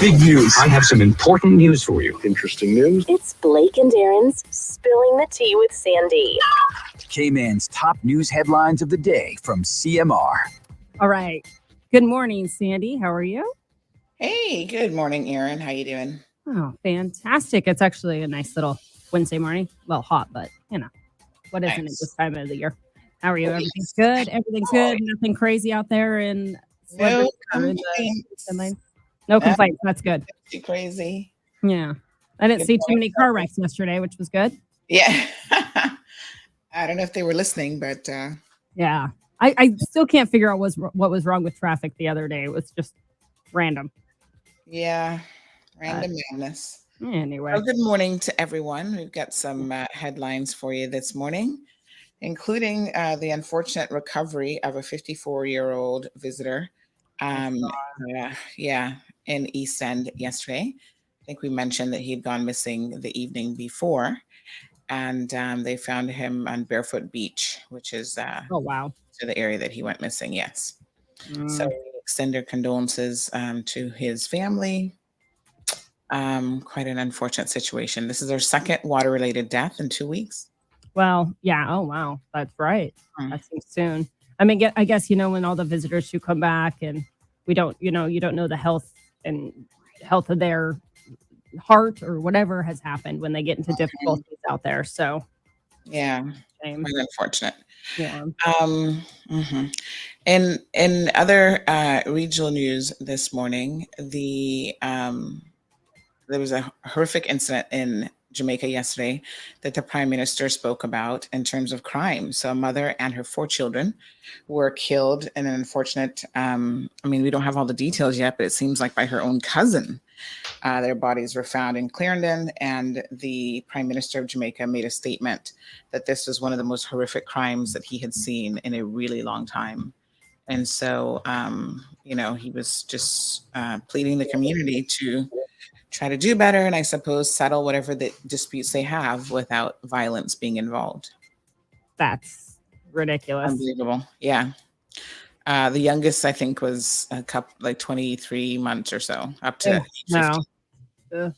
Big news. I have some important news for you. Interesting news. It's Blake and Aaron's Spilling the Tea with Sandy. Cayman's top news headlines of the day from CMR. All right. Good morning, Sandy. How are you? Hey, good morning, Aaron. How you doing? Oh, fantastic. It's actually a nice little Wednesday morning. Well, hot, but what isn't it this time of the year? How are you? Everything's good? Everything's good? Nothing crazy out there in No complaints. No complaints. That's good. Too crazy. Yeah. I didn't Good see too morning. many car wrecks yesterday, which was good. Yeah. I don't know if they were listening, but Yeah. I still can't figure out what was wrong with traffic the other day. It was just random. yeah, random madness. Anyway. Well, good morning to everyone. We've got some headlines for you this morning, including the unfortunate recovery of a 54-year-old visitor. In East End yesterday. I think we mentioned that he'd gone missing the evening before, and they found him on Barefoot Beach, which is Oh, wow. to the area that he went missing. Yes. Mm. So we extend our condolences to his family. Quite an unfortunate situation. This is our second water-related death in 2 weeks. Well, yeah. Oh, wow. That's right. Mm. That seems soon. I mean, I guess, when all the visitors who come back and we don't, you don't know the health of their heart or whatever has happened when they get into difficulties out there. So, Yeah, shame. quite unfortunate. Yeah. Mhm. In other regional news this morning, there was a horrific incident in Jamaica yesterday that the Prime Minister spoke about in terms of crime. So a mother and her 4 children were killed in an unfortunate, we don't have all the details yet, but it seems like by her own cousin. Their bodies were found in Clarendon, and the Prime Minister of Jamaica made a statement that this was one of the most horrific crimes that he had seen in a really long time. And so, he was just pleading the community to try to do better and I suppose settle whatever the disputes they have without violence being involved. That's ridiculous. Unbelievable. Yeah. The youngest, I think, was a couple, like 23 months or so, up to Ugh, no. 50.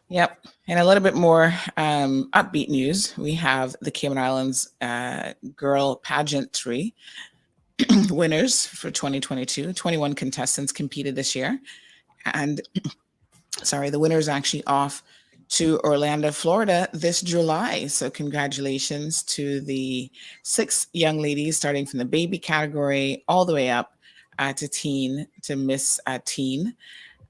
Yep. And a little bit more upbeat news. We have the Cayman Islands girl pageantry winners for 2022. 21 contestants competed this year. And the winner is actually off to Orlando, Florida this July. So congratulations to the 6 young ladies, starting from the baby category all the way up to Miss Teen.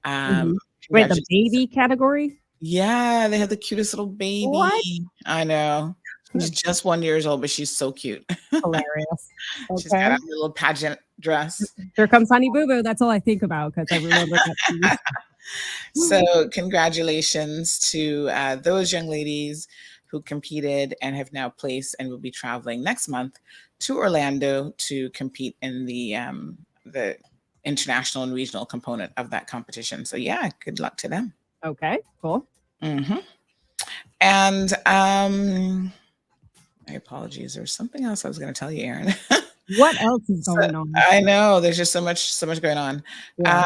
Mhm. Wait, the baby category? Yeah, they have the cutest little baby. What? I know. She's just 1 year old, but she's so cute. Hilarious. She's got Okay. a little pageant dress. Here comes Honey Boo Boo. That's all I think about because I remember that piece. So congratulations to those young ladies who competed and have now placed and will be traveling next month to Orlando to compete in the international and regional component of that competition. So yeah, good luck to them. Okay, cool. Mm-hmm. And my apologies. There's something else I was going to tell you, Aaron. What else is going on? I know there's just so much going on. Yeah.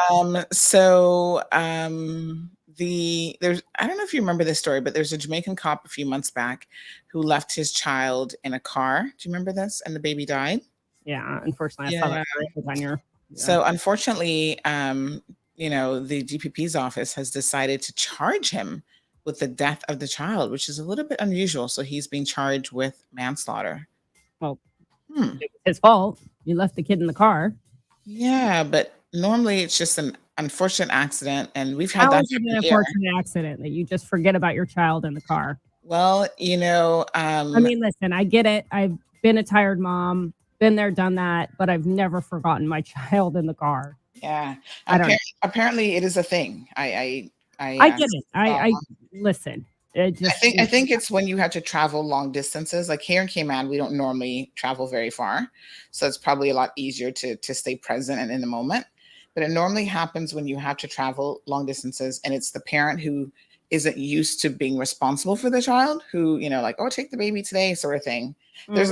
There's I don't know if you remember this story, but there's a Jamaican cop a few months back who left his child in a car. Do you remember this? And the baby died. Yeah, unfortunately, I saw that on your. So unfortunately, the DPP's office has decided to charge him with the death of the child, which is a little bit unusual. So he's being charged with manslaughter. Well, it was his fault. You left the kid in the car. Yeah, but normally it's just an unfortunate accident, and we've had How that is it an happen here. unfortunate accident that you just forget about your child in the car? Well, I mean, listen, I get it. I've been a tired mom, been there, done that, but I've never forgotten my child in the car. yeah. I don't know. Apparently, it is a thing. I get it. I listen. It just, I think it's when you have to travel long distances. Like here in Cayman, we don't normally travel very far, so it's probably a lot easier to stay present and in the moment. But it normally happens when you have to travel long distances, and it's the parent who isn't used to being responsible for the child, who like, oh, take the baby today, sort of thing. There's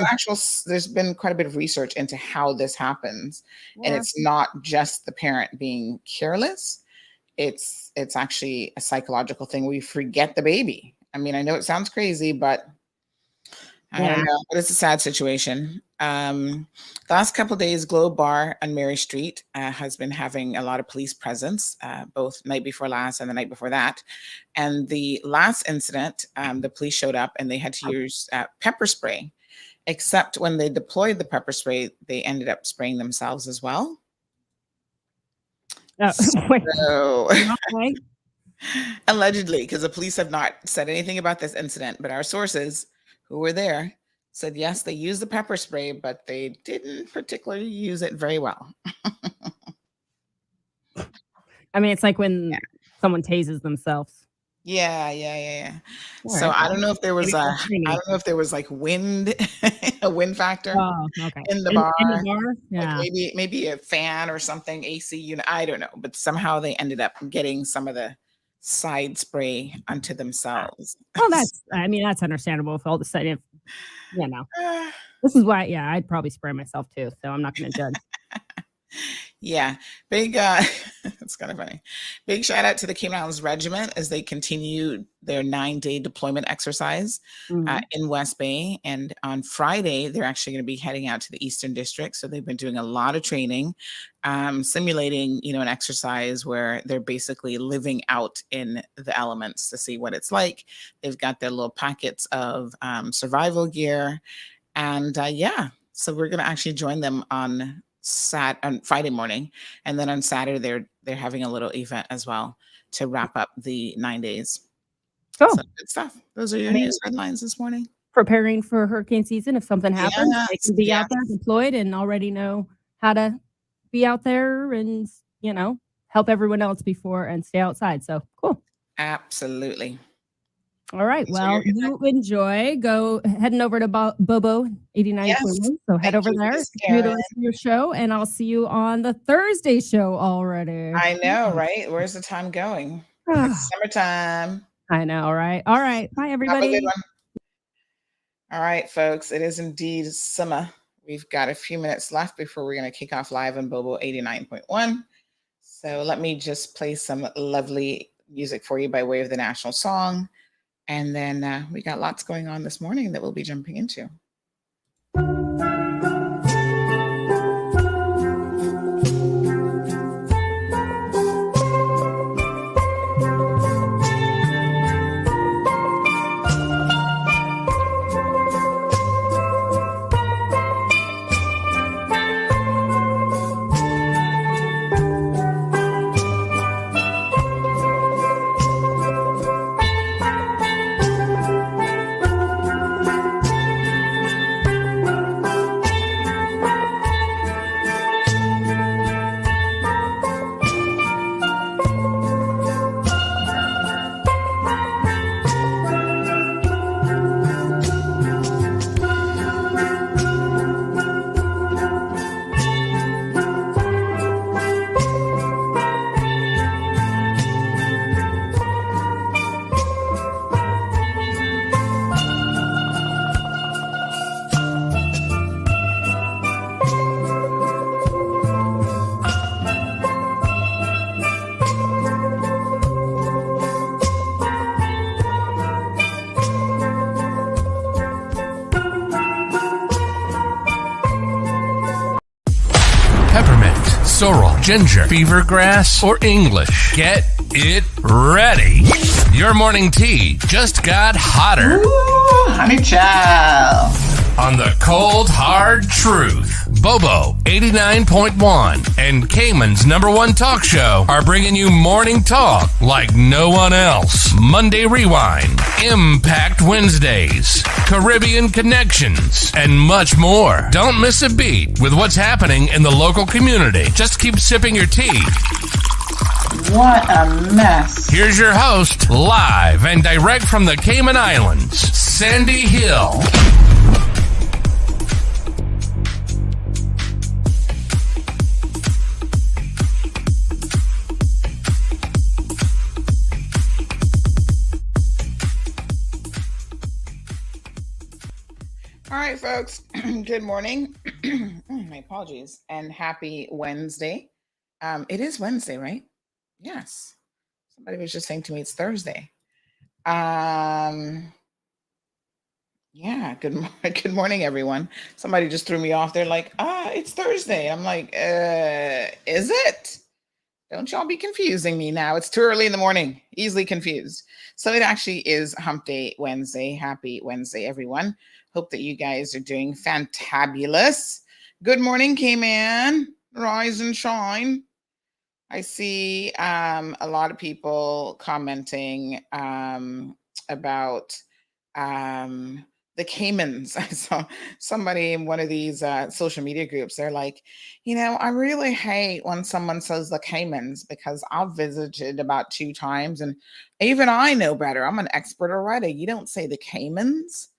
been quite a bit of research into how this happens, and it's not just the parent being careless. it's actually a psychological thing. We forget the baby. I mean, I know it sounds crazy, but I Yeah. don't know, but it's a sad situation. The last couple of days, Globe Bar on Mary Street has been having a lot of police presence, both night before last and the night before that. And the last incident, the police showed up and they had to use pepper spray, except when they deployed the pepper spray, they ended up spraying themselves as well. Oh, wait. So, Okay. allegedly, because the police have not said anything about this incident, but our sources who were there said yes, they used the pepper spray, but they didn't particularly use it very well. I mean, it's like when Yeah. someone tases themselves. Yeah. All So right. I don't know if there was Maybe a, that's training. I don't know if there was like wind, a wind factor Oh, okay. in the In bar. the bar? Like Yeah. maybe a fan or something, AC unit. I don't know, but somehow they ended up getting some of the side spray onto themselves. Well, I mean, that's understandable if all of a sudden, you know, Ah, this is why, yeah, I'd probably spray myself too. So I'm not going to judge. yeah, big. It's kind of funny. Big shout out to the Cayman Islands Regiment as they continue their 9-day deployment exercise Mhm. in West Bay. And on Friday, they're actually going to be heading out to the Eastern District. So they've been doing a lot of training, simulating, an exercise where they're basically living out in the elements to see what it's like. They've got their little packets of survival gear, and yeah, so we're going to actually join them on Friday morning, and then on Saturday they're having a little event as well to wrap up the 9 days. Cool. So good stuff. Those are your I mean, news headlines this morning. preparing for hurricane season. If something happens, they Yes, can be out yes, there deployed and already know how to be out there and, help everyone else before and stay outside. So cool. absolutely. All right. Those are Well, your you enjoy. Go heading over to Bobo 89.1. Yes, So head thank over you, there, Miss do the Karen. rest of your show, and I'll see you on the Thursday show already. I know, right? Where's the time going? It's summertime. I know, right? All right. Bye, Have a everybody. good one. All right, folks, it is indeed summer. We've got a few minutes left before we're going to kick off live on Bobo 89.1. So let me just play some lovely music for you by way of the national song. And then we got lots going on this morning that we'll be jumping into. Peppermint, sorrel, ginger, beaver grass, or English. Get it ready. Your morning tea just got hotter. Ooh, honey child. On the cold, hard truth. Bobo 89.1 and Cayman's #1 talk show are bringing you morning talk like no one else. Monday Rewind, Impact Wednesdays, Caribbean Connections, and much more. Don't miss a beat with what's happening in the local community. Just keep sipping your tea. What a mess. Here's your host, live and direct from the Cayman Islands, Sandy Hill. All right, folks. Good morning. My apologies. And happy Wednesday. It is Wednesday, right? Yes. Somebody was just saying to me it's Thursday. Yeah, good morning, everyone. Somebody just threw me off. They're like, it's Thursday. I'm like, is it? Don't y'all be confusing me now. It's too early in the morning. Easily confused. So it actually is Hump Day Wednesday. Happy Wednesday, everyone. Hope that you guys are doing fantabulous. Good morning, Cayman. Rise and shine. I see a lot of people commenting about the Caymans. I saw somebody in one of these social media groups. They're like, I really hate when someone says the Caymans because I've visited about 2 times and even I know better. I'm an expert already. You don't say the Caymans.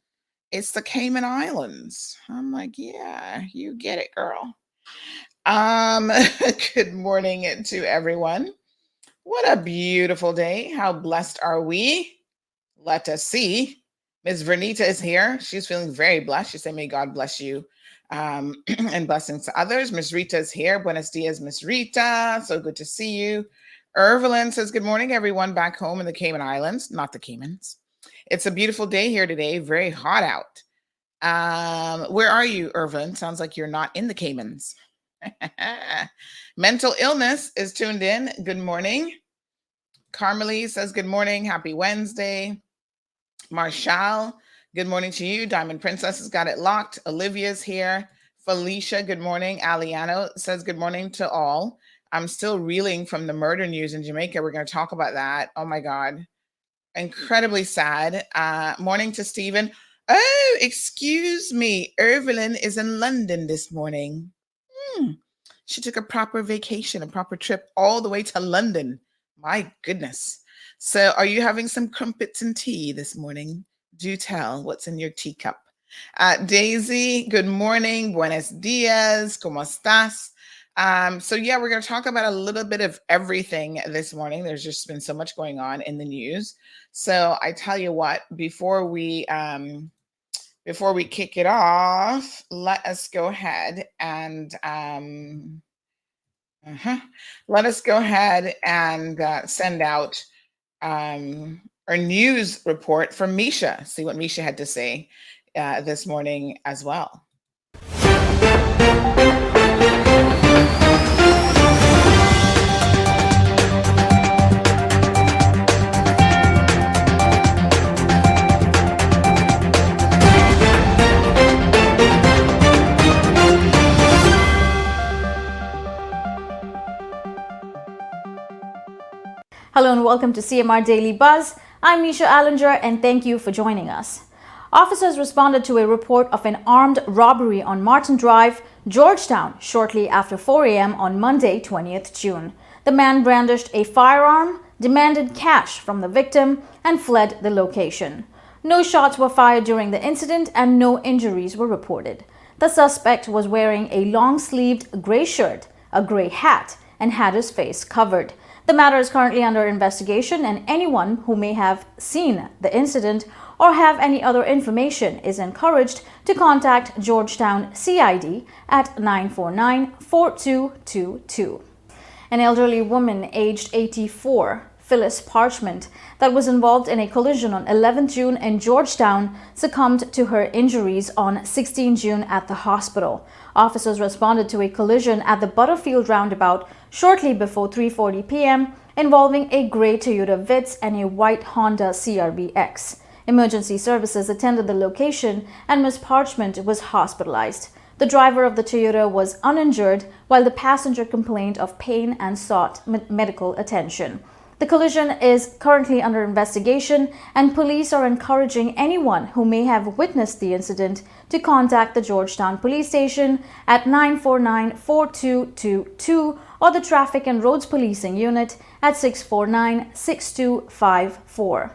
It's the Cayman Islands. I'm like, yeah, you get it, girl. Good morning to everyone. What a beautiful day. How blessed are we? Let us see. Ms. Vernita is here. She's feeling very blessed. She said, may God bless you and blessings to others. Ms. Rita is here. Buenos dias, Ms. Rita. So good to see you. Evelyn says, good morning, everyone back home in the Cayman Islands, not the Caymans. It's a beautiful day here today. Very hot out. Where are you, Evelyn? Sounds like you're not in the Caymans. Mental illness is tuned in. Good morning. Carmelie says, good morning. Happy Wednesday. Marshall, good morning to you. Diamond Princess has got it locked. Olivia's here. Felicia, good morning. Aliano says, good morning to all. I'm still reeling from the murder news in Jamaica. We're going to talk about that. Oh my God. Incredibly sad. Morning to Stephen. Oh, excuse me. Evelyn is in London this morning. She took a proper vacation, a proper trip all the way to London. My goodness. So are you having some crumpets and tea this morning? Do tell what's in your teacup. Daisy, good morning. Buenos dias. ¿Cómo estás? So yeah, we're going to talk about a little bit of everything this morning. There's just been so much going on in the news. So I tell you what, before we kick it off, let us go ahead and send out our news report from Misha. See what Misha had to say this morning as well. Hello and welcome to CMR Daily Buzz. I'm Misha Allinger and thank you for joining us. Officers responded to a report of an armed robbery on Martin Drive, Georgetown, shortly after 4 a.m. on Monday, 20th June. The man brandished a firearm, demanded cash from the victim, and fled the location. No shots were fired during the incident and no injuries were reported. The suspect was wearing a long-sleeved gray shirt, a gray hat, and had his face covered. The matter is currently under investigation and anyone who may have seen the incident or have any other information is encouraged to contact Georgetown CID at 949-4222. An elderly woman aged 84, Phyllis Parchment, that was involved in a collision on 11th June in Georgetown succumbed to her injuries on 16 June at the hospital. Officers responded to a collision at the Butterfield roundabout shortly before 3:40 p.m. involving a gray Toyota Vitz and a white Honda CRV-X. Emergency services attended the location and Ms. Parchment was hospitalized. The driver of the Toyota was uninjured while the passenger complained of pain and sought medical attention. The collision is currently under investigation and police are encouraging anyone who may have witnessed the incident to contact the Georgetown Police Station at 949-4222 or the Traffic and Roads Policing Unit at 649-6254.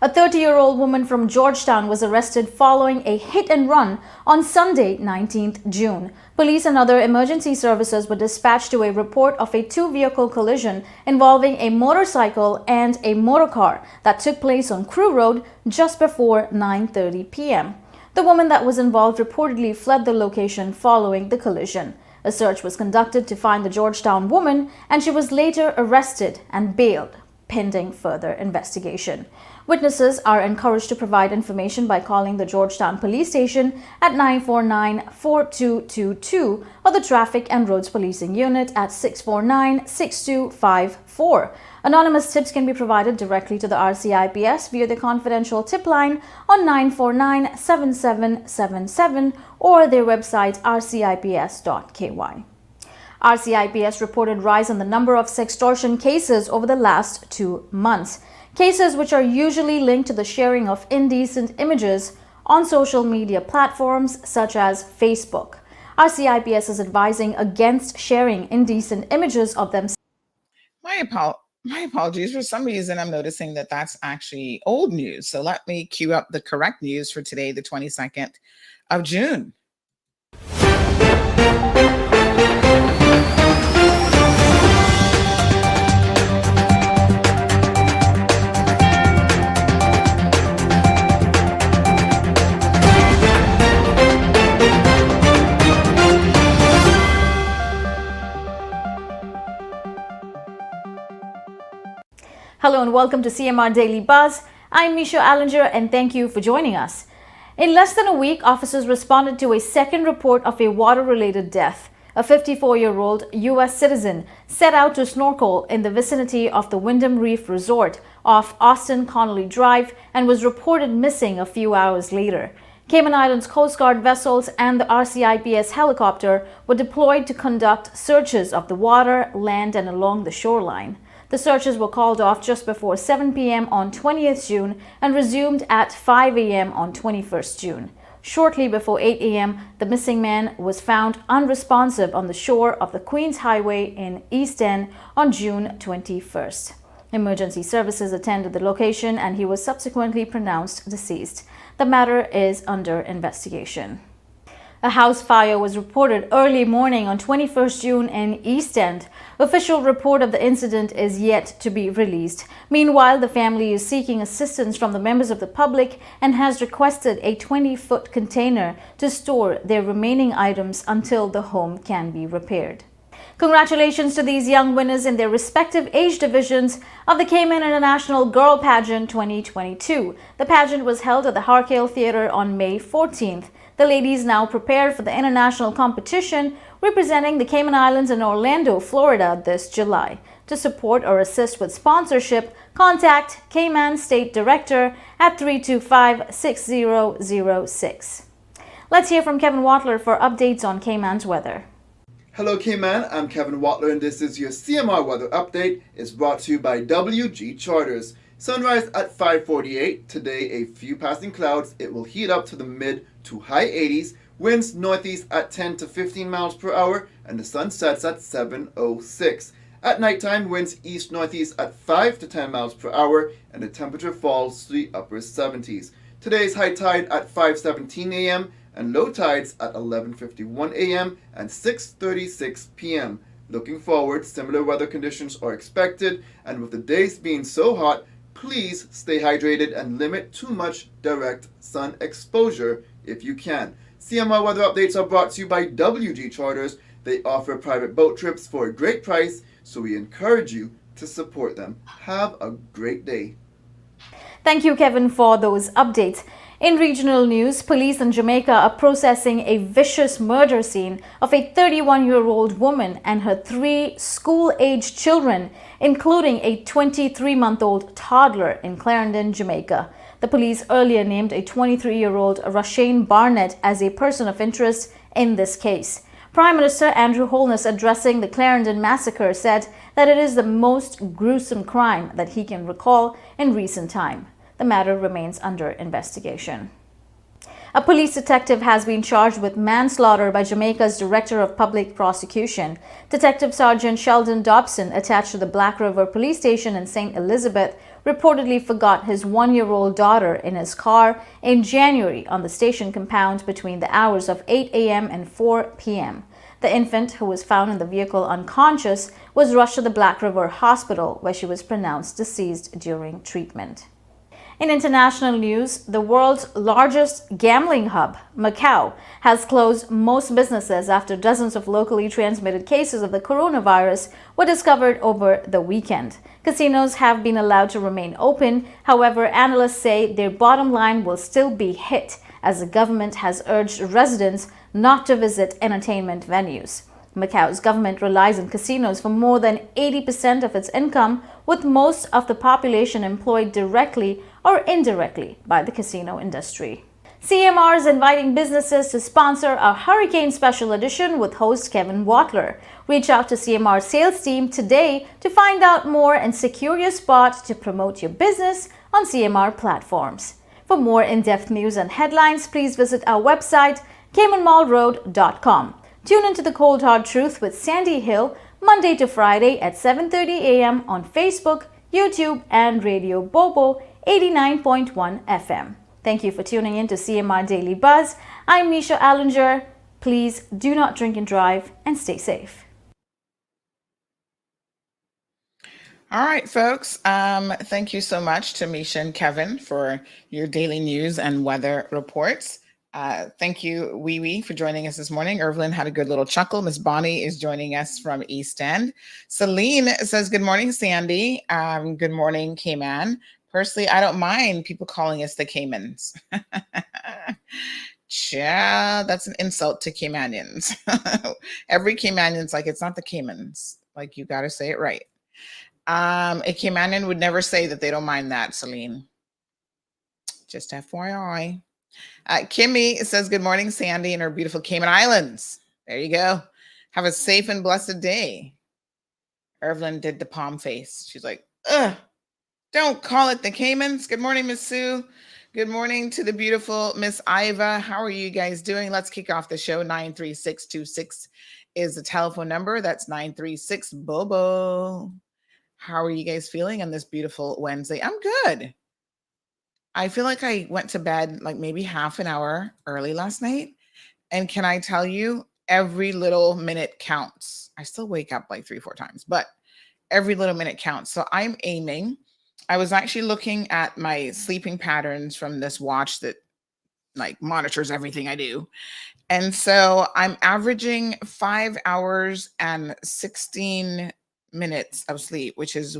A 30-year-old woman from Georgetown was arrested following a hit and run on Sunday, 19th June. Police and other emergency services were dispatched to a report of a 2-vehicle collision involving a motorcycle and a motorcar that took place on Crew Road just before 9:30 p.m. The woman that was involved reportedly fled the location following the collision. A search was conducted to find the Georgetown woman and she was later arrested and bailed. pending further investigation. Witnesses are encouraged to provide information by calling the Georgetown Police Station at 949-4222 or the Traffic and Roads Policing Unit at 649-6254. Anonymous tips can be provided directly to the RCIPS via the confidential tip line on 949-7777 or their website rcips.ky. RCIPS reported rise in the number of sextortion cases over the last 2 months. Cases which are usually linked to the sharing of indecent images on social media platforms such as Facebook. RCIPS is advising against sharing indecent images of themselves. My apologies. For some reason, I'm noticing that that's actually old news. So let me cue up the correct news for today, the 22nd of June. Hello and welcome to CMR Daily Buzz. I'm Misha Allinger and thank you for joining us. In less than a week, officers responded to a second report of a water-related death. A 54-year-old U.S. citizen set out to snorkel in the vicinity of the Wyndham Reef Resort off Austin Connolly Drive and was reported missing a few hours later. Cayman Islands Coast Guard vessels and the RCIPS helicopter were deployed to conduct searches of the water, land, and along the shoreline. The searches were called off just before 7 p.m. on 20th June and resumed at 5 a.m. on 21st June. Shortly before 8 a.m., the missing man was found unresponsive on the shore of the Queens Highway in East End on June 21st. Emergency services attended the location and he was subsequently pronounced deceased. The matter is under investigation. A house fire was reported early morning on 21st June in East End. Official report of the incident is yet to be released. Meanwhile, the family is seeking assistance from the members of the public and has requested a 20-foot container to store their remaining items until the home can be repaired. Congratulations to these young winners in their respective age divisions of the Cayman International Girl Pageant 2022. The pageant was held at the Harkale Theatre on May 14th. The ladies now prepare for the international competition representing the Cayman Islands in Orlando, Florida this July. To support or assist with sponsorship, contact Cayman State Director at 325-6006. Let's hear from Kevin Watler for updates on Cayman's weather. Hello Cayman, I'm Kevin Watler and this is your CMR weather update. It's brought to you by WG Charters. Sunrise at 5:48. Today a few passing clouds. It will heat up to the mid to high 80s. Winds northeast at 10 to 15 miles per hour and the sun sets at 7:06. At nighttime, winds east-northeast at 5 to 10 miles per hour and the temperature falls to the upper 70s. Today's high tide at 5:17 a.m. and low tides at 11:51 a.m. and 6:36 p.m. Looking forward, similar weather conditions are expected, and with the days being so hot, please stay hydrated and limit too much direct sun exposure if you can. CMR weather updates are brought to you by WG Charters. They offer private boat trips for a great price, so we encourage you to support them. Have a great day. Thank you, Kevin, for those updates. In regional news, police in Jamaica are processing a vicious murder scene of a 31-year-old woman and her 3 school-aged children, including a 23-month-old toddler in Clarendon, Jamaica. The police earlier named a 23-year-old Rashane Barnett as a person of interest in this case. Prime Minister Andrew Holness, addressing the Clarendon massacre, said that it is the most gruesome crime that he can recall in recent time. The matter remains under investigation. A police detective has been charged with manslaughter by Jamaica's Director of Public Prosecution. Detective Sergeant Sheldon Dobson, attached to the Black River Police Station in St. Elizabeth, reportedly forgot his 1-year-old daughter in his car in January on the station compound between the hours of 8 a.m. and 4 p.m. The infant, who was found in the vehicle unconscious, was rushed to the Black River Hospital, where she was pronounced deceased during treatment. In international news, the world's largest gambling hub, Macau, has closed most businesses after dozens of locally transmitted cases of the coronavirus were discovered over the weekend. Casinos have been allowed to remain open. However, analysts say their bottom line will still be hit as the government has urged residents not to visit entertainment venues. Macau's government relies on casinos for more than 80% of its income, with most of the population employed directly or indirectly by the casino industry. CMR is inviting businesses to sponsor a Hurricane Special Edition with host Kevin Watler. Reach out to CMR sales team today to find out more and secure your spot to promote your business on CMR platforms. For more in-depth news and headlines, please visit our website, caymanmallroad.com. Tune into the Cold Hard Truth with Sandy Hill Monday to Friday at 7:30 a.m. on Facebook, YouTube, and Radio Bobo 89.1 FM. Thank you for tuning in to CMR Daily Buzz. I'm Misha Allinger. Please do not drink and drive and stay safe. All right, folks. Thank you so much to Misha and Kevin for your daily news and weather reports. Thank you, Wee Wee, for joining us this morning. Irvlyn had a good little chuckle. Miss Bonnie is joining us from East End. Celine says, good morning, Sandy. Good morning, Cayman. Personally, I don't mind people calling us the Caymans. Yeah, that's an insult to Caymanians. Every Caymanian's like, it's not the Caymans. Like, you got to say it right. A Caymanian would never say that they don't mind that, Celine. Just FYI. Kimmy says, good morning, Sandy, and her beautiful Cayman Islands. There you go. Have a safe and blessed day. Irvlyn did the palm face. She's like, ugh, don't call it the Caymans. Good morning, Miss Sue. Good morning to the beautiful Miss Iva. How are you guys doing? Let's kick off the show. 93626 is the telephone number. That's 936-BOBO. How are you guys feeling on this beautiful Wednesday? I'm good. I feel like I went to bed like maybe half an hour early last night. And can I tell you, every little minute counts. I still wake up like 3-4 times, but every little minute counts. So I'm aiming. I was actually looking at my sleeping patterns from this watch that like monitors everything I do. And so I'm averaging 5 hours and 16 minutes of sleep, which is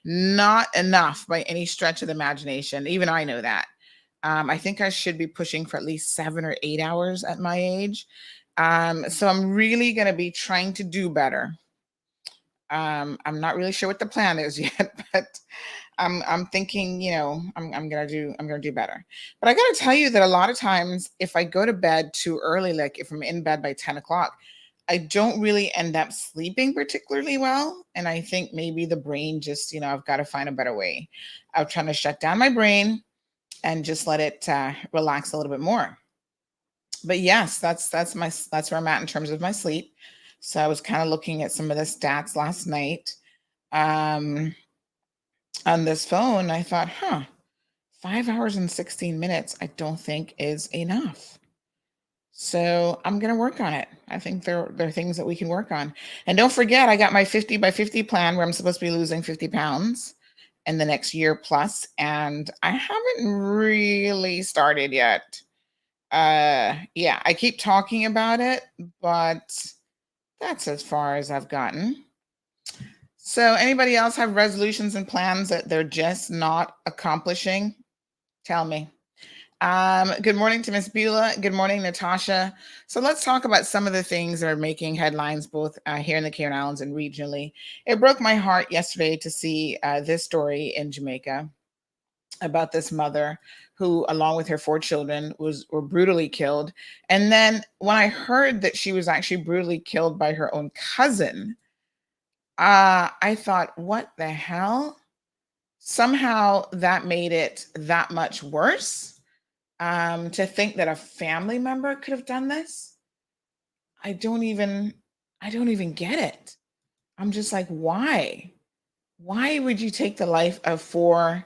not enough by any stretch of the imagination. Even I know that. I think I should be pushing for at least 7 or 8 hours at my age. So I'm really going to be trying to do better. I'm not really sure what the plan is yet, but I'm thinking, you know, I'm gonna do better. But I gotta tell you that a lot of times if I go to bed too early, like if I'm in bed by 10 o'clock, I don't really end up sleeping particularly well. And I think maybe the brain just, you know, I've got to find a better way of trying to shut down my brain and just let it relax a little bit more. But yes, that's where I'm at in terms of my sleep. So I was kind of looking at some of the stats last night on this phone. I thought, 5 hours and 16 minutes, I don't think is enough. So I'm going to work on it. I think there are things that we can work on. And don't forget, I got my 50 by 50 plan where I'm supposed to be losing 50 pounds in the next year plus. And I haven't really started yet. Yeah, I keep talking about it, but that's as far as I've gotten. So anybody else have resolutions and plans that they're just not accomplishing? Tell me. Good morning to Miss Beulah. Good morning, Natasha. So let's talk about some of the things that are making headlines both here in the Cayman Islands and regionally. It broke my heart yesterday to see this story in Jamaica about this mother who, along with her 4 children, were brutally killed. And then when I heard that she was actually brutally killed by her own cousin, I thought, what the hell? Somehow that made it that much worse. To think that a family member could have done this, I don't even get it. I'm just like, why? Why would you take the life of 4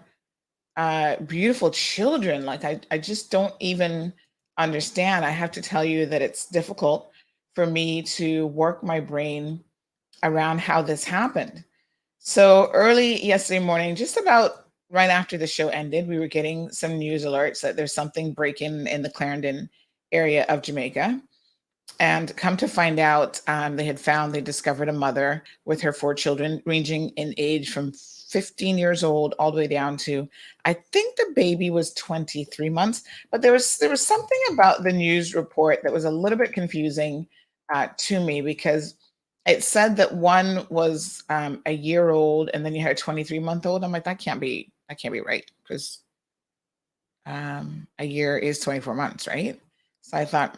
beautiful children? Like, I just don't even understand. I have to tell you that it's difficult for me to work my brain around how this happened. So early yesterday morning, just about right after the show ended, we were getting some news alerts that there's something breaking in the Clarendon area of Jamaica. And come to find out, they discovered a mother with her 4 children, ranging in age from 15 years old all the way down to, I think the baby was 23 months. But there was something about the news report that was a little bit confusing to me, because it said that one was a year old, and then you had a 23-month-old. I'm like, that can't be right, because a year is 24 months, right? So I thought,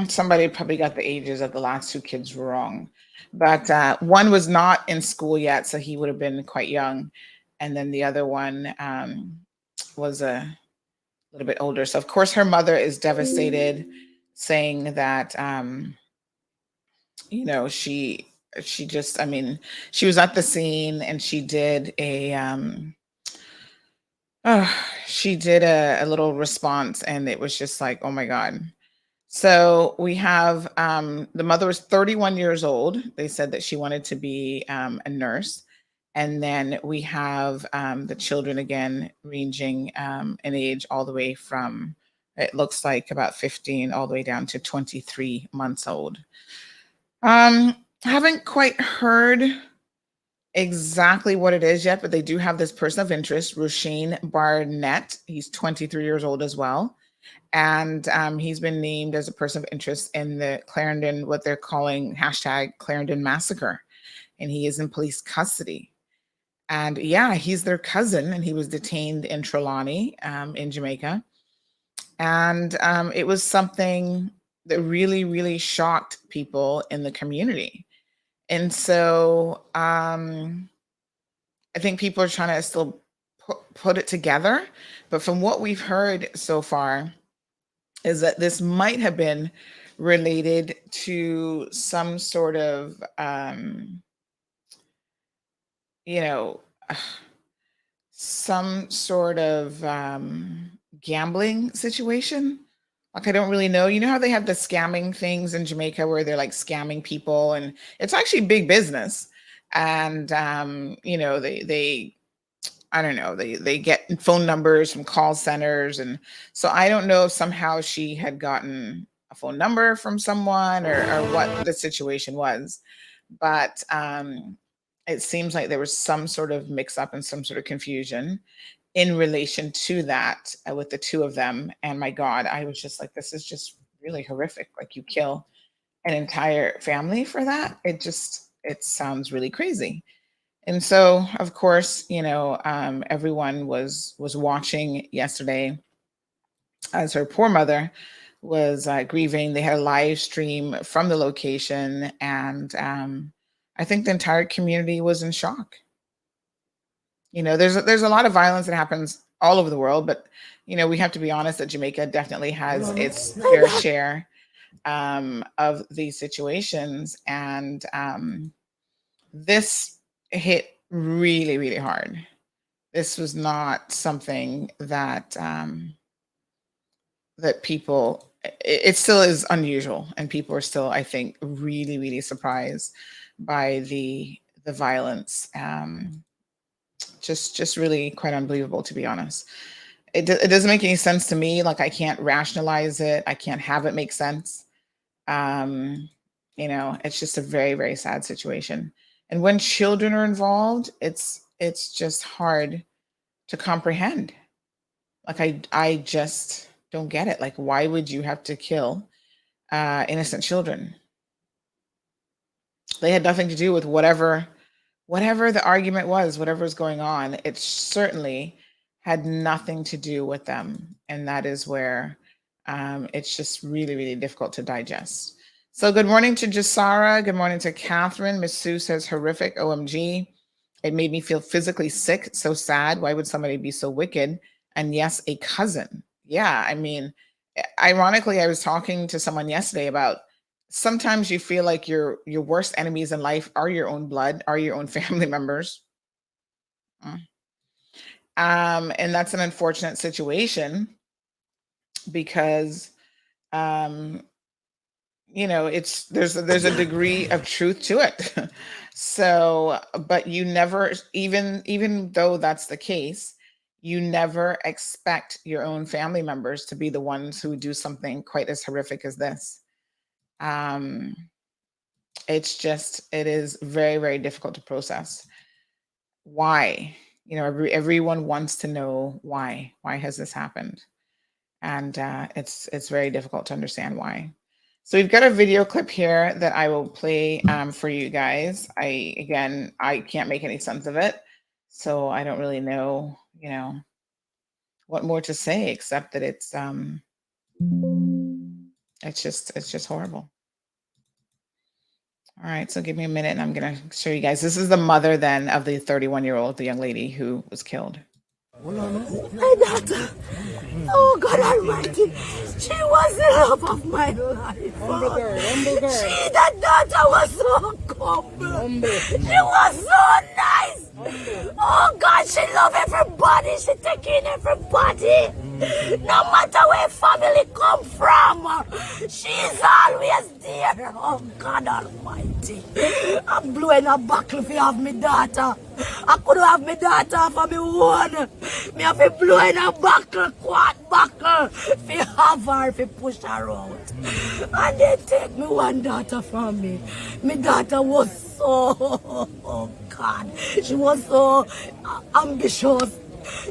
somebody probably got the ages of the last 2 kids wrong. But one was not in school yet, so he would have been quite young. And then the other one was a little bit older. So, of course, her mother is devastated, saying that, she just, I mean, she was at the scene, and she did a little response, and it was just like, oh my God. So we have, the mother was 31 years old. They said that she wanted to be a nurse. And then we have the children again, ranging in age all the way from, it looks like about 15 all the way down to 23 months old. Haven't quite heard exactly what it is yet, but they do have this person of interest, Rushane Barnett. He's 23 years old as well. And he's been named as a person of interest in the Clarendon, what they're calling #Clarendon Massacre. And he is in police custody. And yeah, he's their cousin, and he was detained in Trelawney in Jamaica. And it was something that really, really shocked people in the community. And so I think people are trying to still put it together. But from what we've heard so far, is that this might have been related to some sort of, you know, some sort of gambling situation. Like, I don't really know. You know how they have the scamming things in Jamaica where they're like scamming people, and it's actually big business. And they I don't know, they get phone numbers from call centers. And so I don't know if somehow she had gotten a phone number from someone, or what the situation was. But it seems like there was some sort of mix up and some sort of confusion in relation to that with the two of them. And my God, I was just like, this is just really horrific. Like, you kill an entire family for that. It sounds really crazy. And so, of course, everyone was watching yesterday as her poor mother was grieving. They had a live stream from the location, and I think the entire community was in shock. There's a lot of violence that happens all over the world, but we have to be honest that Jamaica definitely has its fair share of these situations, and this hit really, really hard. This was not something that people. It still is unusual, and people are still, I think, really, really surprised by the violence. Just really quite unbelievable, to be honest. It doesn't make any sense to me. Like, I can't rationalize it. I can't have it make sense. It's just a very, very sad situation. And when children are involved, it's just hard to comprehend. Like, I just don't get it. Like, why would you have to kill innocent children? They had nothing to do with whatever the argument was, whatever was going on. It certainly had nothing to do with them. And that is where it's just really, really difficult to digest. So good morning to Jasara. Good morning to Catherine. Miss Sue says, horrific, OMG. It made me feel physically sick. So sad. Why would somebody be so wicked? And yes, a cousin. Yeah, I mean, ironically, I was talking to someone yesterday about sometimes you feel like your worst enemies in life are your own blood, are your own family members. And that's an unfortunate situation because there's a degree of truth to it. So, but you never, even though that's the case, You never expect your own family members to be the ones who do something quite as horrific as this. It is very, very difficult to process. Why? Everyone wants to know why. Why has this happened? And it's very difficult to understand why. So we've got a video clip here that I will play for you guys. I can't make any sense of it, so I don't really know, what more to say except that it's just horrible. All right, so give me a minute and I'm gonna show you guys. This is the mother then of the 31-year-old, the young lady who was killed. My daughter, oh God Almighty, she was the love of my life. Humble girl. That daughter was so humble. She was so nice. Oh God, she loved everybody. She take in everybody. No matter where family come from, she's always there. Oh God Almighty, I'm blowing a buckle if you have me daughter. I could have my daughter for me one. Me have to blow in a buckle, quad buckle, if you have her, if you push her out. And they take me one daughter from me. My daughter was so, oh God, she was so ambitious.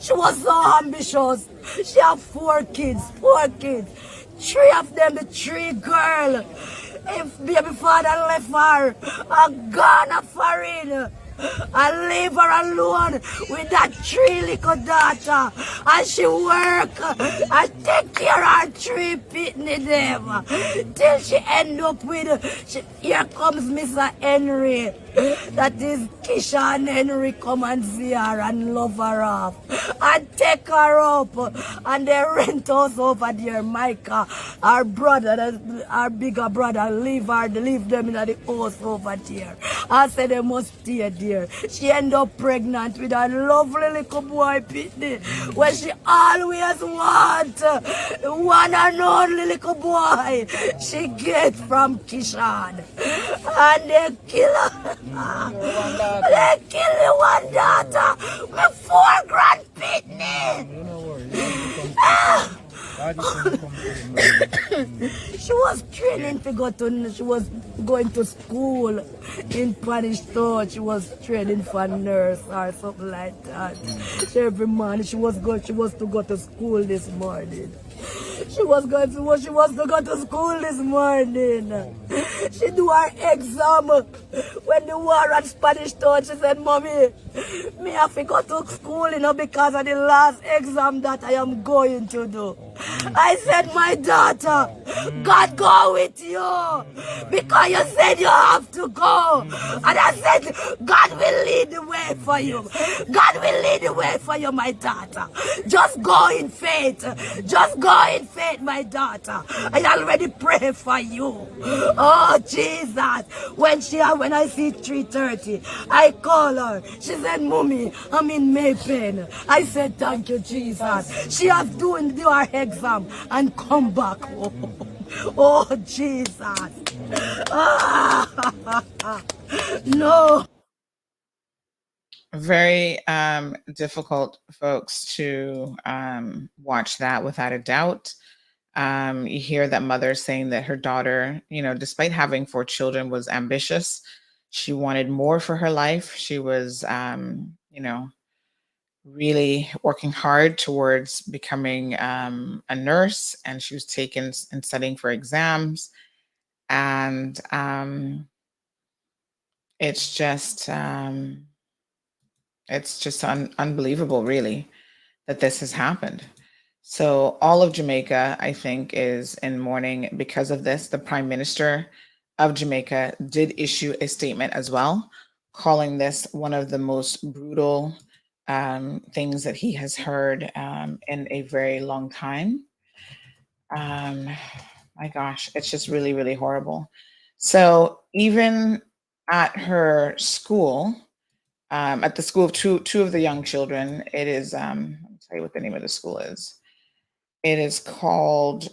She was so ambitious. She have 4 kids. 3 of them, the 3 girl. If baby father left her, I'm gonna foreign. I leave her alone with that 3 little daughter. And she work. I take care of her 3 pitney them. Till she end up with, here comes Mr. Henry. That is Kisha and Henry come and see her and love her off. And take her up. And they rent us over there, Micah. Our brother, our bigger brother, leave them in the house over there. I said they must stay there. She end up pregnant with a lovely little boy, Pitney, where she always want one and only little boy she get from Kishan. And they kill her. They kill the one daughter with 4 grand Pitney. She was training to go to, she was going to school in Spanish Town. She was training for nurse or something like that. Every morning she was to go to school this morning. She was to go to school this morning. She do her exam. When the war at Spanish Town, she said, Mommy, me have to go to school, because of the last exam that I am going to do. I said, my daughter, God go with you, because you said you have to go. And I said, God will lead the way for you. God will lead the way for you, my daughter. Just go in faith. Just go in faith, my daughter. I already pray for you. Oh, Jesus. When I see 3:30, I call her. She said, Mommy, I'm in Maypen. I said, thank you, Jesus. She has do her exam and come back home. Oh, Jesus. No. Very difficult, folks, to watch that without a doubt. You hear that mother saying that her daughter, despite having 4 children, was ambitious. She wanted more for her life. She was, really working hard towards becoming a nurse, and she was taking and studying for exams. And it's just unbelievable, really, that this has happened. So all of Jamaica, I think, is in mourning because of this. The Prime Minister of Jamaica did issue a statement as well, calling this one of the most brutal things that he has heard in a very long time. My gosh, it's just really, really horrible. So even at her school, at the school of two of the young children, it is, let me tell you what the name of the school is. It is called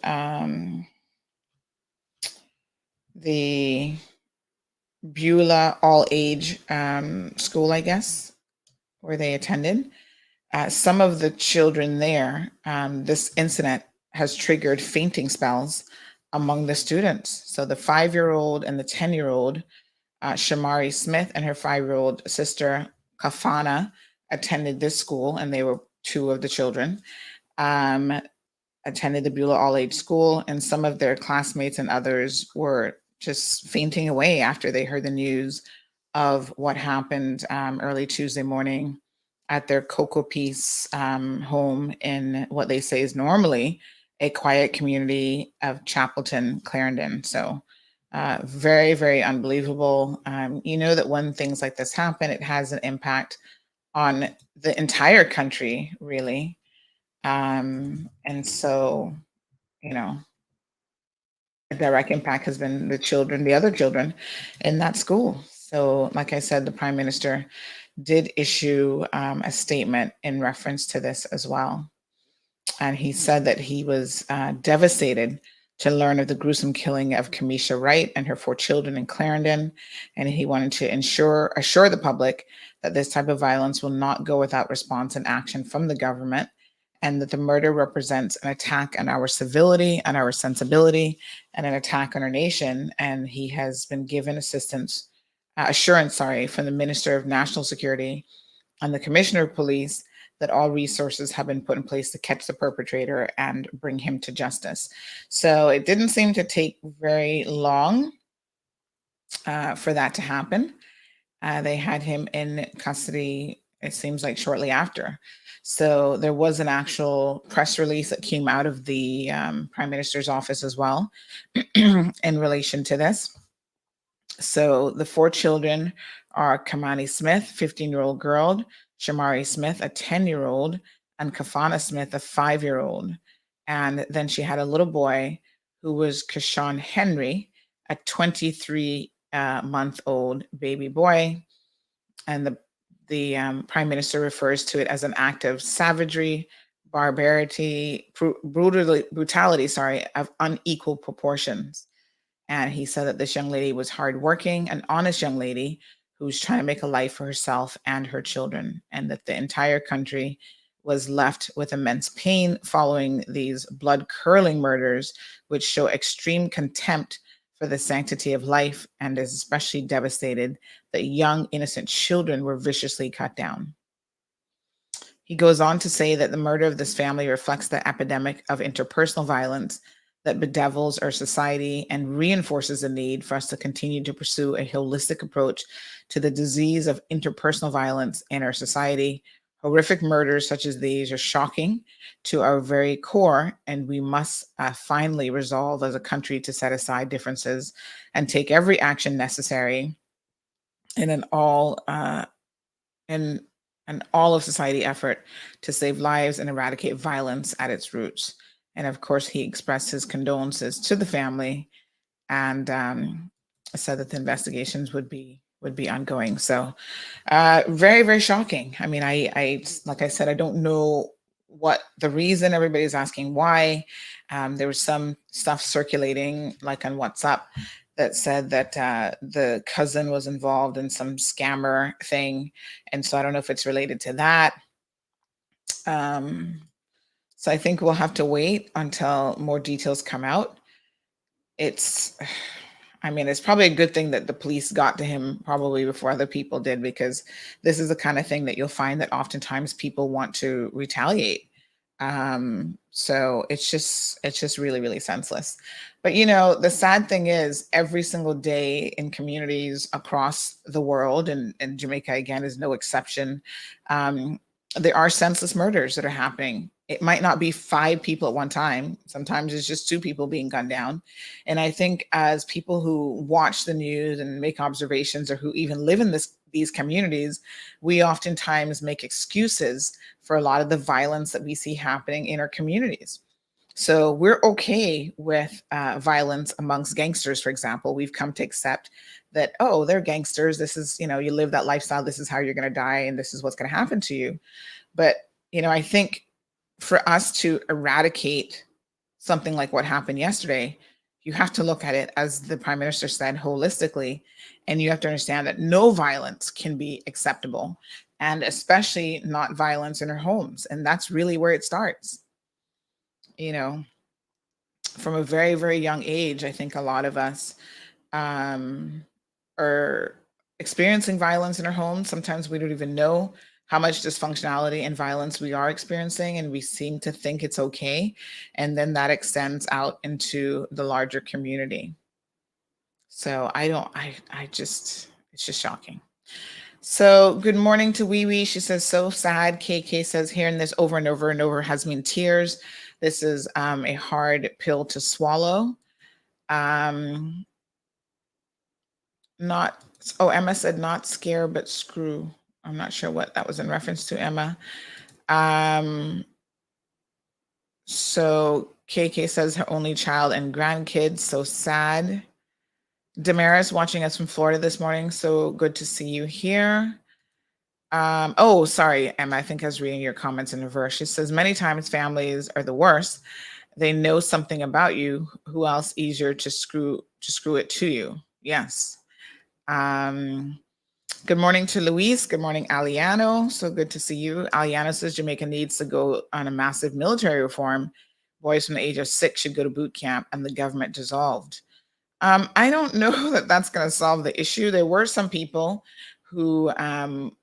the Beulah All Age School, I guess, where they attended. Some of the children there, this incident has triggered fainting spells among the students. So the 5-year-old and the 10-year-old, Shamari Smith and her 5-year-old sister, Kafana, attended this school, and they were two of the children, attended the Beulah All-Age School, and some of their classmates and others were just fainting away after they heard the news of what happened early Tuesday morning at their Cocoa Peace home in what they say is normally a quiet community of Chapelton, Clarendon. So very, very unbelievable. You know that when things like this happen, it has an impact on the entire country, really. And so, you know, a direct impact has been the other children in that school. So, like I said, the Prime Minister did issue a statement in reference to this as well. And he said that he was devastated to learn of the gruesome killing of Kamisha Wright and her 4 children in Clarendon. And he wanted to assure the public that this type of violence will not go without response and action from the government, and that the murder represents an attack on our civility and our sensibility and an attack on our nation. And he has been given assurance from the Minister of National Security and the Commissioner of Police that all resources have been put in place to catch the perpetrator and bring him to justice. So it didn't seem to take very long for that to happen. They had him in custody, it seems like shortly after. So there was an actual press release that came out of the Prime Minister's office as well in relation to this. So the 4 children are Kamani Smith, 15-year-old girl, Shamari Smith, a 10-year-old, and Kafana Smith, a 5-year-old. And then she had a little boy who was Kashawn Henry, a 23-month-old baby boy. And the Prime Minister refers to it as an act of savagery, barbarity, brutality, of unequal proportions. And he said that this young lady was hardworking, an honest young lady who's trying to make a life for herself and her children, and that the entire country was left with immense pain following these blood-curdling murders, which show extreme contempt for the sanctity of life, and is especially devastated that young, innocent children were viciously cut down. He goes on to say that the murder of this family reflects the epidemic of interpersonal violence that bedevils our society and reinforces the need for us to continue to pursue a holistic approach to the disease of interpersonal violence in our society. Horrific murders such as these are shocking to our very core, and we must finally resolve as a country to set aside differences and take every action necessary in an all of society effort to save lives and eradicate violence at its roots. And of course, he expressed his condolences to the family and said that the investigations would be ongoing. So very, very shocking. I mean, I like I said, I don't know what the reason. Everybody's asking why. There was some stuff circulating like on WhatsApp that said that the cousin was involved in some scammer thing. And so I don't know if it's related to that. So I think we'll have to wait until more details come out. It's probably a good thing that the police got to him probably before other people did, because this is the kind of thing that you'll find that oftentimes people want to retaliate. So it's just really, really senseless. But the sad thing is every single day in communities across the world, and Jamaica again is no exception, there are senseless murders that are happening. It might not be 5 people at one time. Sometimes it's just 2 people being gunned down. And I think as people who watch the news and make observations, or who even live in these communities, we oftentimes make excuses for a lot of the violence that we see happening in our communities. So we're okay with violence amongst gangsters, for example. We've come to accept that, oh, they're gangsters. This is, you live that lifestyle. This is how you're going to die. And this is what's going to happen to you. But, I think for us to eradicate something like what happened yesterday, You have to look at it, as the Prime Minister said, holistically, and you have to understand that no violence can be acceptable, and especially not violence in our homes. And that's really where it starts. From a very, very young age, I think a lot of us are experiencing violence in our homes. Sometimes we don't even know how much dysfunctionality and violence we are experiencing, and we seem to think it's okay. And then that extends out into the larger community. So it's just shocking. So good morning to Wee Wee. She says, so sad. KK says, hearing this over and over and over has me in tears. This is a hard pill to swallow. Emma said not scare, but screw. I'm not sure what that was in reference to, Emma. So KK says her only child and grandkids, so sad. Damaris watching us from Florida this morning. So good to see you here. Sorry, Emma. I think I was reading your comments in reverse. She says, many times families are the worst. They know something about you. Who else easier to screw it to you? Yes. Good morning to Luis. Good morning, Aliano. So good to see you. Aliano says Jamaica needs to go on a massive military reform. Boys from the age of 6 should go to boot camp and the government dissolved. I don't know that that's going to solve the issue. There were some people who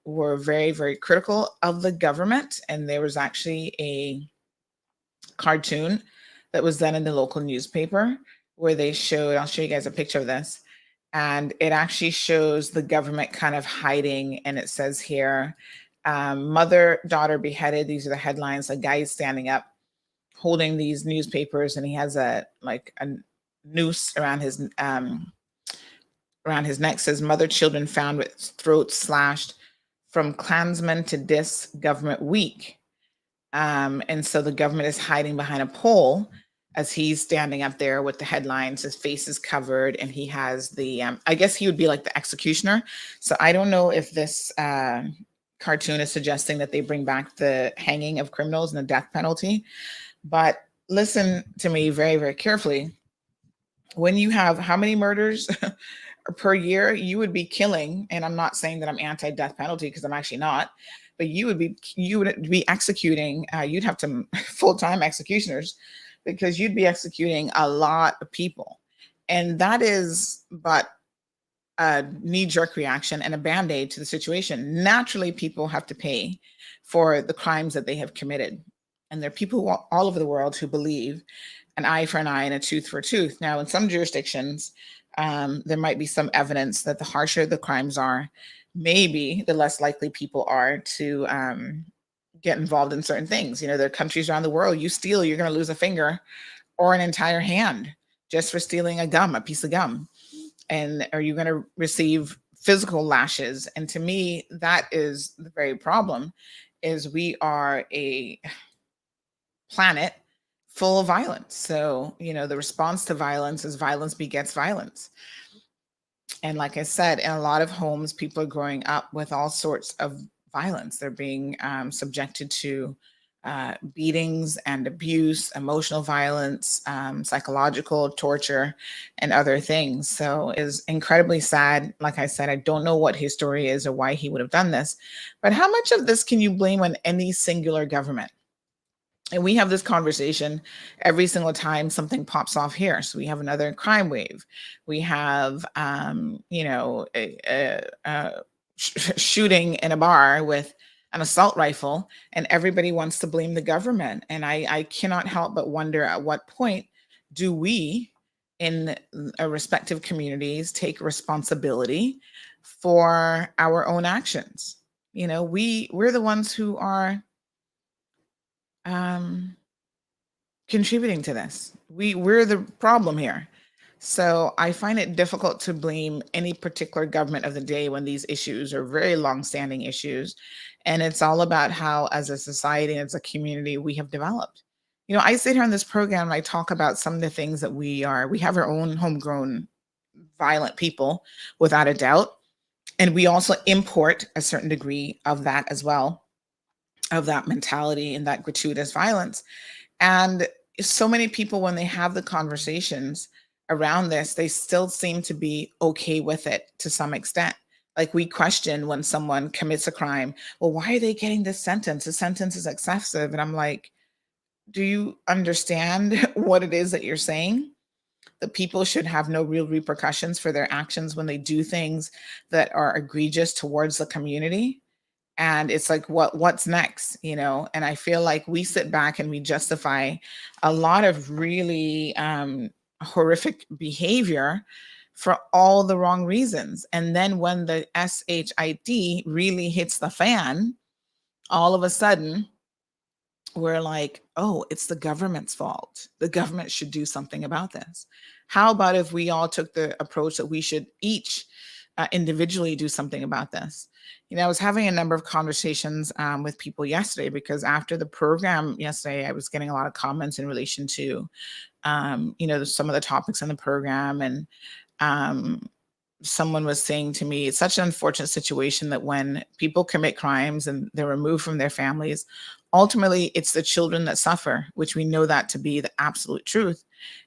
were very, very critical of the government. And there was actually a cartoon that was done in the local newspaper where they showed, I'll show you guys a picture of this. And it actually shows the government kind of hiding. And it says here, mother, daughter beheaded. These are the headlines. A guy is standing up holding these newspapers, and he has a noose around his neck. Says mother, children found with throats slashed, from Klansmen to dis government weak. And so the government is hiding behind a pole as he's standing up there with the headlines. His face is covered, and he has the I guess he would be like the executioner. So I don't know if this cartoon is suggesting that they bring back the hanging of criminals and the death penalty. But listen to me very, very carefully. When you have how many murders per year, you would be killing, and I'm not saying that I'm anti-death penalty because I'm actually not, but you would be executing, you'd have to full-time executioners, because you'd be executing a lot of people. And that is but a knee-jerk reaction and a band-aid to the situation. Naturally, people have to pay for the crimes that they have committed. And there are people all over the world who believe an eye for an eye and a tooth for a tooth. Now, in some jurisdictions, there might be some evidence that the harsher the crimes are, maybe the less likely people are to get involved in certain things. There are countries around the world, you steal, you're going to lose a finger or an entire hand just for stealing a piece of gum. And are you going to receive physical lashes? And to me, that is the very problem, is we are a planet full of violence. So, the response to violence is violence begets violence. And like I said, in a lot of homes, people are growing up with all sorts of violence. They're being subjected to beatings and abuse, emotional violence, psychological torture, and other things. So it's incredibly sad. Like I said, I don't know what his story is or why he would have done this, but how much of this can you blame on any singular government? And we have this conversation every single time something pops off here. So we have another crime wave. We have, shooting in a bar with an assault rifle, and everybody wants to blame the government. And I cannot help but wonder, at what point do we in our respective communities take responsibility for our own actions? We're the ones who are contributing to this. We're the problem here. So I find it difficult to blame any particular government of the day when these issues are very long-standing issues. And it's all about how, as a society and as a community, we have developed. I sit here on this program and I talk about some of the things that we have our own homegrown violent people, without a doubt. And we also import a certain degree of that as well, of that mentality and that gratuitous violence. And so many people, when they have the conversations, around this, they still seem to be okay with it to some extent. Like, we question when someone commits a crime. Well, why are they getting this sentence? The sentence is excessive. And I'm like, do you understand what it is that you're saying? That people should have no real repercussions for their actions when they do things that are egregious towards the community. And it's like, what's next, you know? And I feel like we sit back and we justify a lot of really horrific behavior for all the wrong reasons. And then when the SHIT really hits the fan, all of a sudden we're like, oh, it's the government's fault. The government should do something about this. How about if we all took the approach that we should each individually do something about this? You know, I was having a number of conversations with people yesterday, because after the program yesterday, I was getting a lot of comments in relation to, you know, some of the topics in the program. And someone was saying to me, it's such an unfortunate situation that when people commit crimes and they're removed from their families, ultimately it's the children that suffer, which we know that to be the absolute truth.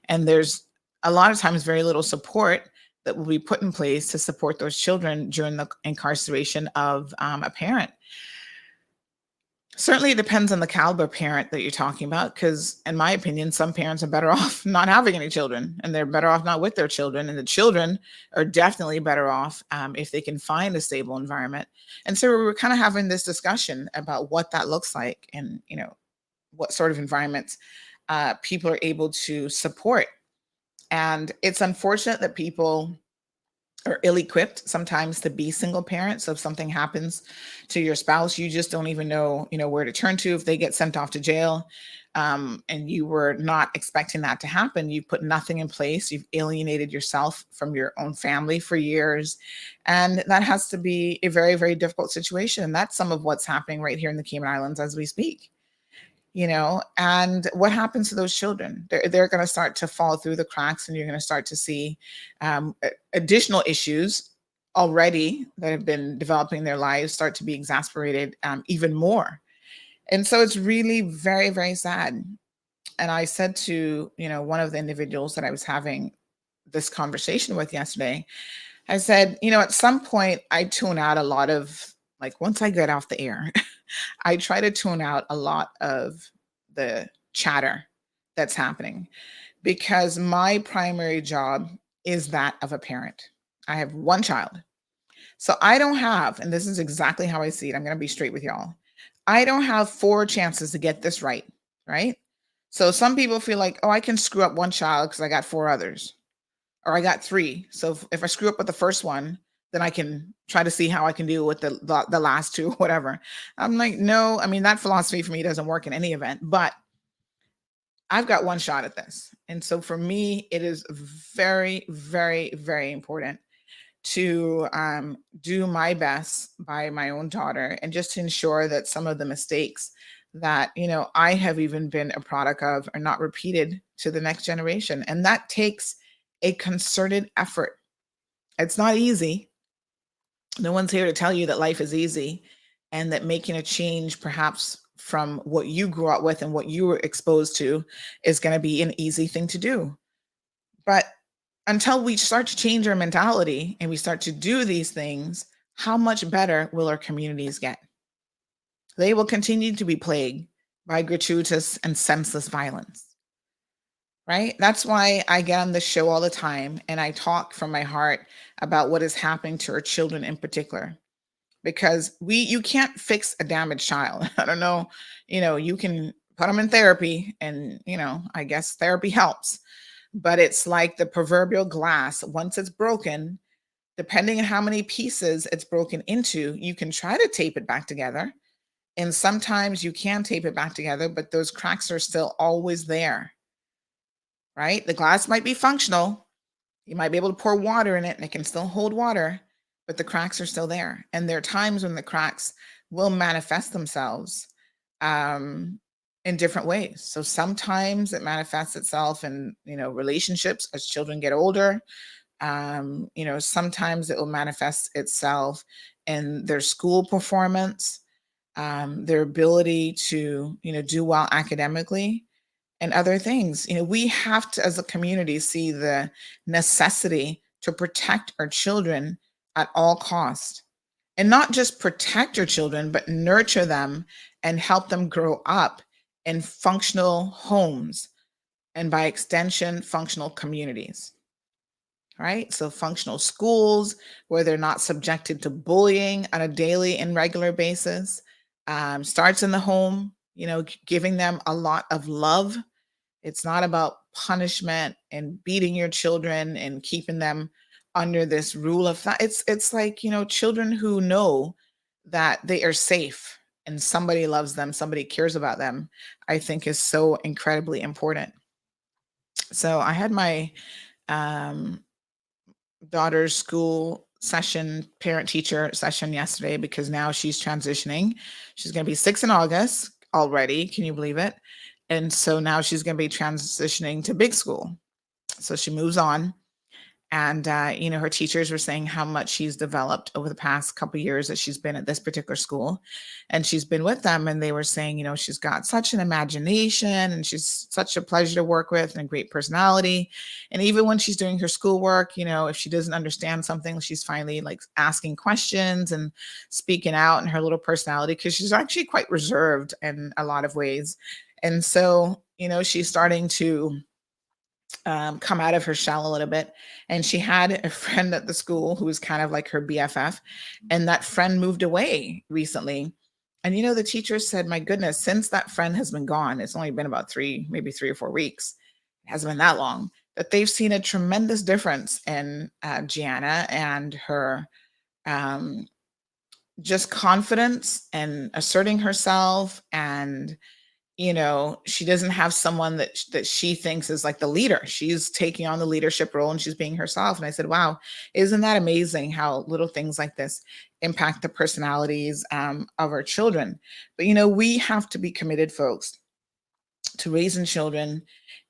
And there's a lot of times very little support that will be put in place to support those children during the incarceration of a parent. Certainly it depends on the caliber parent that you're talking about, because in my opinion, some parents are better off not having any children, and they're better off not with their children. And the children are definitely better off if they can find a stable environment. And so we were kind of having this discussion about what that looks like, and, you know, what sort of environments people are able to support. And it's unfortunate that people are ill-equipped sometimes to be single parents. So if something happens to your spouse, you just don't even know, you know, where to turn to. If they get sent off to jail, and you were not expecting that to happen, you put nothing in place. You've alienated yourself from your own family for years. And that has to be a very, very difficult situation. And that's some of what's happening right here in the Cayman Islands as we speak. You know, and what happens to those children? They're going to start to fall through the cracks, and you're going to start to see additional issues already that have been developing in their lives start to be exasperated even more. And so it's really very, very sad. And I said to, you know, one of the individuals that I was having this conversation with yesterday, I said, you know, at some point I tune out a lot of, like, once I get off the air, I try to tune out a lot of the chatter that's happening, because my primary job is that of a parent. I have one child. So I don't have, and this is exactly how I see it, I'm going to be straight with y'all. I don't have 4 chances to get this right, right? So some people feel like, oh, I can screw up one child because I got 4 others, or I got 3. So if I screw up with the first one, then I can try to see how I can deal with the last 2, whatever. I'm like, no, I mean, that philosophy for me doesn't work in any event, but I've got one shot at this. And so for me, it is very, very, very important to do my best by my own daughter, and just to ensure that some of the mistakes that, you know, I have even been a product of are not repeated to the next generation. And that takes a concerted effort. It's not easy. No one's here to tell you that life is easy, and that making a change perhaps from what you grew up with and what you were exposed to is going to be an easy thing to do. But until we start to change our mentality and we start to do these things, how much better will our communities get? They will continue to be plagued by gratuitous and senseless violence. Right? That's why I get on this show all the time and I talk from my heart about what is happening to our children in particular. Because you can't fix a damaged child. I don't know, you know, you can put them in therapy, and, you know, I guess therapy helps. But it's like the proverbial glass. Once it's broken, depending on how many pieces it's broken into, you can try to tape it back together. And sometimes you can tape it back together, but those cracks are still always there. Right? The glass might be functional. You might be able to pour water in it and it can still hold water, but the cracks are still there. And there are times when the cracks will manifest themselves in different ways. So sometimes it manifests itself in, you know, relationships as children get older. You know, sometimes it will manifest itself in their school performance, their ability to, you know, do well academically. and other things. We have to, as a community, see the necessity to protect our children at all cost. And not just protect your children, but nurture them and help them grow up in functional homes, and by extension, functional communities. Right? So functional schools where they're not subjected to bullying on a daily and regular basis. Starts in the home, giving them a lot of love. It's not about punishment and beating your children and keeping them under this rule of thumb. It's like, children who know that they are safe and somebody loves them, somebody cares about them, I think is so incredibly important. So I had my daughter's school session, parent teacher session yesterday, because now she's transitioning. She's going to be 6 in August already. Can you believe it? And so now she's going to be transitioning to big school. So she moves on. And, her teachers were saying how much she's developed over the past couple of years that she's been at this particular school. And she's been with them. And they were saying, she's got such an imagination and she's such a pleasure to work with and a great personality. And even when she's doing her schoolwork, if she doesn't understand something, she's finally like asking questions and speaking out in her little personality, because she's actually quite reserved in a lot of ways. And so, she's starting to come out of her shell a little bit. And she had a friend at the school who was kind of like her BFF. And that friend moved away recently. And, the teacher said, my goodness, since that friend has been gone, it's only been about maybe 3 or 4 weeks. It hasn't been that long, that they've seen a tremendous difference in Gianna and her just confidence and asserting herself. And she doesn't have someone that she thinks is like the leader. She's taking on the leadership role and she's being herself. And I said, wow, isn't that amazing how little things like this impact the personalities of our children? But, we have to be committed, folks, to raising children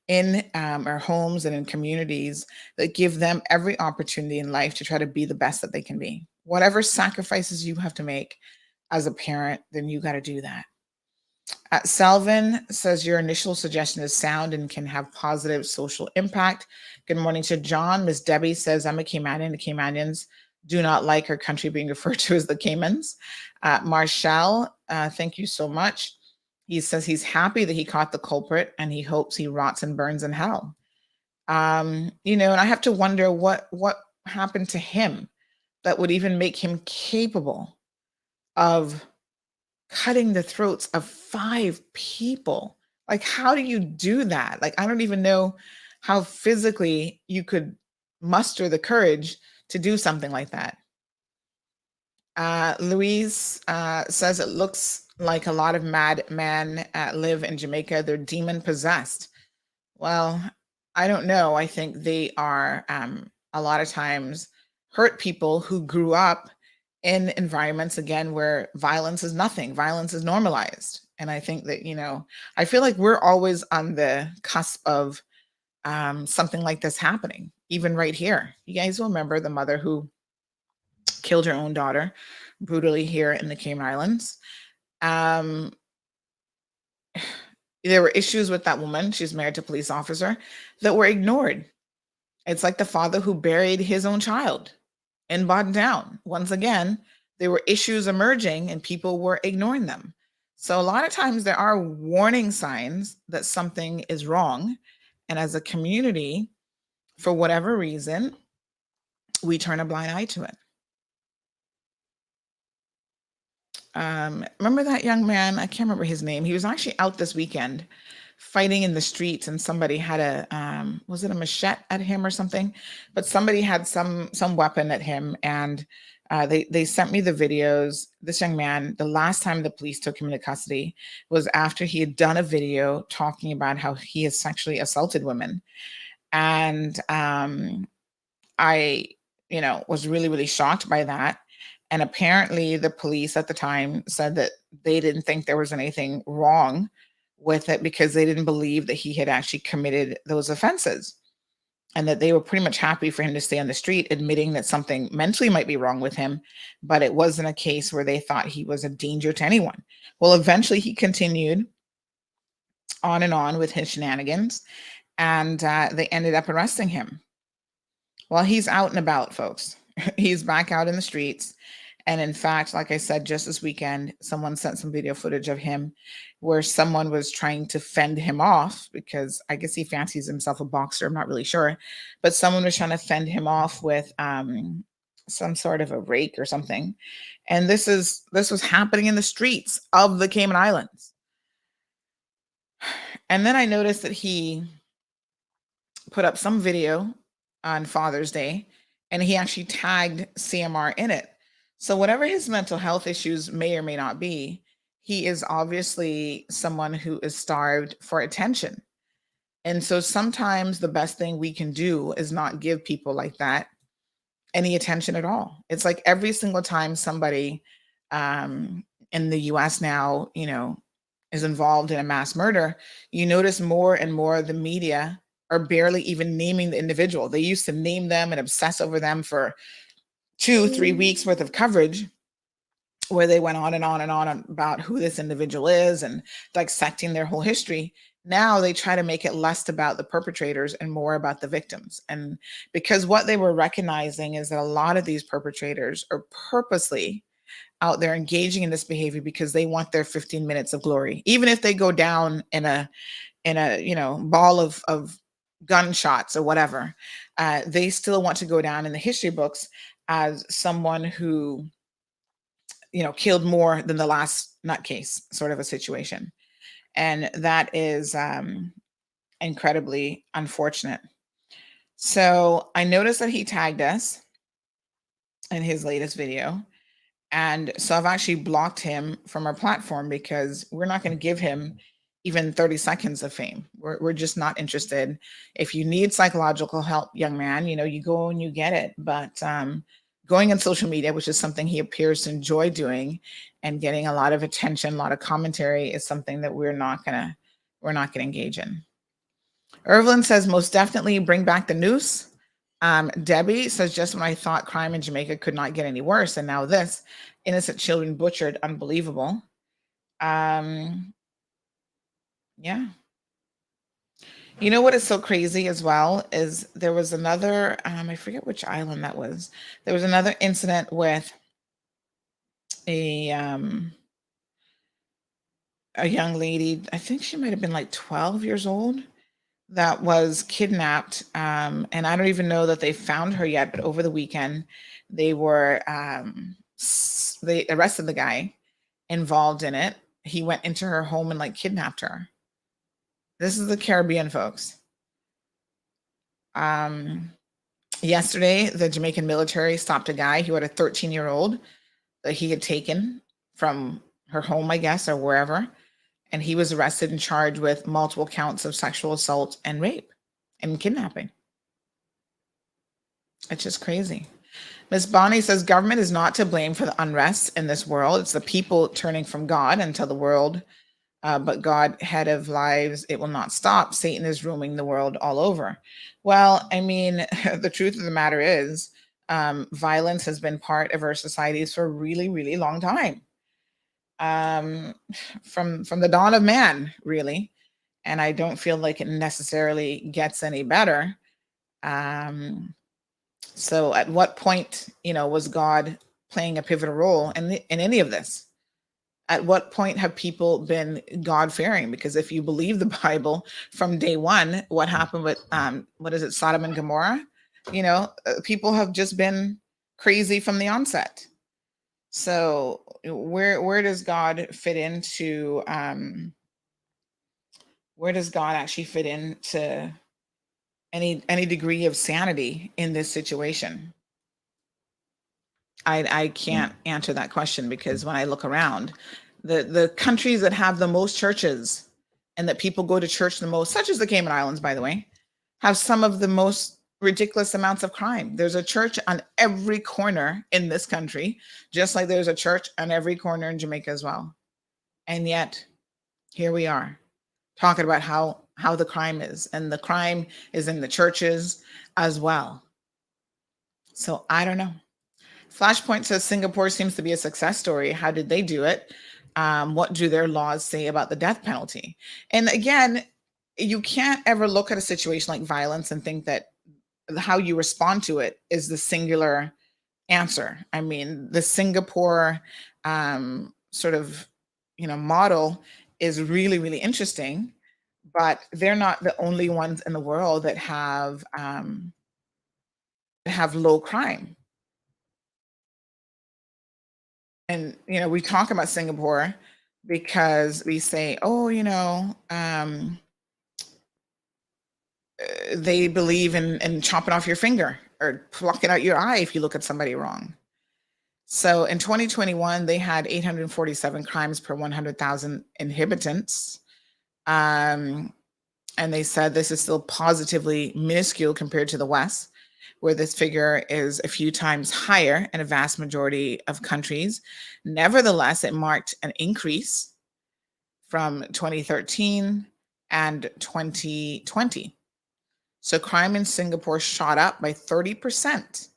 in our homes and in communities that give them every opportunity in life to try to be the best that they can be. Whatever sacrifices you have to make as a parent, then you got to do that. Selvin says your initial suggestion is sound and can have positive social impact. Good morning to John. Miss Debbie says, I'm a Caymanian. The Caymanians do not like our country being referred to as the Caymans. Marshall, thank you so much. He says he's happy that he caught the culprit and he hopes he rots and burns in hell. And I have to wonder what happened to him that would even make him capable of cutting the throats of 5 people. Like, how do you do that? Like, I don't even know how physically you could muster the courage to do something like that. Louise says it looks like a lot of mad men live in Jamaica. They're demon possessed. Well, I don't know. I think they are a lot of times hurt people who grew up in environments, again, where violence is nothing. Violence is normalized. And I think that, I feel like we're always on the cusp of something like this happening, even right here. You guys will remember the mother who killed her own daughter brutally here in the Cayman Islands. There were issues with that woman. She's married to a police officer that were ignored. It's like the father who buried his own child and brought down. Once again, there were issues emerging and people were ignoring them. So a lot of times there are warning signs that something is wrong. And as a community, for whatever reason, we turn a blind eye to it. Remember that young man? I can't remember his name. He was actually out this weekend fighting in the streets, and somebody had a was it a machete at him or something? But somebody had some weapon at him, and they sent me the videos. This young man, the last time the police took him into custody was after he had done a video talking about how he has sexually assaulted women, and I, was really, really shocked by that. And apparently the police at the time said that they didn't think there was anything wrong with it because they didn't believe that he had actually committed those offenses, and that they were pretty much happy for him to stay on the street, admitting that something mentally might be wrong with him, but it wasn't a case where they thought he was a danger to anyone. Well, eventually he continued on and on with his shenanigans, and they ended up arresting him. Well, he's out and about, folks. He's back out in the streets. And in fact, like I said, just this weekend, someone sent some video footage of him where someone was trying to fend him off because I guess he fancies himself a boxer. I'm not really sure. But someone was trying to fend him off with some sort of a rake or something. And this was happening in the streets of the Cayman Islands. And then I noticed that he put up some video on Father's Day, and he actually tagged CMR in it. So whatever his mental health issues may or may not be, he is obviously someone who is starved for attention. And so sometimes the best thing we can do is not give people like that any attention at all. It's like every single time somebody in the US now, is involved in a mass murder, you notice more and more the media are barely even naming the individual. They used to name them and obsess over them for 2-3 weeks worth of coverage, where they went on and on and on about who this individual is and dissecting their whole history. Now they try to make it less about the perpetrators and more about the victims. And because what they were recognizing is that a lot of these perpetrators are purposely out there engaging in this behavior because they want their 15 minutes of glory. Even if they go down in a ball of gunshots or whatever, they still want to go down in the history books as someone who killed more than the last nutcase, sort of a situation. And that is incredibly unfortunate. So I noticed that he tagged us in his latest video. And so I've actually blocked him from our platform because we're not going to give him even 30 seconds of fame. We're just not interested. If you need psychological help, young man, you go and you get it. But going on social media, which is something he appears to enjoy doing, and getting a lot of attention, a lot of commentary, is something that we're not gonna engage in. Irvin says, most definitely bring back the noose. Debbie says, just when I thought crime in Jamaica could not get any worse, and now this, innocent children butchered, unbelievable. Yeah. You know what is so crazy as well is there was another, I forget which island that was. There was another incident with a young lady, I think she might have been like 12 years old, that was kidnapped. And I don't even know that they found her yet, but over the weekend, they arrested the guy involved in it. He went into her home and kidnapped her. This is the Caribbean, folks. Yesterday, the Jamaican military stopped a guy who had a 13-year-old that he had taken from her home, I guess, or wherever. And he was arrested and charged with multiple counts of sexual assault and rape and kidnapping. It's just crazy. Miss Bonnie says, government is not to blame for the unrest in this world. It's the people turning from God until the world, but God, head of lives, it will not stop. Satan is roaming the world all over. Well, I mean, the truth of the matter is, violence has been part of our societies for a really, really long time. From the dawn of man, really. And I don't feel like it necessarily gets any better. So at what point, was God playing a pivotal role in any of this? At what point have people been God-fearing? Because if you believe the Bible from day one, what happened with, Sodom and Gomorrah? People have just been crazy from the onset. So where does God fit into, where does God actually fit into any degree of sanity in this situation? I can't answer that question, because when I look around, the countries that have the most churches and that people go to church the most, such as the Cayman Islands, by the way, have some of the most ridiculous amounts of crime. There's a church on every corner in this country, just like there's a church on every corner in Jamaica as well. And yet, here we are talking about how the crime is, and the crime is in the churches as well. So I don't know. Flashpoint says Singapore seems to be a success story. How did they do it? What do their laws say about the death penalty? And again, you can't ever look at a situation like violence and think that how you respond to it is the singular answer. I mean, the Singapore sort of model is really, really interesting, but they're not the only ones in the world that have low crime. And we talk about Singapore because we say, oh, they believe in chopping off your finger or plucking out your eye if you look at somebody wrong. So in 2021, they had 847 crimes per 100,000 inhabitants. And they said this is still positively minuscule compared to the West, where this figure is a few times higher in a vast majority of countries. Nevertheless, it marked an increase from 2013 and 2020. So crime in Singapore shot up by 30%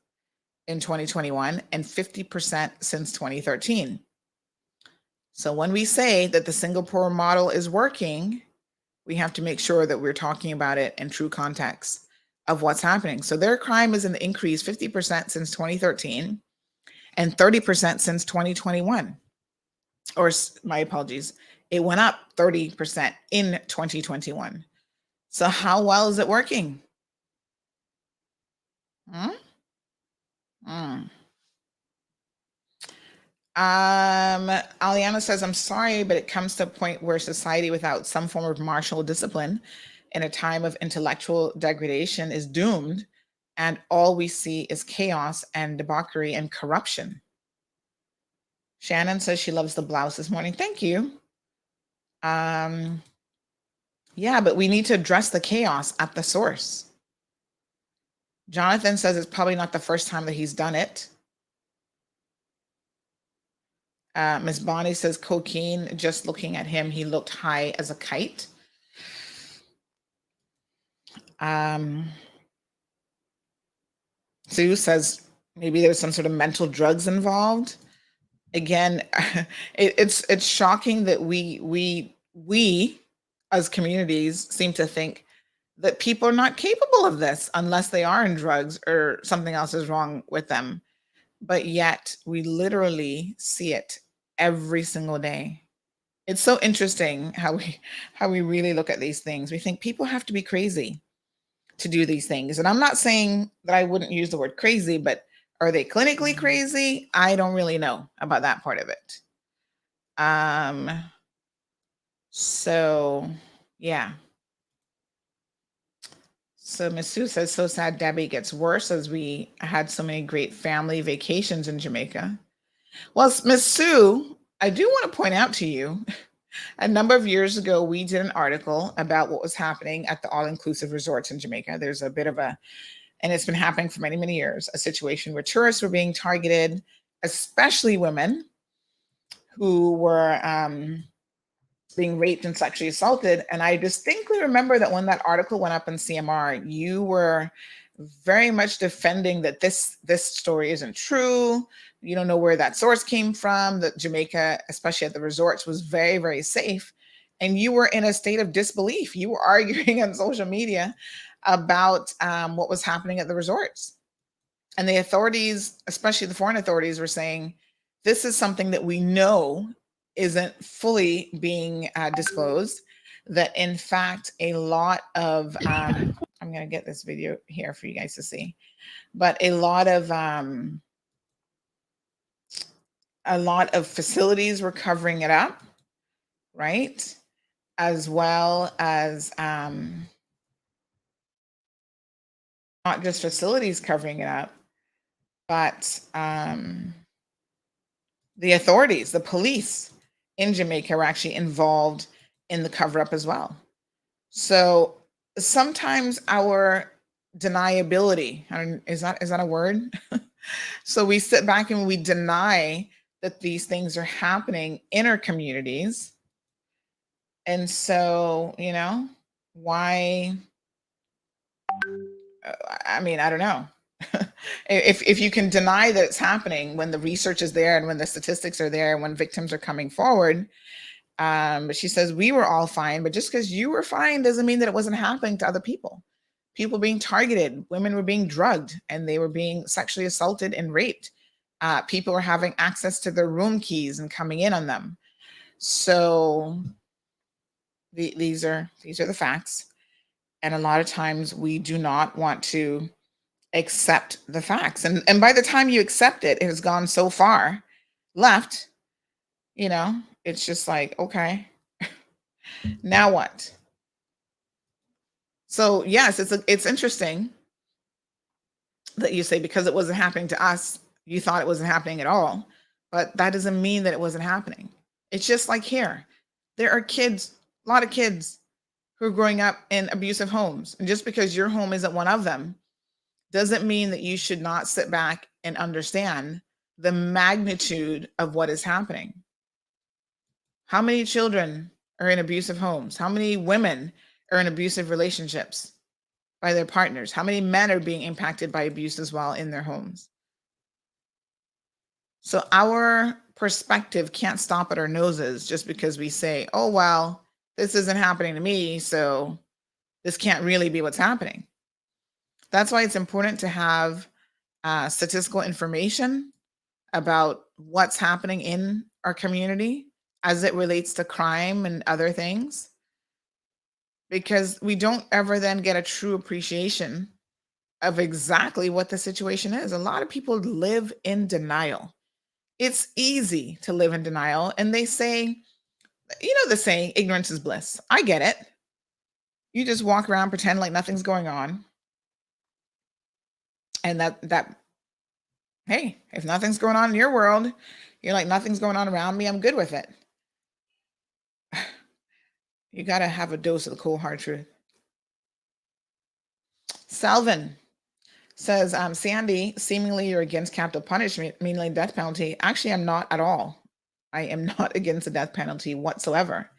in 2021 and 50% since 2013. So when we say that the Singapore model is working, we have to make sure that we're talking about it in true context of what's happening. So their crime is an increase 50% since 2013 and 30% since 2021. Or my apologies, it went up 30% in 2021. So how well is it working? Aliana says, I'm sorry, but it comes to a point where society without some form of martial discipline in a time of intellectual degradation is doomed, and all we see is chaos and debauchery and corruption. Shannon says she loves the blouse this morning. Thank you. Yeah, but we need to address the chaos at the source. Jonathan says it's probably not the first time that he's done it. Miss Bonnie says cocaine, just looking at him, he looked high as a kite. Sue says maybe there's some sort of mental drugs involved. Again, it's shocking that we as communities seem to think that people are not capable of this unless they are in drugs or something else is wrong with them. But yet we literally see it every single day. It's so interesting how we really look at these things. We think people have to be crazy to do these things. And I'm not saying that I wouldn't use the word crazy, but are they clinically crazy? I don't really know about that part of it. So yeah. So Miss Sue says, so sad Debbie gets worse as we had so many great family vacations in Jamaica. Well, Miss Sue, I do want to point out to you, a number of years ago, we did an article about what was happening at the all-inclusive resorts in Jamaica. There's a bit of and it's been happening for many, many years, a situation where tourists were being targeted, especially women who were being raped and sexually assaulted. And I distinctly remember that when that article went up in CMR, you were very much defending that this story isn't true. You don't know where that source came from, that Jamaica, especially at the resorts, was very, very safe. And you were in a state of disbelief. You were arguing on social media about what was happening at the resorts. And the authorities, especially the foreign authorities, were saying, this is something that we know isn't fully being disclosed, that in fact, a lot of, I'm going to get this video here for you guys to see, but a lot of facilities were covering it up, right? As well as not just facilities covering it up, but the authorities, the police in Jamaica were actually involved in the cover up as well. So sometimes our deniability, is that a word? So we sit back and we deny that these things are happening in our communities. And so, why? I mean, I don't know. If you can deny that it's happening when the research is there and when the statistics are there and when victims are coming forward, she says we were all fine, but just because you were fine doesn't mean that it wasn't happening to other people. People being targeted, women were being drugged, and they were being sexually assaulted and raped. People were having access to their room keys and coming in on them. So these are the facts, and a lot of times we do not want to accept the facts, and by the time you accept it, it has gone so far left. It's just like, okay, now what? So yes, it's interesting that you say because it wasn't happening to us, you thought it wasn't happening at all, but that doesn't mean that it wasn't happening. It's just like here, there are kids, a lot of kids who are growing up in abusive homes, and just because your home isn't one of them doesn't mean that you should not sit back and understand the magnitude of what is happening. How many children are in abusive homes? How many women are in abusive relationships by their partners? How many men are being impacted by abuse as well in their homes? So our perspective can't stop at our noses just because we say, oh, well, this isn't happening to me, so this can't really be what's happening. That's why it's important to have statistical information about what's happening in our community as it relates to crime and other things, because we don't ever then get a true appreciation of exactly what the situation is. A lot of people live in denial. It's easy to live in denial, and they say, the saying, ignorance is bliss. I get it. You just walk around, pretend like nothing's going on. And that hey, if nothing's going on in your world, you're like, nothing's going on around me, I'm good with it. You got to have a dose of the cold hard truth. Salvin says, Sandy, seemingly you're against capital punishment, meaning death penalty. Actually, I'm not at all. I am not against the death penalty whatsoever.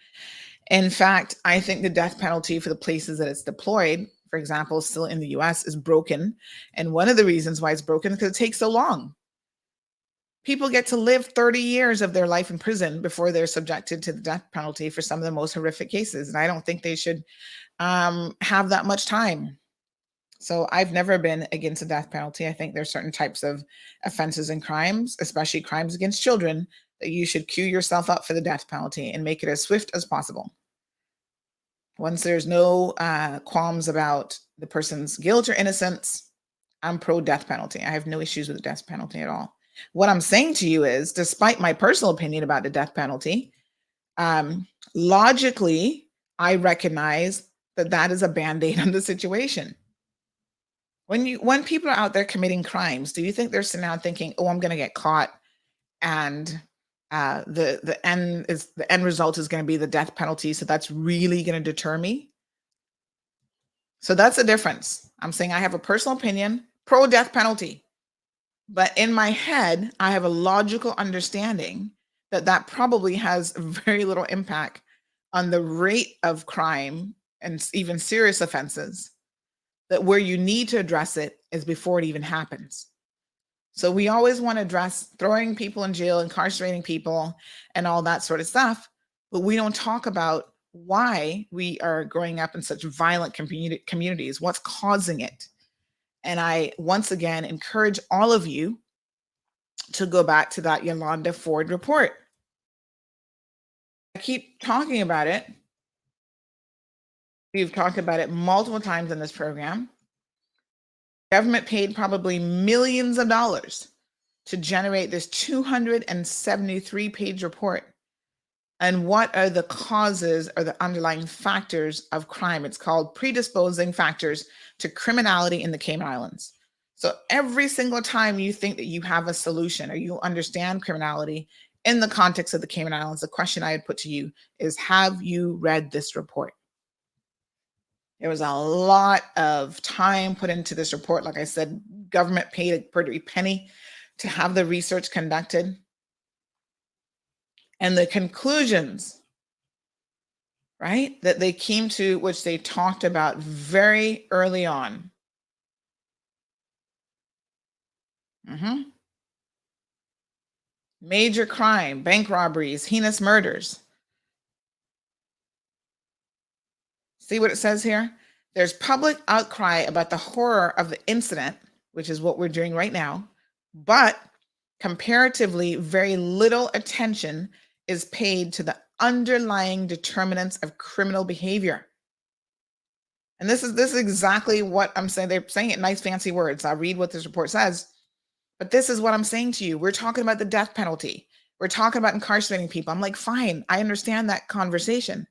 In fact, I think the death penalty for the places that it's deployed, for example, still in the US, is broken. And one of the reasons why it's broken is because it takes so long. People get to live 30 years of their life in prison before they're subjected to the death penalty for some of the most horrific cases. And I don't think they should have that much time. So I've never been against the death penalty. I think there's certain types of offenses and crimes, especially crimes against children, that you should queue yourself up for the death penalty and make it as swift as possible. Once there's no qualms about the person's guilt or innocence, I'm pro death penalty. I have no issues with the death penalty at all. What I'm saying to you is, despite my personal opinion about the death penalty, logically, I recognize that that is a Band-Aid on the situation. When people are out there committing crimes, do you think they're sitting down thinking, oh, I'm going to get caught and the end result is going to be the death penalty, so that's really going to deter me? So that's the difference. I'm saying I have a personal opinion, pro death penalty, but in my head, I have a logical understanding that that probably has very little impact on the rate of crime and even serious offenses, that where you need to address it is before it even happens. So we always want to address throwing people in jail, incarcerating people, and all that sort of stuff, but we don't talk about why we are growing up in such violent communities, what's causing it. And I, once again, encourage all of you to go back to that Yolanda Ford report. I keep talking about it. We've talked about it multiple times in this program. Government paid probably millions of dollars to generate this 273-page report. And what are the causes or the underlying factors of crime? It's called Predisposing Factors to Criminality in the Cayman Islands. So every single time you think that you have a solution or you understand criminality in the context of the Cayman Islands, the question I would put to you is, have you read this report? There was a lot of time put into this report. Like I said, government paid a pretty penny to have the research conducted. And the conclusions, right, that they came to, which they talked about very early on, Mhm. Major crime, bank robberies, heinous murders. See what it says here? There's public outcry about the horror of the incident, which is what we're doing right now, but comparatively, very little attention is paid to the underlying determinants of criminal behavior. And this is exactly what I'm saying. They're saying it in nice fancy words. I'll read what this report says. But this is what I'm saying to you. We're talking about the death penalty. We're talking about incarcerating people. I'm like, fine, I understand that conversation.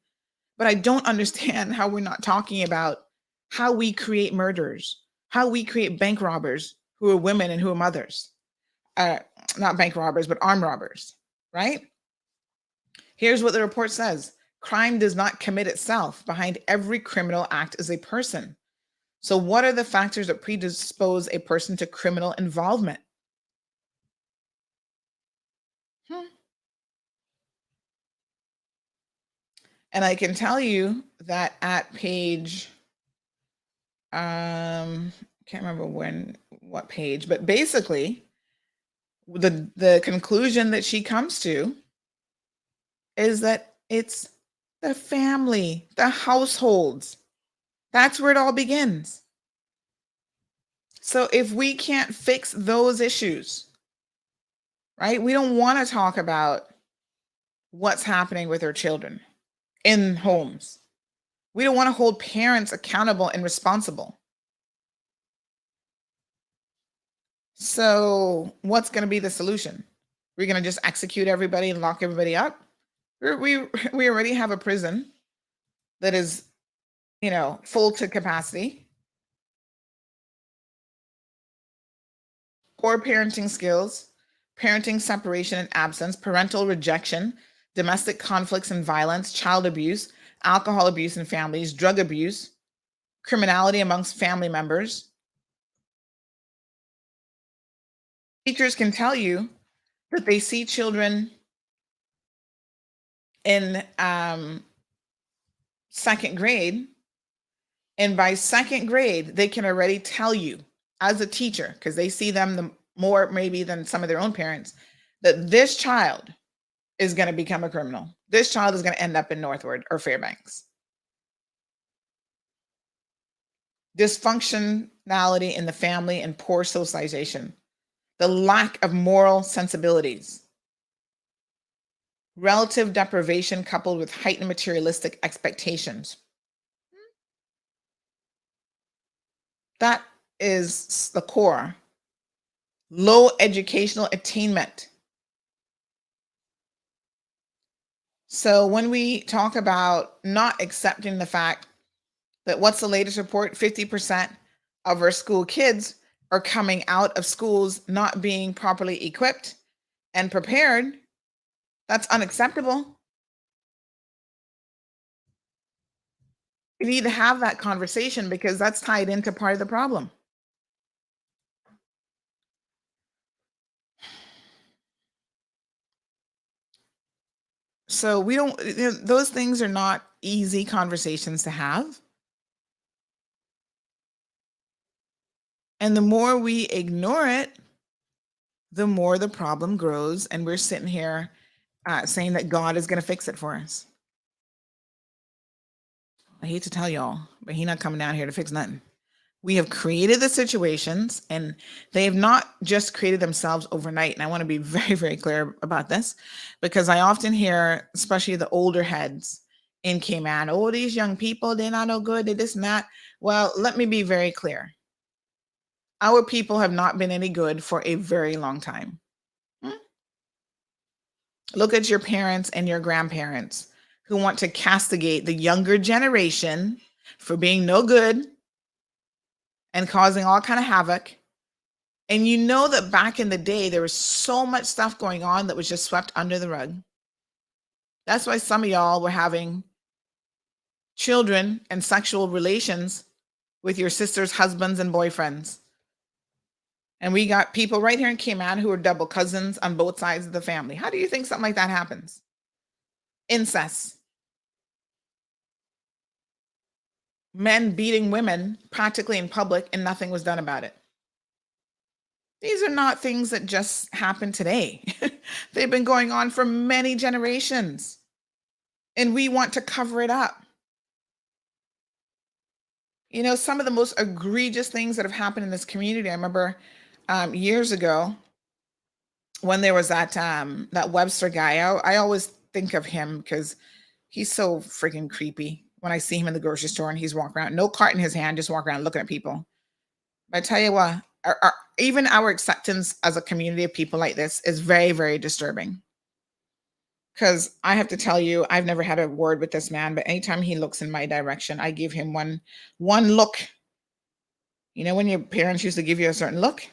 But I don't understand how we're not talking about how we create murderers, how we create bank robbers who are women and who are mothers. Not bank robbers, but armed robbers, right? Here's what the report says. Crime does not commit itself. Behind every criminal act is a person. So what are the factors that predispose a person to criminal involvement? And I can tell you that at page, can't remember what page, but basically the conclusion that she comes to is that it's the family, the households. That's where it all begins. So if we can't fix those issues, right? We don't want to talk about what's happening with our children in homes. We don't want to hold parents accountable and responsible. So what's going to be the solution? We're going to just execute everybody and lock everybody up? We already have a prison that is, full to capacity. Poor parenting skills, parenting separation and absence, parental rejection, domestic conflicts and violence, child abuse, alcohol abuse in families, drug abuse, criminality amongst family members. Teachers can tell you that they see children in second grade, and by second grade, they can already tell you as a teacher, because they see them more maybe than some of their own parents, that this child is going to become a criminal. This child is going to end up in Northwood or Fairbanks. Dysfunctionality in the family and poor socialization, the lack of moral sensibilities, relative deprivation coupled with heightened materialistic expectations. That is the core. Low educational attainment. So when we talk about not accepting the fact that, what's the latest report? 50% of our school kids are coming out of schools not being properly equipped and prepared. That's unacceptable. We need to have that conversation because that's tied into part of the problem. So we don't, those things are not easy conversations to have. And the more we ignore it, the more the problem grows. And we're sitting here saying that God is going to fix it for us. I hate to tell y'all, but He's not coming down here to fix nothing. We have created the situations, and they have not just created themselves overnight. And I want to be very, very clear about this, because I often hear, especially the older heads in Cayman, oh, these young people, they're not no good, they're this and that. Well, let me be very clear. Our people have not been any good for a very long time. Look at your parents and your grandparents who want to castigate the younger generation for being no good and causing all kind of havoc. And you know that back in the day, there was so much stuff going on that was just swept under the rug. That's why some of y'all were having children and sexual relations with your sister's husbands and boyfriends. And we got people right here in Cayman who are double cousins on both sides of the family. How do you think something like that happens? Incest. Men beating women practically in public, and nothing was done about it. These are not things that just happen today. They've been going on for many generations, and we want to cover it up. You know, some of the most egregious things that have happened in this community. I remember years ago when there was that Webster guy. I always think of him because he's so freaking creepy. When I see him in the grocery store and he's walking around, no cart in his hand, just walking around looking at people. But I tell you what, even our acceptance as a community of people like this is very, very disturbing. Because I have to tell you, I've never had a word with this man, but anytime he looks in my direction, I give him one look. You know, when your parents used to give you a certain look,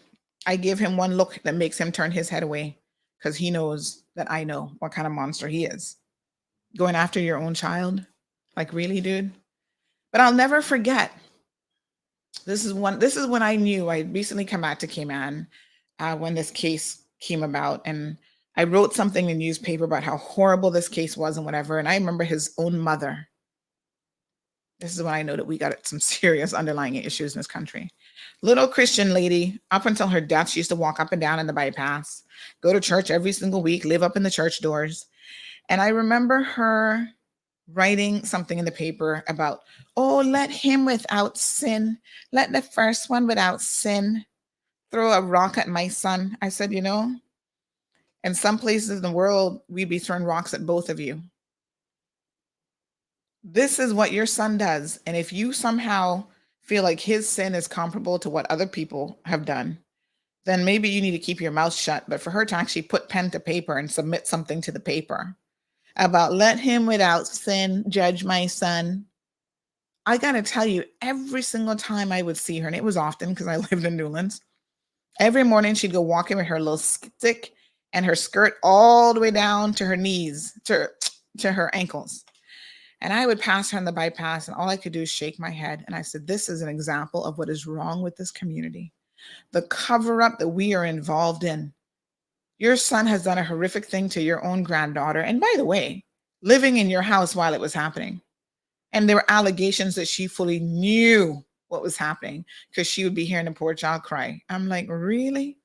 I give him one look that makes him turn his head away because he knows that I know what kind of monster he is. Going after your own child? Like, really, dude? But I'll never forget. This is when I knew. I recently come back to Cayman when this case came about, and I wrote something in the newspaper about how horrible this case was and whatever. And I remember his own mother. This is when I know that we got some serious underlying issues in this country. Little Christian lady, up until her death, she used to walk up and down in the bypass, go to church every single week, live up in the church doors. And I remember her writing something in the paper about, oh, let him without sin, let the first one without sin throw a rock at my son. I said, you know, in some places in the world, we'd be throwing rocks at both of you. This is what your son does. And if you somehow feel like his sin is comparable to what other people have done, then maybe you need to keep your mouth shut. But for her to actually put pen to paper and submit something to the paper about let him without sin judge my son. I got to tell you, every single time I would see her, and it was often because I lived in Newlands, every morning she'd go walking with her little stick and her skirt all the way down to her knees, to her ankles. And I would pass her on the bypass, and all I could do is shake my head. And I said, this is an example of what is wrong with this community. The cover-up that we are involved in. Your son has done a horrific thing to your own granddaughter. And by the way, living in your house while it was happening. And there were allegations that she fully knew what was happening because she would be hearing the poor child cry. I'm like, really?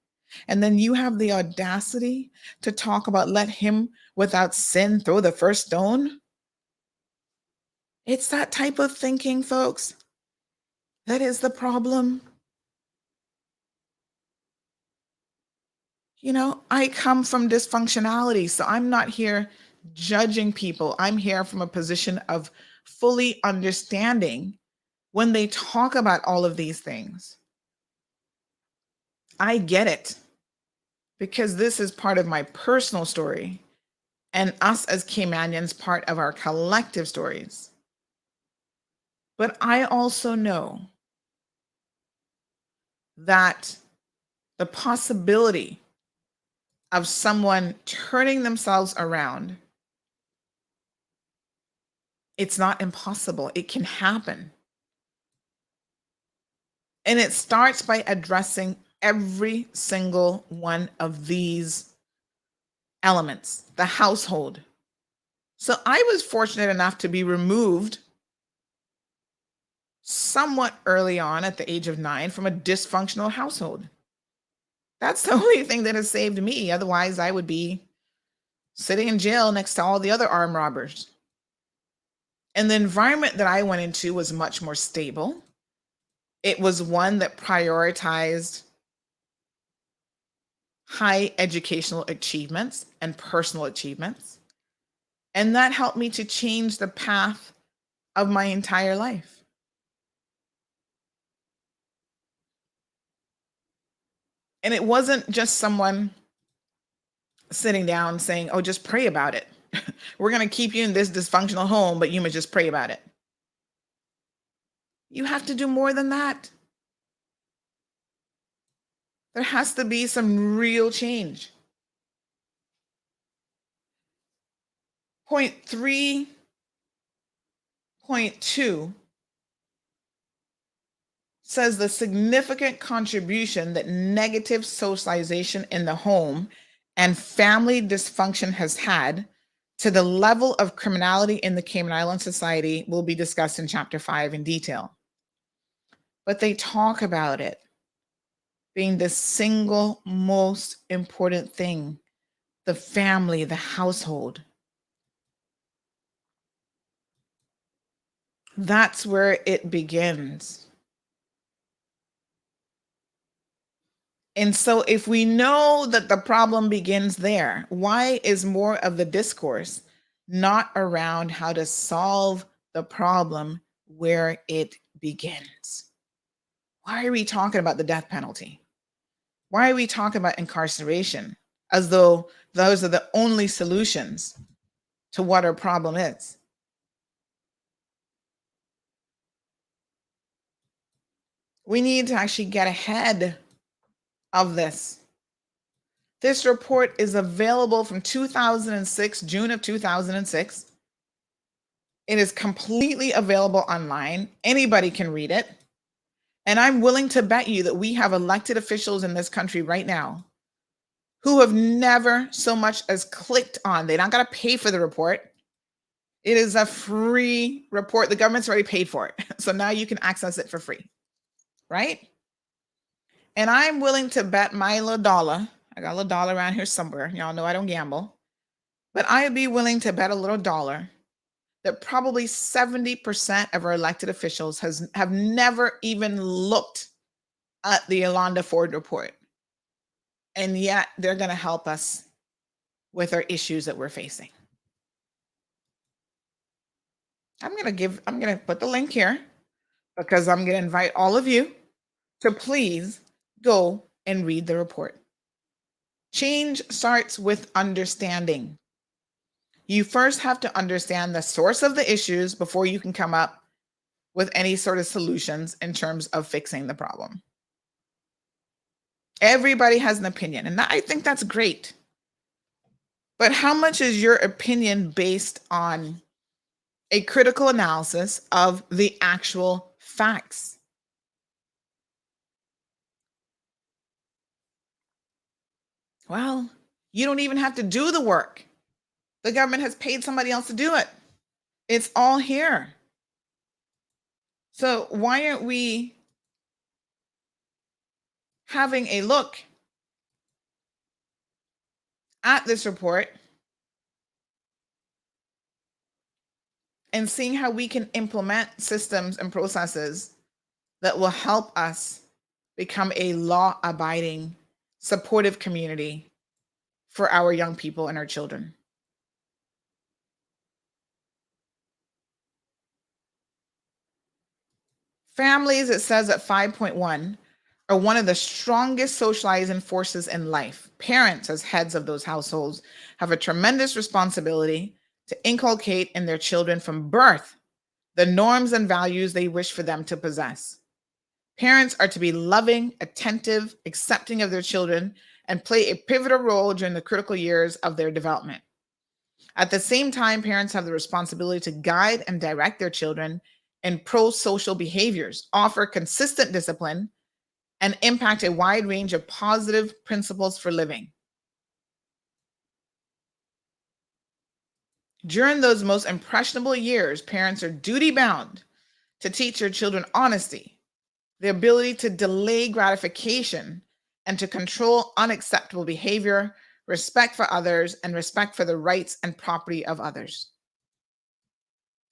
And then you have the audacity to talk about let him without sin throw the first stone? It's that type of thinking, folks. That is the problem. You know, I come from dysfunctionality, so I'm not here judging people. I'm here from a position of fully understanding when they talk about all of these things. I get it because this is part of my personal story and us as Caymanians, part of our collective stories. But I also know that the possibility of someone turning themselves around, it's not impossible. It can happen. And it starts by addressing every single one of these elements, the household. So I was fortunate enough to be removed somewhat early on at the age of 9 from a dysfunctional household. That's the only thing that has saved me. Otherwise, I would be sitting in jail next to all the other armed robbers. And the environment that I went into was much more stable. It was one that prioritized high educational achievements and personal achievements. And that helped me to change the path of my entire life. And it wasn't just someone sitting down saying, oh, just pray about it. We're going to keep you in this dysfunctional home, but you must just pray about it. You have to do more than that. There has to be some real change. Point 3.2 says the significant contribution that negative socialization in the home and family dysfunction has had to the level of criminality in the Cayman Island society will be discussed in Chapter 5 in detail. But they talk about it. being the single most important thing, the family, the household. That's where it begins. And so if we know that the problem begins there, why is more of the discourse not around how to solve the problem where it begins? Why are we talking about the death penalty? Why are we talking about incarceration as though those are the only solutions to what our problem is? We need to actually get ahead of this. This report is available from 2006, June of 2006. It is completely available online. Anybody can read it. And I'm willing to bet you that we have elected officials in this country right now who have never so much as clicked on. They're not going to pay for the report. It is a free report. The government's already paid for it. So now you can access it for free, right? And I'm willing to bet my little dollar. I got a little dollar around here somewhere. Y'all know I don't gamble. But I'd be willing to bet a little dollar that probably 70% of our elected officials have never even looked at the Yolanda Ford report. And yet they're going to help us with our issues that we're facing. I'm going to put the link here because I'm going to invite all of you to please go and read the report. Change starts with understanding. You first have to understand the source of the issues before you can come up with any sort of solutions in terms of fixing the problem. Everybody has an opinion, and I think that's great. But how much is your opinion based on a critical analysis of the actual facts? Well, you don't even have to do the work. The government has paid somebody else to do it. It's all here. So why aren't we having a look at this report and seeing how we can implement systems and processes that will help us become a law-abiding, supportive community for our young people and our children? Families, it says at 5.1, are one of the strongest socializing forces in life. Parents, as heads of those households, have a tremendous responsibility to inculcate in their children from birth the norms and values they wish for them to possess. Parents are to be loving, attentive, accepting of their children, and play a pivotal role during the critical years of their development. At the same time, parents have the responsibility to guide and direct their children in pro-social behaviors, offer consistent discipline, and impact a wide range of positive principles for living. During those most impressionable years, parents are duty-bound to teach their children honesty, the ability to delay gratification, and to control unacceptable behavior, respect for others, and respect for the rights and property of others.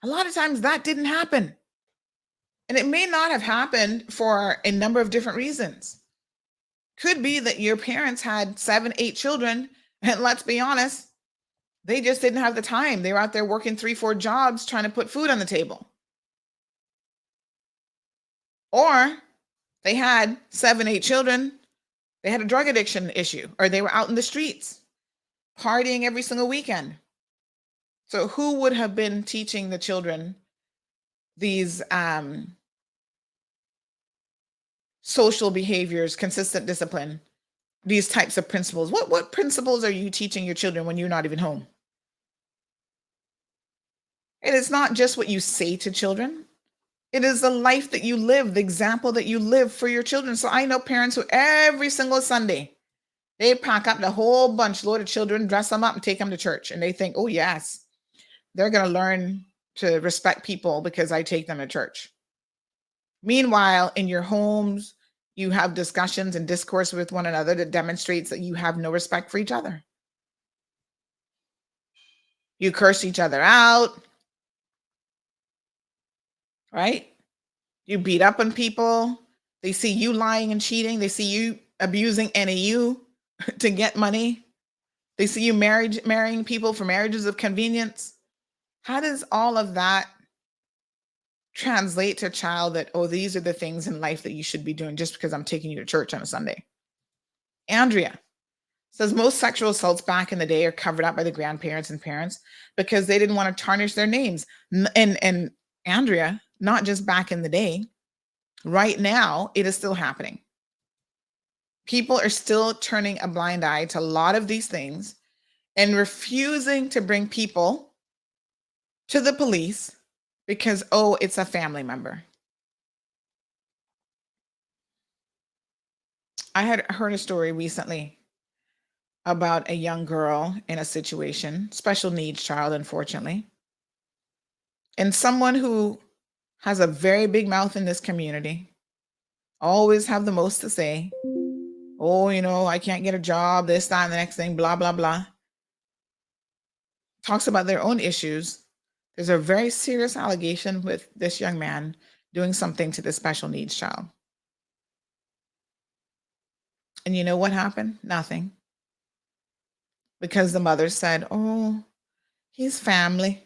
A lot of times that didn't happen. And it may not have happened for a number of different reasons. Could be that your parents had 7, 8 children, and let's be honest, they just didn't have the time. They were out there working 3, 4 jobs trying to put food on the table. Or they had 7, 8 children, they had a drug addiction issue, or they were out in the streets partying every single weekend. So who would have been teaching the children these social behaviors, consistent discipline, these types of principles? What principles are you teaching your children when you're not even home? And it's not just what you say to children. It is the life that you live, the example that you live for your children. So I know parents who every single Sunday, they pack up the whole bunch load of children, dress them up, and take them to church. And they think, oh yes, they're going to learn to respect people because I take them to church. Meanwhile, in your homes, You have discussions and discourse with one another that demonstrates that you have no respect for each other. You curse each other out, right? You beat up on people. They see you lying and cheating. They see you abusing NAU to get money. They see you marrying people for marriages of convenience. How does all of that translate to a child that, oh, these are the things in life that you should be doing just because I'm taking you to church on a Sunday? Andrea says most sexual assaults back in the day are covered up by the grandparents and parents because they didn't want to tarnish their names. And Andrea, not just back in the day, right now, it is still happening. People are still turning a blind eye to a lot of these things and refusing to bring people to the police because, oh, it's a family member. I had heard a story recently about a young girl in a situation, special needs child, unfortunately, and someone who has a very big mouth in this community, always have the most to say. Oh, I can't get a job, this, that, and the next thing, blah, blah, blah. Talks about their own issues. There's a very serious allegation with this young man doing something to this special needs child. And you know what happened? Nothing. Because the mother said, oh, he's family.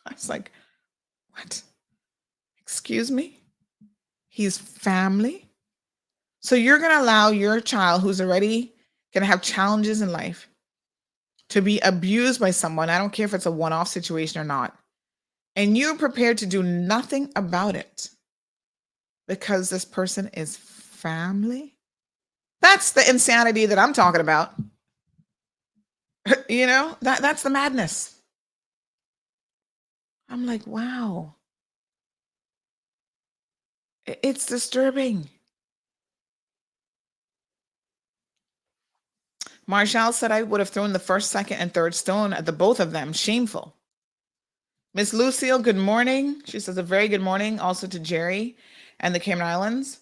I was like, what? Excuse me? He's family? So you're going to allow your child who's already going to have challenges in life to be abused by someone, I don't care if it's a one-off situation or not, and you're prepared to do nothing about it because this person is family? That's the insanity that I'm talking about. That's the madness. I'm like, wow. It's disturbing. Marshall said I would have thrown the first, second, and third stone at the both of them. Shameful. Miss Lucille, good morning. She says a very good morning also to Jerry and the Cayman Islands.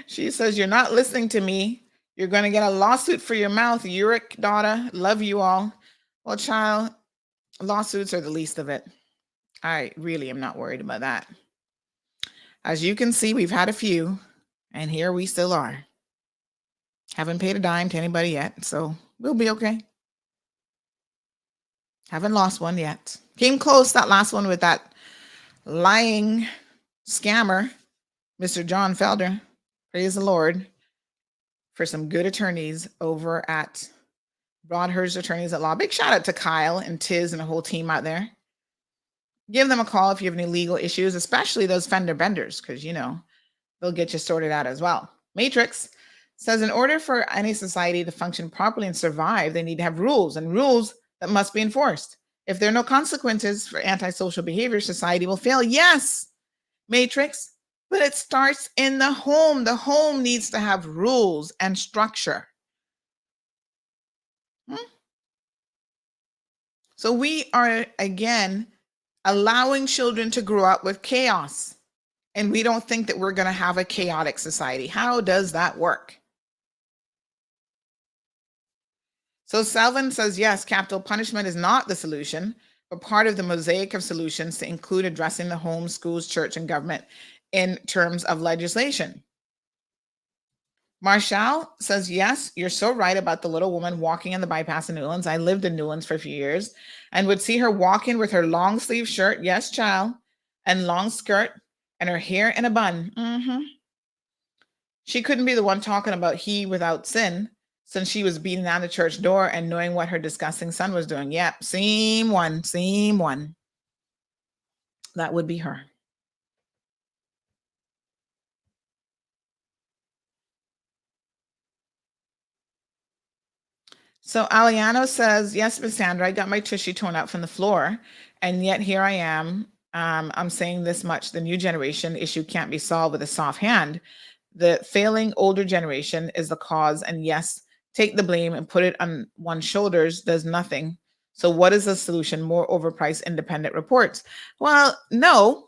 She says, you're not listening to me. You're going to get a lawsuit for your mouth. Uric, daughter, love you all. Well, child, lawsuits are the least of it. I really am not worried about that. As you can see, we've had a few, and here we still are. Haven't paid a dime to anybody yet, so we'll be okay. Haven't lost one yet. Came close, that last one, with that lying scammer, Mr. John Felder. Praise the Lord for some good attorneys over at Broadhurst Attorneys at Law. Big shout out to Kyle and Tiz and the whole team out there. Give them a call if you have any legal issues, especially those fender benders, because, they'll get you sorted out as well. Matrix says in order for any society to function properly and survive, they need to have rules, and rules that must be enforced. If there are no consequences for antisocial behavior, society will fail. Yes, Matrix, but it starts in the home. The home needs to have rules and structure. So we are, again, allowing children to grow up with chaos, and we don't think that we're going to have a chaotic society. How does that work? So Salvin says, yes, capital punishment is not the solution, but part of the mosaic of solutions to include addressing the home, schools, church, and government in terms of legislation. Marshall says, yes, you're so right about the little woman walking in the bypass in Newlands. I lived in Newlands for a few years and would see her walk in with her long sleeve shirt, yes, child, and long skirt, and her hair in a bun. She couldn't be the one talking about he without sin, since she was beating down the church door and knowing what her disgusting son was doing. Yep, same one. That would be her. So Aliano says, yes, Miss Sandra, I got my tushy torn out from the floor, and yet here I am. I'm saying this much. The new generation issue can't be solved with a soft hand. The failing older generation is the cause, and yes, take the blame and put it on one's shoulders does nothing. So what is the solution? More overpriced independent reports? Well, no,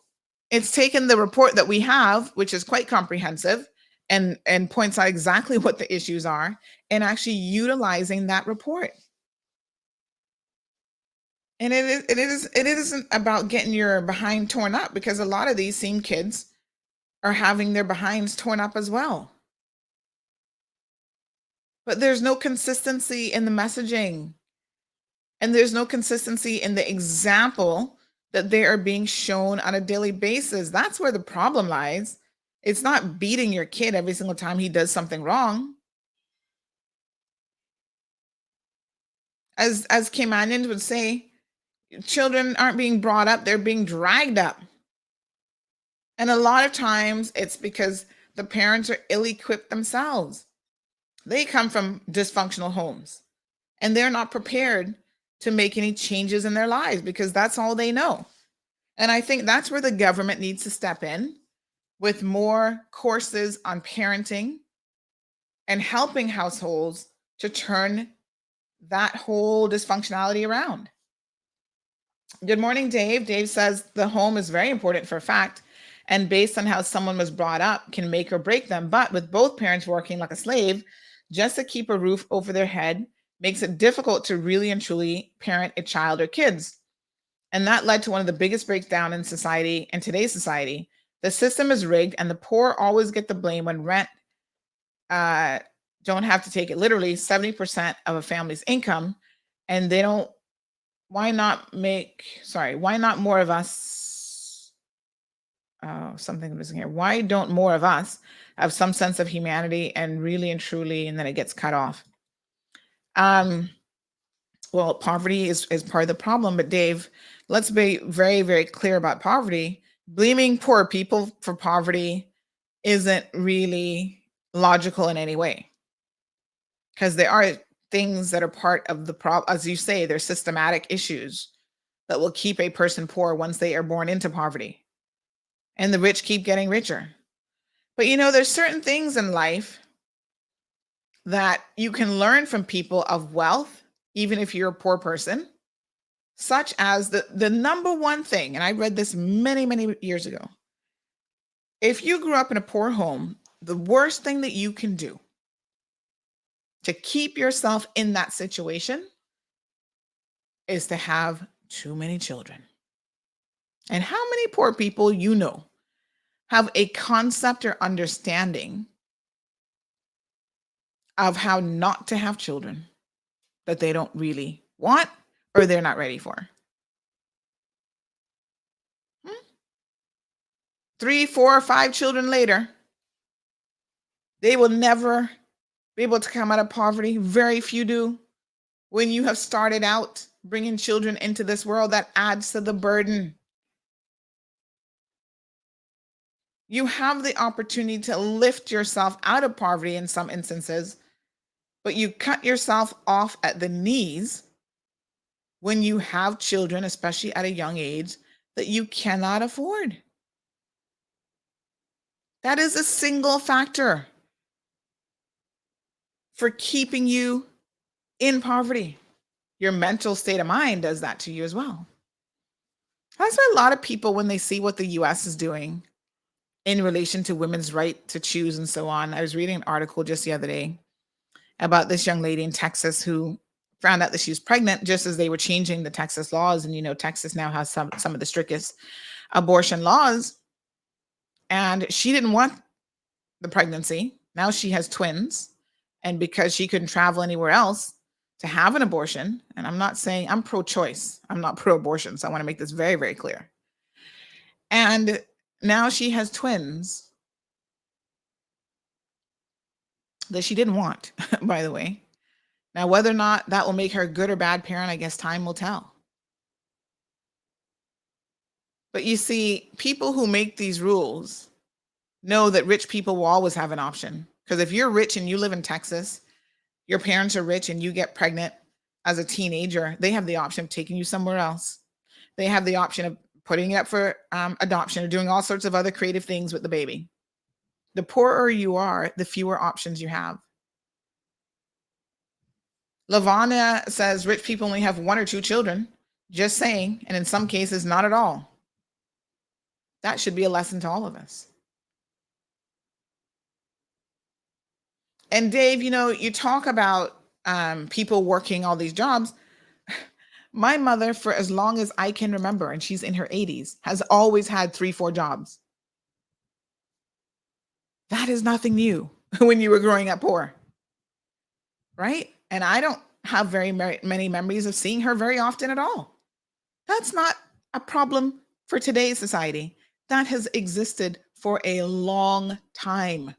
it's taken the report that we have, which is quite comprehensive and points out exactly what the issues are, and actually utilizing that report. And it isn't about getting your behind torn up, because a lot of these same kids are having their behinds torn up as well. But there's no consistency in the messaging, and there's no consistency in the example that they are being shown on a daily basis. That's where the problem lies. It's not beating your kid every single time he does something wrong. As Caymanians would say, children aren't being brought up, they're being dragged up. And a lot of times it's because the parents are ill-equipped themselves. They come from dysfunctional homes, and they're not prepared to make any changes in their lives because that's all they know. And I think that's where the government needs to step in with more courses on parenting and helping households to turn that whole dysfunctionality around. Good morning, Dave. Dave says the home is very important for a fact, and based on how someone was brought up can make or break them. But with both parents working like a slave just to keep a roof over their head makes it difficult to really and truly parent a child or kids. And that led to one of the biggest breakdowns in society, in today's society. The system is rigged, and the poor always get the blame when rent don't have to take it literally 70% of a family's income, and they don't. Why not more of us? Oh, something missing here. Why don't more of us have some sense of humanity and really and truly, and then it gets cut off? Well, poverty is part of the problem, but Dave, let's be very, very clear about poverty. Blaming poor people for poverty isn't really logical in any way, because there are things that are part of the problem. As you say, there's systematic issues that will keep a person poor once they are born into poverty, and the rich keep getting richer. But there's certain things in life that you can learn from people of wealth, even if you're a poor person, such as the number one thing, and I read this many, many years ago. If you grew up in a poor home, the worst thing that you can do to keep yourself in that situation is to have too many children. And how many poor people have a concept or understanding of how not to have children that they don't really want or they're not ready for? 3, 4, 5 children later, they will never be able to come out of poverty. Very few do. When you have started out bringing children into this world, that adds to the burden. You have the opportunity to lift yourself out of poverty in some instances, but you cut yourself off at the knees when you have children, especially at a young age, that you cannot afford. That is a single factor for keeping you in poverty. Your mental state of mind does that to you as well. That's why a lot of people, when they see what the US is doing in relation to women's right to choose and so on. I was reading an article just the other day about this young lady in Texas who found out that she was pregnant just as they were changing the Texas laws. And, Texas now has some of the strictest abortion laws. And she didn't want the pregnancy. Now she has twins. And because she couldn't travel anywhere else to have an abortion, and I'm not saying I'm pro-choice, I'm not pro-abortion, so I want to make this very, very clear. And now she has twins that she didn't want, by the way. Now, whether or not that will make her a good or bad parent, I guess time will tell. But you see, people who make these rules know that rich people will always have an option. Because if you're rich and you live in Texas, your parents are rich and you get pregnant as a teenager, they have the option of taking you somewhere else. They have the option of putting it up for adoption or doing all sorts of other creative things with the baby. The poorer you are, the fewer options you have. Lavana says rich people only have 1 or 2 children. Just saying, and in some cases, not at all. That should be a lesson to all of us. And Dave, you talk about people working all these jobs. My mother, for as long as I can remember, and she's in her 80s, has always had 3-4 jobs. That is nothing new when you were growing up poor, right? And I don't have very many memories of seeing her very often at all. That's not a problem for today's society. That has existed for a long time.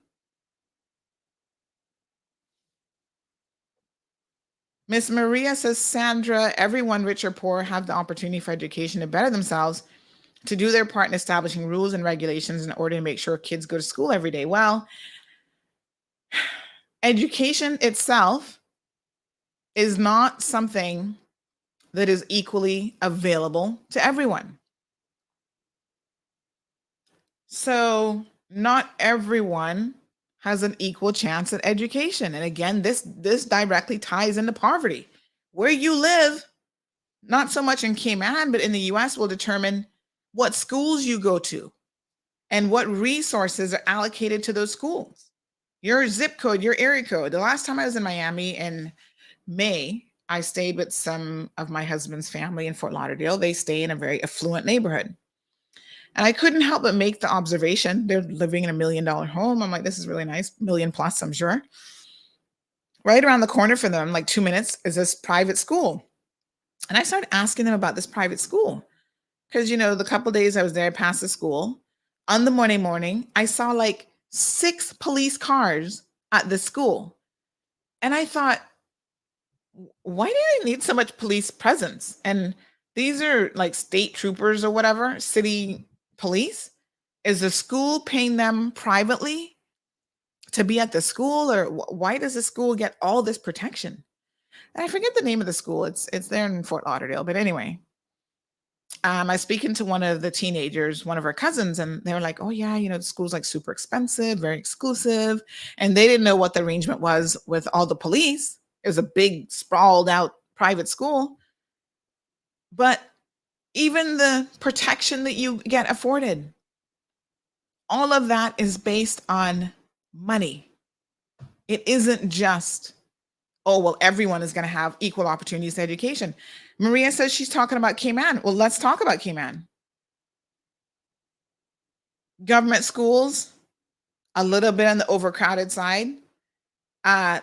Miss Maria says, Sandra, everyone, rich or poor, have the opportunity for education to better themselves, to do their part in establishing rules and regulations in order to make sure kids go to school every day. Well, education itself is not something that is equally available to everyone. So not everyone has an equal chance at education. And again, this directly ties into poverty. Where you live, not so much in Cayman, but in the US, will determine what schools you go to and what resources are allocated to those schools. Your zip code, your area code. The last time I was in Miami in May, I stayed with some of my husband's family in Fort Lauderdale. They stay in a very affluent neighborhood. And I couldn't help but make the observation, they're living in $1 million home. I'm like, this is really nice, million plus, I'm sure. Right around the corner for them, like 2 minutes, is this private school. And I started asking them about this private school. Because, the couple days I was there past the school, on the morning, I saw like 6 police cars at the school. And I thought, why do they need so much police presence? And these are like state troopers or whatever, city police. Is the school paying them privately to be at the school, or why does the school get all this protection? And I forget the name of the school. It's there in Fort Lauderdale. But anyway, I was speaking to one of the teenagers, one of our cousins, and they were like, oh yeah, the school's like super expensive, very exclusive. And they didn't know what the arrangement was with all the police. It was a big sprawled out private school. But even the protection that you get afforded, all of that is based on money. It isn't just, oh, well, everyone is going to have equal opportunities to education. Maria says she's talking about Cayman. Well, let's talk about Cayman. Government schools, a little bit on the overcrowded side,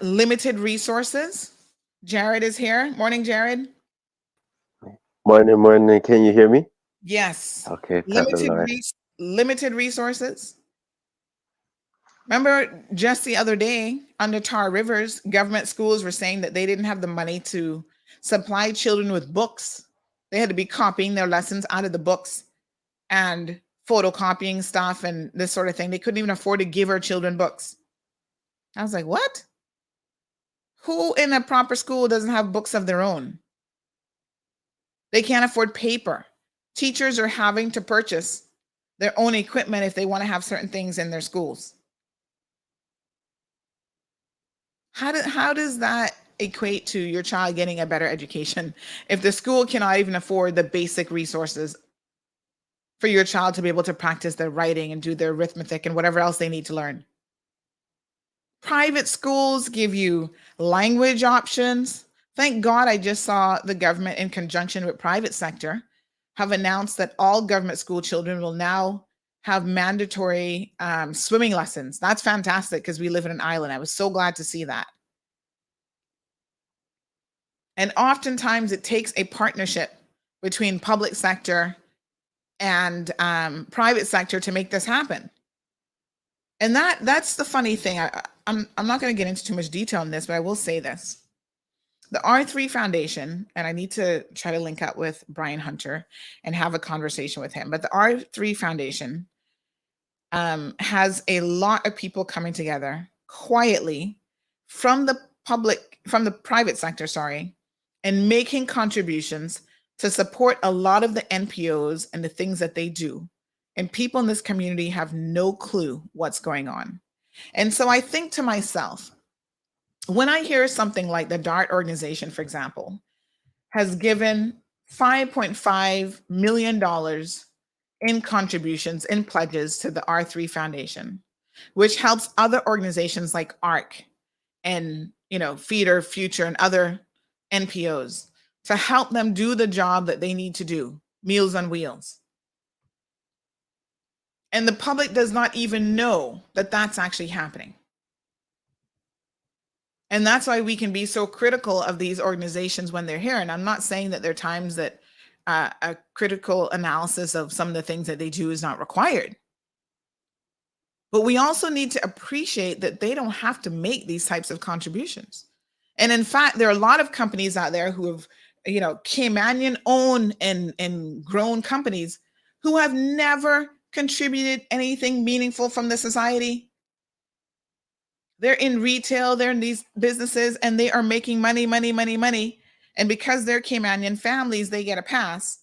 limited resources. Jared is here. Morning, Jared. Morning. Can you hear me? Yes. Okay, thank the Lord. Limited resources. Remember just the other day under Tar Rivers, government schools were saying that they didn't have the money to supply children with books. They had to be copying their lessons out of the books and photocopying stuff and this sort of thing. They couldn't even afford to give our children books. I was like, what? Who in a proper school doesn't have books of their own? They can't afford paper. Teachers are having to purchase their own equipment if they want to have certain things in their schools. How does that equate to your child getting a better education if the school cannot even afford the basic resources for your child to be able to practice their writing and do their arithmetic and whatever else they need to learn? Private schools give you language options. Thank God I just saw the government, in conjunction with private sector, have announced that all government school children will now have mandatory swimming lessons. That's fantastic because we live in an island. I was so glad to see that. And oftentimes it takes a partnership between public sector and private sector to make this happen. And that's the funny thing. I'm not going to get into too much detail on this, but I will say this. The R3 Foundation, and I need to try to link up with Brian Hunter and have a conversation with him, but the R3 Foundation has a lot of people coming together quietly from the private sector, and making contributions to support a lot of the NPOs and the things that they do. And people in this community have no clue what's going on. And so I think to myself, when I hear something like the DART organization, for example, has given $5.5 million in contributions, in pledges to the R3 Foundation, which helps other organizations like ARC and, Feeder Future and other NPOs to help them do the job that they need to do, Meals on Wheels. And the public does not even know that that's actually happening. And that's why we can be so critical of these organizations when they're here. And I'm not saying that there are times that a critical analysis of some of the things that they do is not required. But we also need to appreciate that they don't have to make these types of contributions. And in fact, there are a lot of companies out there who have, Caymanian owned and grown companies who have never contributed anything meaningful from the society. They're in retail, they're in these businesses, and they are making money. And because they're Caymanian families, they get a pass.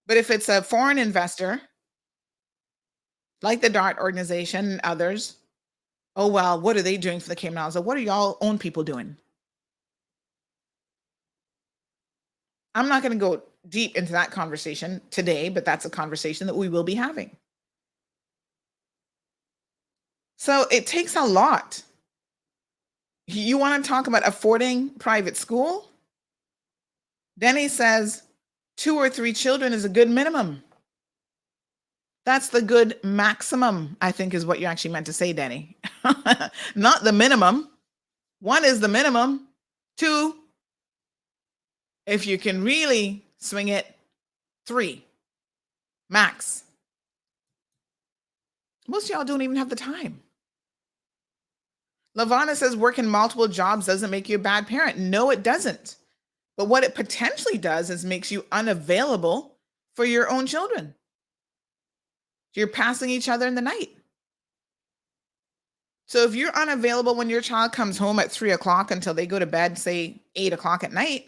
But if it's a foreign investor, like the DART organization and others, oh, well, what are they doing for the Cayman Islands? Or what are y'all own people doing? I'm not going to go deep into that conversation today, but that's a conversation that we will be having. So it takes a lot. You want to talk about affording private school? Denny says 2 or 3 children is a good minimum. That's the good maximum, I think is what you actually meant to say, Denny. Not the minimum. 1 is the minimum. 2, if you can really swing it, 3, max. Most of y'all don't even have the time. Lavana says working multiple jobs doesn't make you a bad parent. No, it doesn't. But what it potentially does is makes you unavailable for your own children. You're passing each other in the night. So if you're unavailable when your child comes home at 3 o'clock until they go to bed, say 8 o'clock at night,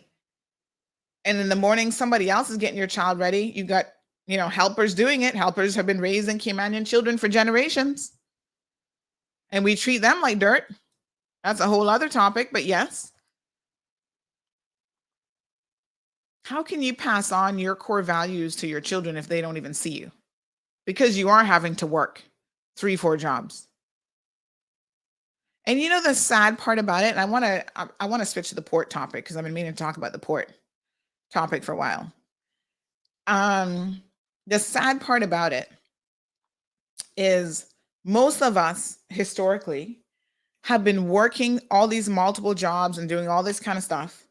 and in the morning somebody else is getting your child ready, you got, helpers doing it. Helpers have been raising Caymanian children for generations. And we treat them like dirt. That's a whole other topic, but yes. How can you pass on your core values to your children if they don't even see you? Because you are having to work 3, 4 jobs. And the sad part about it, and I want to switch to the port topic because I've been meaning to talk about the port topic for a while. The sad part about it is most of us historically have been working all these multiple jobs and doing all this kind of stuff,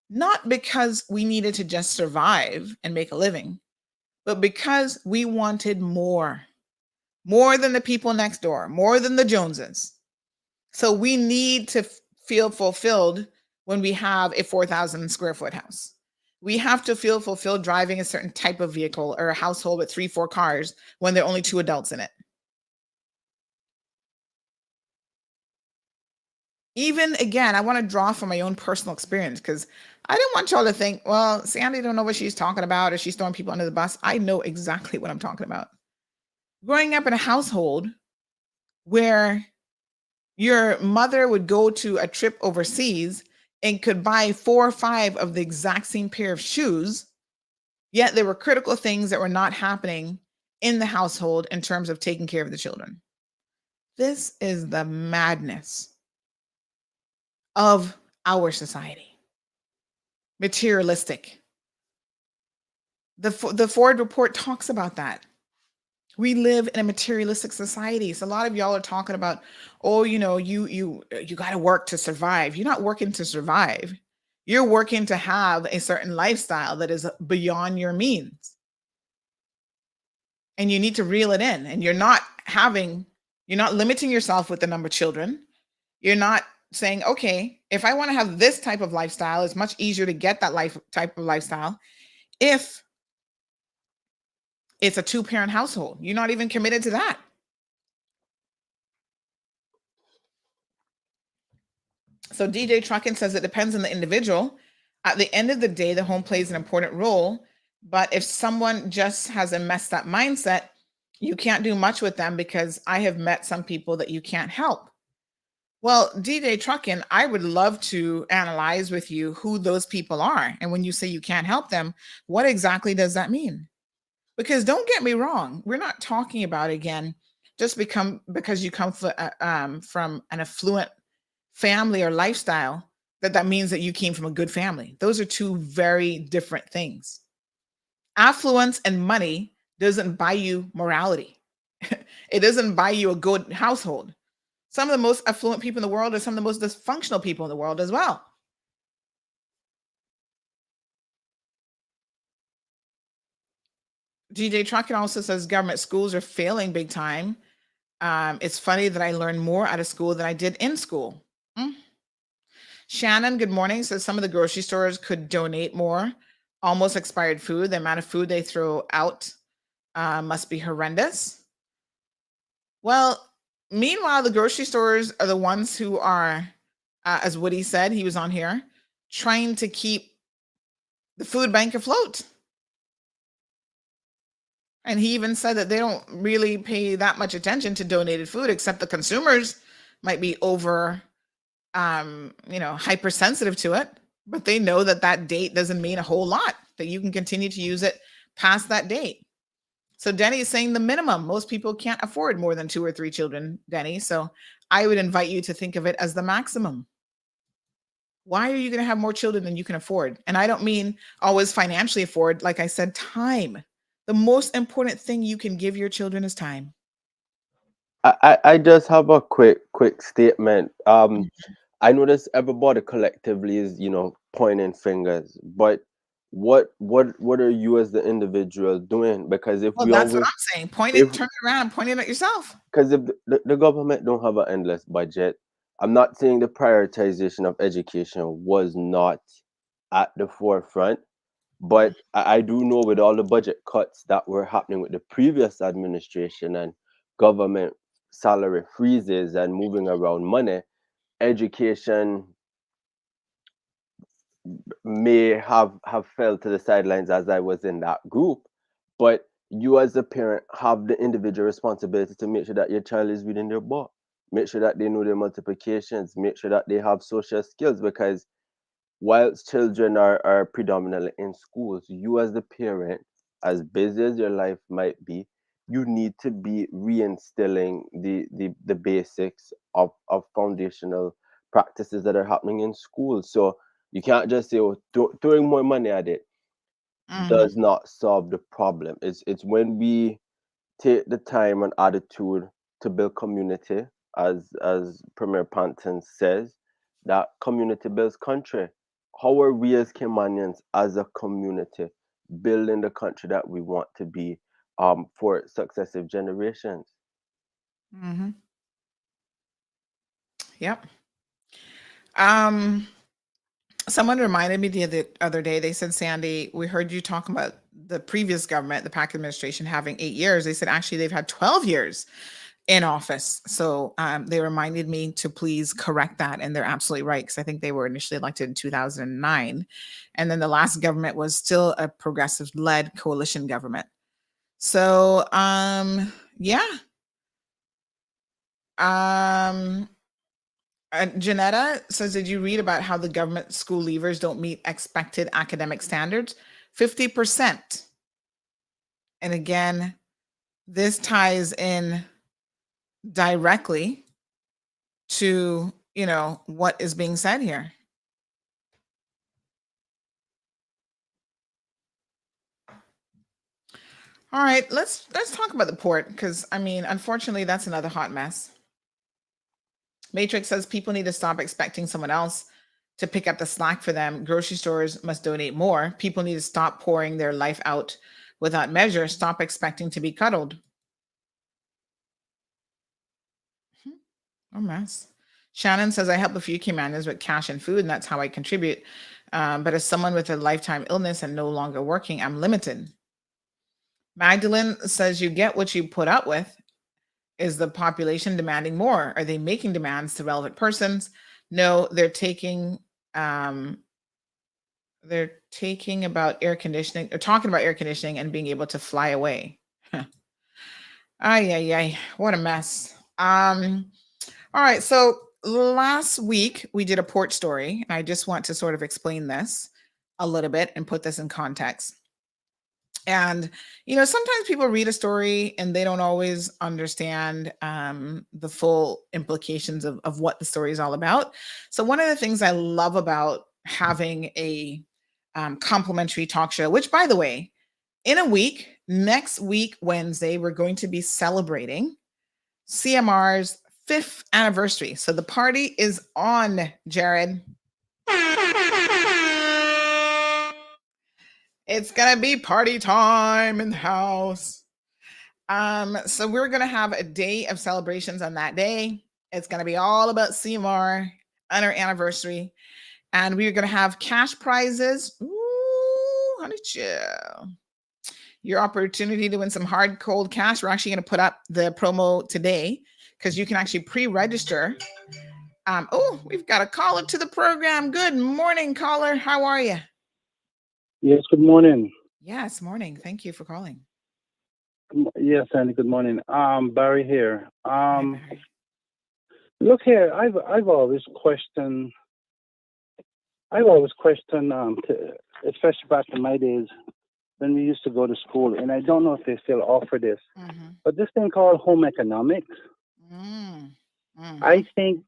not because we needed to just survive and make a living, but because we wanted more than the people next door, more than the Joneses. So we need to feel fulfilled when we have a 4,000 square foot house. We have to feel fulfilled driving a certain type of vehicle or a household with 3, 4 cars when there are only 2 adults in it. Even again, I want to draw from my own personal experience because I didn't want y'all to think, well, Sandy don't know what she's talking about or she's throwing people under the bus. I know exactly what I'm talking about. Growing up in a household where your mother would go to a trip overseas and could buy 4 or 5 of the exact same pair of shoes, yet there were critical things that were not happening in the household in terms of taking care of the children. This is the madness of our society. Materialistic. The Ford report talks about that. We live in a materialistic society. So a lot of y'all are talking about, oh, you got to work to survive. You're not working to survive. You're working to have a certain lifestyle that is beyond your means. And you need to reel it in. And you're not limiting yourself with the number of children. You're not saying, okay, if I want to have this type of lifestyle, it's much easier to get that type of lifestyle if it's a 2-parent household. You're not even committed to that. So DJ Truckin says it depends on the individual. At the end of the day, the home plays an important role. But if someone just has a messed up mindset, you can't do much with them because I have met some people that you can't help. Well, DJ Truckin, I would love to analyze with you who those people are. And when you say you can't help them, what exactly does that mean? Because don't get me wrong, we're not talking about, again, just because you come from an affluent family or lifestyle, that means that you came from a good family. Those are two very different things. Affluence and money doesn't buy you morality. It doesn't buy you a good household. Some of the most affluent people in the world are some of the most dysfunctional people in the world as well. DJ Truckin also says government schools are failing big time. It's funny that I learned more out of school than I did in school. Shannon, good morning, says some of the grocery stores could donate more almost expired food. The amount of food they throw out must be horrendous. Well, meanwhile, the grocery stores are the ones who are, as Woody said, he was on here, trying to keep the food bank afloat. And he even said that they don't really pay that much attention to donated food, except the consumers might be hypersensitive to it, but they know that date doesn't mean a whole lot, that you can continue to use it past that date. So Denny is saying the minimum. Most people can't afford more than 2 or 3 children, Denny. So I would invite you to think of it as the maximum. Why are you going to have more children than you can afford? And I don't mean always financially afford. Like I said, time. The most important thing you can give your children is time. I just have a quick statement. I notice everybody collectively is, pointing fingers, but what are you as the individual doing? Because if Well, we that's always, what I'm saying. Turn it around, point it at yourself. because if the government don't have an endless budget, I'm not saying the prioritization of education was not at the forefront, but I do know with all the budget cuts that were happening with the previous administration and government salary freezes and moving around money, education may have fell to the sidelines as I was in that group. But you as a parent have the individual responsibility to make sure that your child is reading their book, make sure that they know their multiplications, make sure that they have social skills, because whilst children are predominantly in schools, you as the parent, as busy as your life might be, you need to be reinstilling the basics of foundational practices that are happening in schools. So you can't just say, throwing more money at it does not solve the problem. It's when we take the time and attitude to build community, as Premier Panton says, that community builds country. How are we as Caymanians as a community building the country that we want to be for successive generations? Yep. Someone reminded me the other day, they said, Sandy, we heard you talk about the previous government, the PAC administration, having 8 years. They said, actually, they've had 12 years in office. So they reminded me to please correct that. And they're absolutely right, because I think they were initially elected in 2009. And then the last government was still a progressive-led coalition government. So, yeah. Janetta says, did you read about how the government school leavers don't meet expected academic standards? 50%. And again, this ties in directly to, what is being said here. All right, let's talk about the port, because unfortunately, that's another hot mess. Matrix says people need to stop expecting someone else to pick up the slack for them. Grocery stores must donate more. People need to stop pouring their life out without measure. Stop expecting to be cuddled. Oh, mess. Shannon says, I help a few Caymanians with cash and food, and that's how I contribute. But as someone with a lifetime illness and no longer working, I'm limited. Magdalene says, you get what you put up with. Is the population demanding more? Are they making demands to relevant persons? No, they're talking about air conditioning, or talking about air conditioning and being able to fly away. Ay, what a mess. All right, so last week we did a port story. I just want to sort of explain this a little bit and put this in context. And, sometimes people read a story and they don't always understand the full implications of what the story is all about. So one of the things I love about having a complimentary talk show, which, by the way, in a week, next week, Wednesday, we're going to be celebrating CMR's 5th anniversary. So the party is on, Jared. It's going to be party time in the house. So we're going to have a day of celebrations on that day. It's going to be all about CMR on our anniversary. And we're going to have cash prizes. Ooh, honey chill. Your opportunity to win some hard, cold cash. We're actually going to put up the promo today because you can actually pre-register. We've got a caller to the program. Good morning, caller. How are you? Yes, good morning. Yes, morning. Thank you for calling. Yes, Andy, good morning. Barry here. Hi, Barry. Look here, I've always questioned, especially back in my days when we used to go to school, and I don't know if they still offer this, but this thing called home economics. I think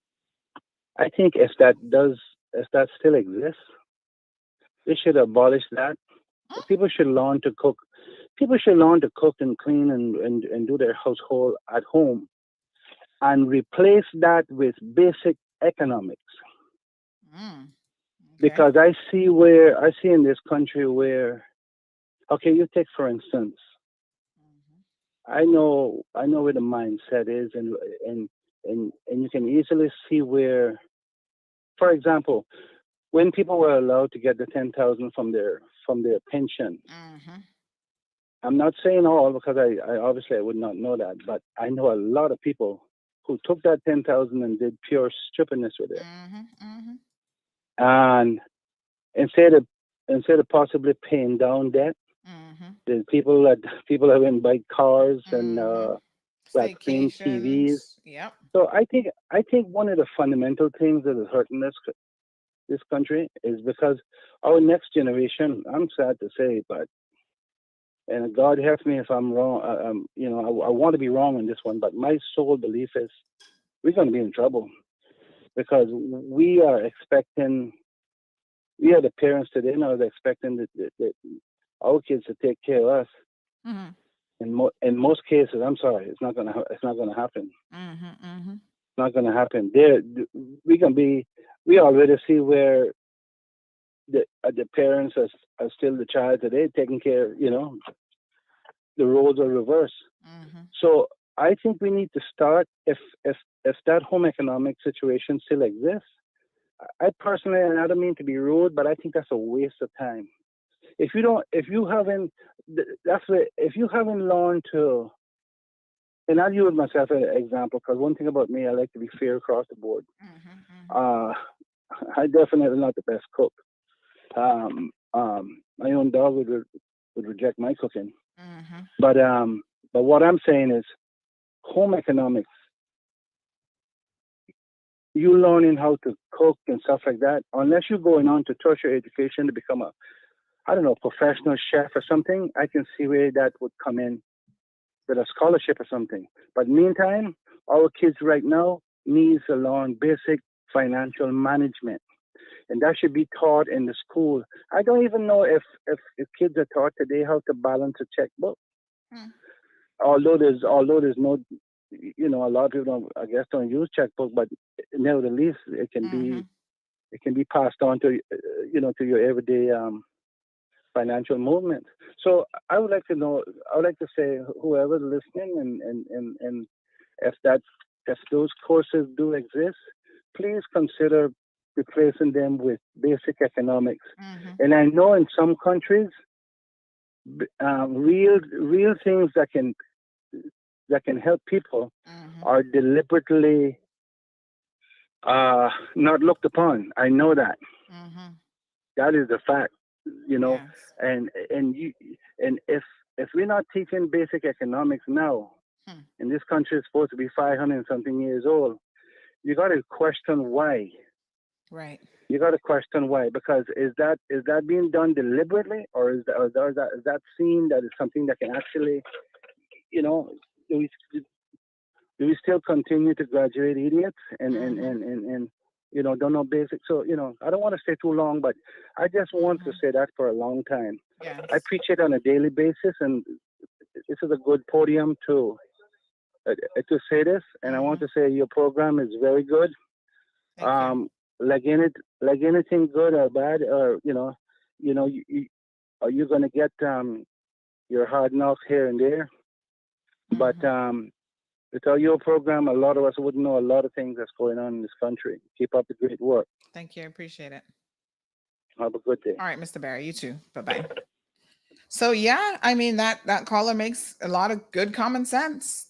if that still exists, they should abolish that. People should learn to cook. People should learn to cook and clean and do their household at home, and replace that with basic economics. Okay. Because I see in this country where, okay, you take for instance, I know where the mindset is, and you can easily see where, for example, when people were allowed to get the 10,000 from their pension. I'm not saying all, because I obviously I would not know that, but I know a lot of people who took that 10,000 and did pure stupidness with it. And instead of possibly paying down debt, the people that went and buy cars and that clean TVs. Yep. So I think one of the fundamental things that is hurting this country is because our next generation, I'm sad to say, but, and God help me if I'm wrong, I want to be wrong on this one, but my sole belief is we're going to be in trouble, because we are the parents today now, they're expecting that our kids to take care of us. In most cases, I'm sorry, it's not going to happen. It's not going to happen. We already see where the parents are still the child today, taking care, the roles are reversed. So I think we need to start, if that home economic situation still exists, I personally, and I don't mean to be rude, but I think that's a waste of time. If you haven't learned to, and I'll use myself as an example, because one thing about me, I like to be fair across the board. I definitely not the best cook. My own dog would reject my cooking. But what I'm saying is, home economics, you learning how to cook and stuff like that, unless you're going on to tertiary education to become a professional chef or something, I can see where that would come in with a scholarship or something. But meantime, our kids right now needs to learn basic financial management, and that should be taught in the school. I don't even know if kids are taught today how to balance a checkbook. Although there's no, a lot of people don't use checkbook, but nevertheless it can be passed on to to your everyday financial movement. So I would like to say, whoever's listening, and if those courses do exist, please consider replacing them with basic economics. And I know in some countries, real things that can help people are deliberately not looked upon. I know that. That is a fact. Yes. And if we're not teaching basic economics now, and this country is supposed to be 500 and something years old, you got to question why. Right. You got to question why, because is that being done deliberately, or is that seen that is something that can actually, you know, do we still continue to graduate idiots and don't know basics? So I don't want to stay too long, but I just want to say that for a long time. Yes. I preach it on a daily basis, and this is a good podium to say this. And I want to say your program is very good. Thank you. Like anything good or bad, or are you gonna get your hard knocks here and there? But without your program, a lot of us wouldn't know a lot of things that's going on in this country. Keep up the great work. Thank you. I appreciate it. Have a good day. All right, Mr. Barry, you too. Bye-bye. So yeah, I mean that caller makes a lot of good common sense.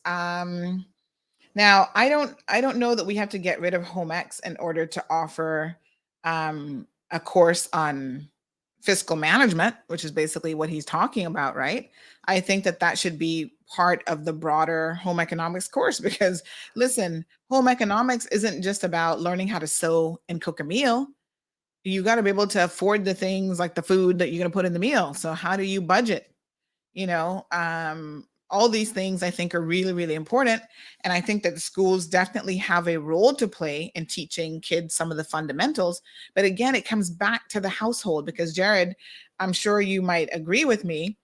Now I don't know that we have to get rid of home ec in order to offer a course on fiscal management, which is basically what he's talking about, right? I think that should be part of the broader home economics course, because listen, home economics isn't just about learning how to sew and cook a meal. You got to be able to afford the things like the food that you're going to put in the meal. So how do you budget? All these things I think are really, really important. And I think that the schools definitely have a role to play in teaching kids some of the fundamentals. But again, it comes back to the household, because Jared, I'm sure you might agree with me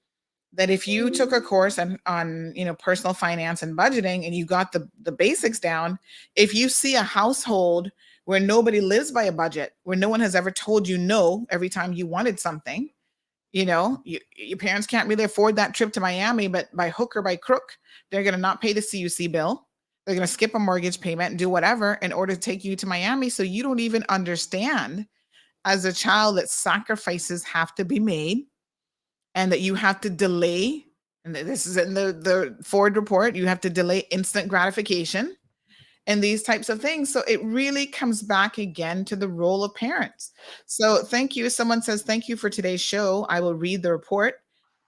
that if you took a course on personal finance and budgeting, and you got the basics down, if you see a household where nobody lives by a budget, where no one has ever told you no every time you wanted something, your parents can't really afford that trip to Miami, but by hook or by crook, they're going to not pay the CUC bill. They're going to skip a mortgage payment and do whatever in order to take you to Miami. So you don't even understand as a child that sacrifices have to be made, and that you have to delay. And this is in the Ford report. You have to delay instant gratification and these types of things. So it really comes back again to the role of parents. So thank you. Someone says, thank you for today's show. I will read the report.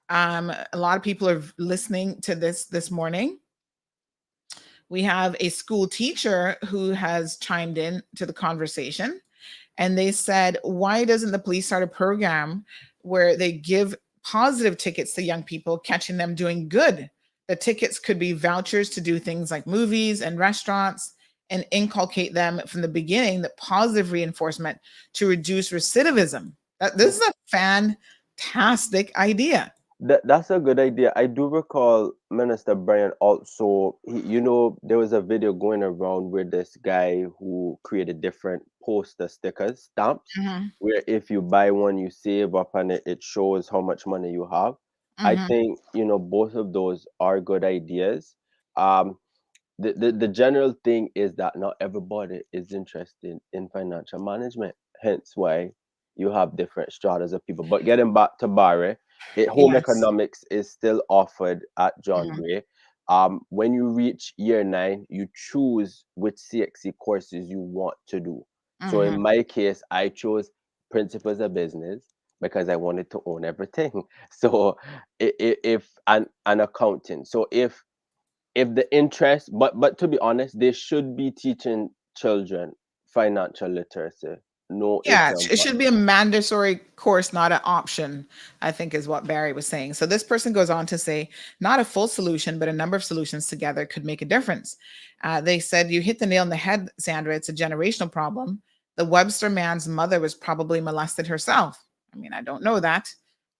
A lot of people are listening to this morning. We have a school teacher who has chimed in to the conversation, and they said, why doesn't the police start a program where they give positive tickets to young people, catching them doing good? The tickets could be vouchers to do things like movies and restaurants, and inculcate them from the beginning that positive reinforcement to reduce recidivism. This is a fantastic idea. That's a good idea. I do recall Minister Brian also, there was a video going around where this guy who created different poster stickers, stamps, where if you buy one, you save up and it shows how much money you have. I think, both of those are good ideas. The general thing is that not everybody is interested in financial management, hence why you have different stratas of people. But getting back to Barry, home economics is still offered at John Gray. When you reach year 9, you choose which CXC courses you want to do. So in my case, I chose principles of business because I wanted to own everything. So if an accounting. So if the interest, but to be honest, they should be teaching children financial literacy. No ifs Yeah, and it buts. should be a mandatory course, not an option, I think is what Barry was saying. So this person goes on to say, not a full solution, but a number of solutions together could make a difference. They said, you hit the nail on the head, Sandra. It's a generational problem. The Webster man's mother was probably molested herself. I mean, I don't know that,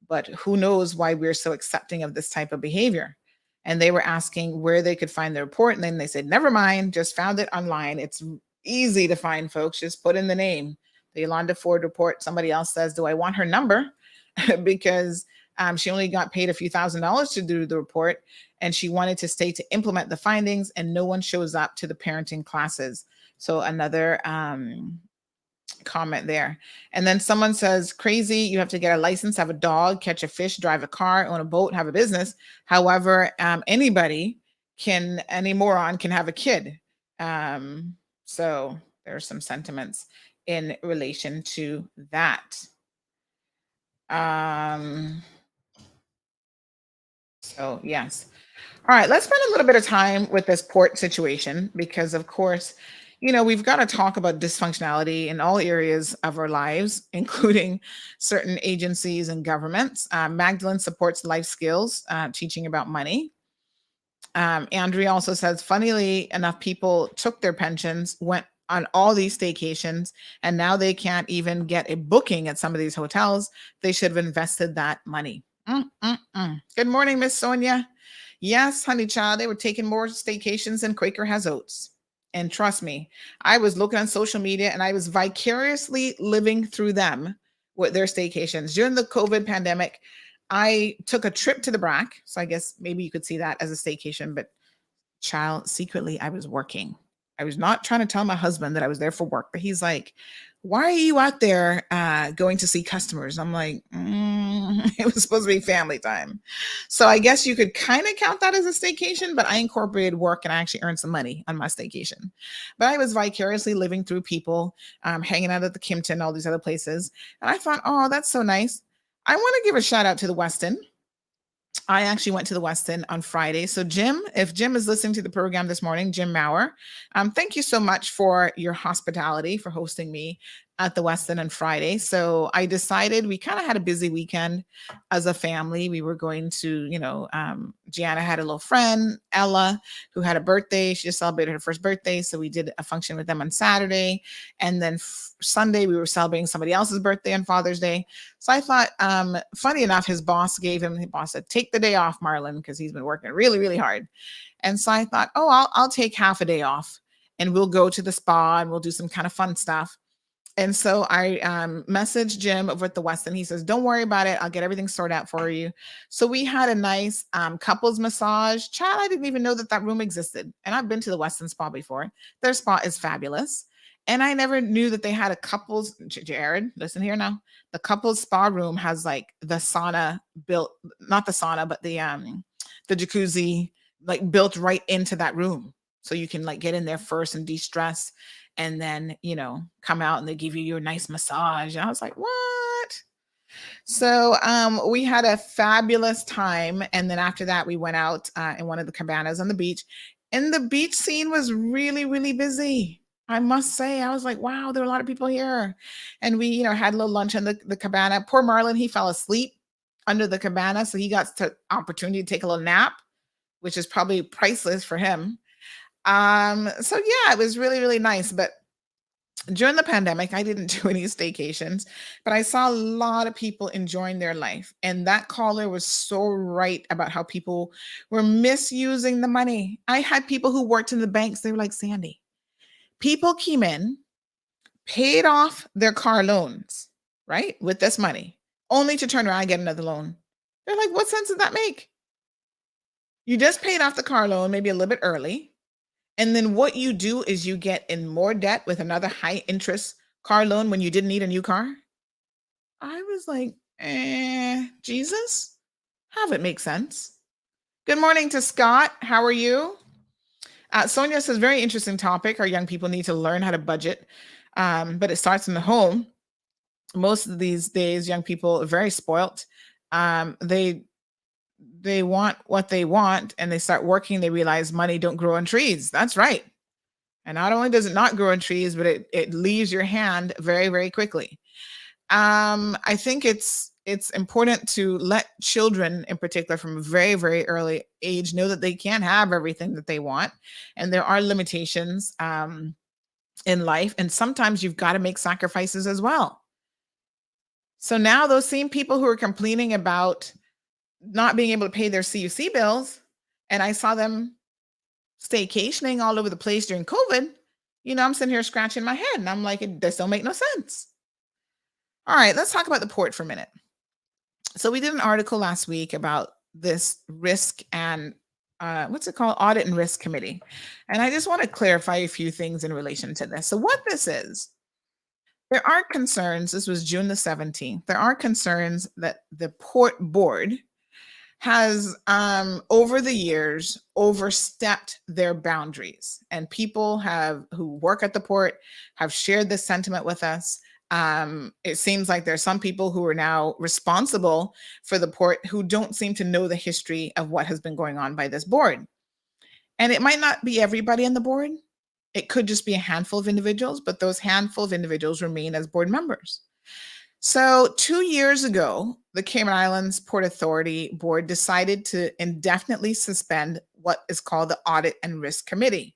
but who knows why we're so accepting of this type of behavior. And they were asking where they could find the report. And then they said, never mind, just found it online. It's easy to find, folks. Just put in the name. The Yolanda Ford report. Somebody else says, do I want her number? Because she only got paid a few $1,000s to do the report, and she wanted to stay to implement the findings, and no one shows up to the parenting classes. So another comment there. And then someone says, crazy, you have to get a license, have a dog, catch a fish, drive a car, own a boat, have a business. However, any moron can have a kid. So there are some sentiments in relation to that. So yes. All right, let's spend a little bit of time with this port situation, because of course, we've got to talk about dysfunctionality in all areas of our lives, including certain agencies and governments. Magdalene supports life skills, teaching about money. Andrea also says, funnily enough, people took their pensions, went on all these staycations, and now they can't even get a booking at some of these hotels. They should have invested that money. Good morning, Miss Sonia. Yes, honey child, they were taking more staycations than Quaker has oats. And trust me, I was looking on social media and I was vicariously living through them with their staycations. During the COVID pandemic, I took a trip to the BRAC. So I guess maybe you could see that as a staycation, but child, secretly, I was working. I was not trying to tell my husband that I was there for work, but he's like, why are you out there going to see customers? I'm like, it was supposed to be family time. So I guess you could kind of count that as a staycation, but I incorporated work and I actually earned some money on my staycation. But I was vicariously living through people, hanging out at the Kimpton, all these other places. And I thought, oh, that's so nice. I want to give a shout out to the Westin. I actually went to the Westin on Friday. So Jim, if Jim is listening to the program this morning, Jim Maurer, thank you so much for your hospitality, for hosting me at the Westin on Friday. So I decided, we kind of had a busy weekend as a family. We were going to, Gianna had a little friend, Ella, who had a birthday. She just celebrated her first birthday. So we did a function with them on Saturday. And then Sunday, we were celebrating somebody else's birthday on Father's Day. So I thought, funny enough, his boss said, take the day off, Marlon, because he's been working really, really hard. And so I thought, oh, I'll take half a day off and we'll go to the spa and we'll do some kind of fun stuff. And so I messaged Jim over at the Westin. He says, don't worry about it. I'll get everything sorted out for you. So we had a nice couples massage. Child, I didn't even know that room existed. And I've been to the Westin spa before. Their spa is fabulous. And I never knew that they had a couples, Jared, listen here now. The couples spa room has like the sauna built, not the sauna, but the jacuzzi like built right into that room. So you can like get in there first and de-stress and then, come out and they give you your nice massage. And I was like, what? So we had a fabulous time. And then after that, we went out in one of the cabanas on the beach. And the beach scene was really, really busy. I must say, I was like, wow, there are a lot of people here. And we, had a little lunch in the cabana. Poor Marlon, he fell asleep under the cabana. So he got the opportunity to take a little nap, which is probably priceless for him. So yeah, it was really, really nice. But during the pandemic, I didn't do any staycations, but I saw a lot of people enjoying their life. And that caller was so right about how people were misusing the money. I had people who worked in the banks. They were like, Sandy, people came in, paid off their car loans, right, with this money, only to turn around and get another loan. They're like, what sense does that make? You just paid off the car loan maybe a little bit early. And then what you do is you get in more debt with another high interest car loan when you didn't need a new car. I was like, Jesus, have it make sense. Good morning to Scott. How are you? Sonia says, very interesting topic. Our young people need to learn how to budget, but it starts in the home. Most of these days, young people are very spoilt. They want what they want and they start working. They realize money don't grow on trees. That's right. And not only does it not grow on trees, but it leaves your hand very, very quickly. I think it's important to let children in particular from a very, very early age know that they can't have everything that they want. And there are limitations in life. And sometimes you've got to make sacrifices as well. So now those same people who are complaining about not being able to pay their CUC bills, and I saw them staycationing all over the place during COVID, I'm sitting here scratching my head and I'm like, this don't make no sense. All right, let's talk about the port for a minute. So we did an article last week about this risk and Audit and Risk Committee. And I just want to clarify a few things in relation to this. So what this is, there are concerns, this was June the 17th, there are concerns that the port board has over the years overstepped their boundaries, and people who work at the port have shared this sentiment with us. It seems like there's some people who are now responsible for the port who don't seem to know the history of what has been going on by this board. And it might not be everybody on the board, It could just be a handful of individuals, but those handful of individuals remain as board members. So 2 years ago, the Cayman Islands Port Authority Board decided to indefinitely suspend what is called the Audit and Risk Committee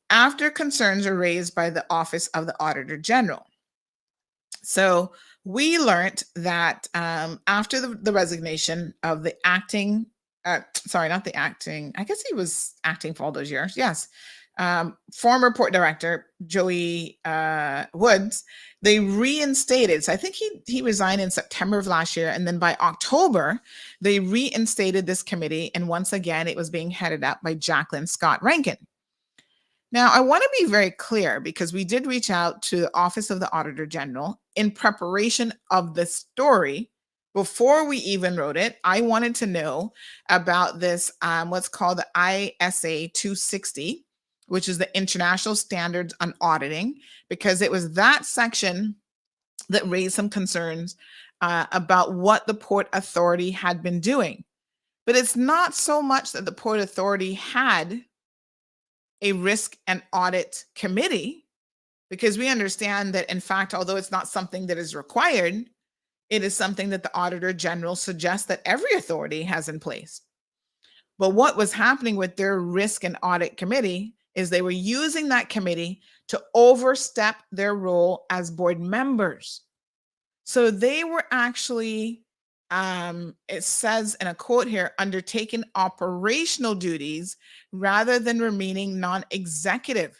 after concerns are raised by the Office of the Auditor General. So we learned that after the resignation of the acting, not the acting, I guess he was acting for all those years, yes, former port director, Joey Woods, they reinstated. So I think he resigned in September of last year. And then by October, they reinstated this committee. And once again, it was being headed up by Jacqueline Scott Rankin. Now, I want to be very clear because we did reach out to the Office of the Auditor General in preparation of the story. Before we even wrote it, I wanted to know about this, what's called the ISA 260, which is the International Standards on Auditing, because it was that section that raised some concerns about what the Port Authority had been doing. But it's not so much that the Port Authority had a risk and audit committee, because we understand that, in fact, although it's not something that is required, it is something that the Auditor General suggests that every authority has in place. But what was happening with their risk and audit committee is they were using that committee to overstep their role as board members. So they were actually, it says in a quote here, undertaking operational duties rather than remaining non-executive.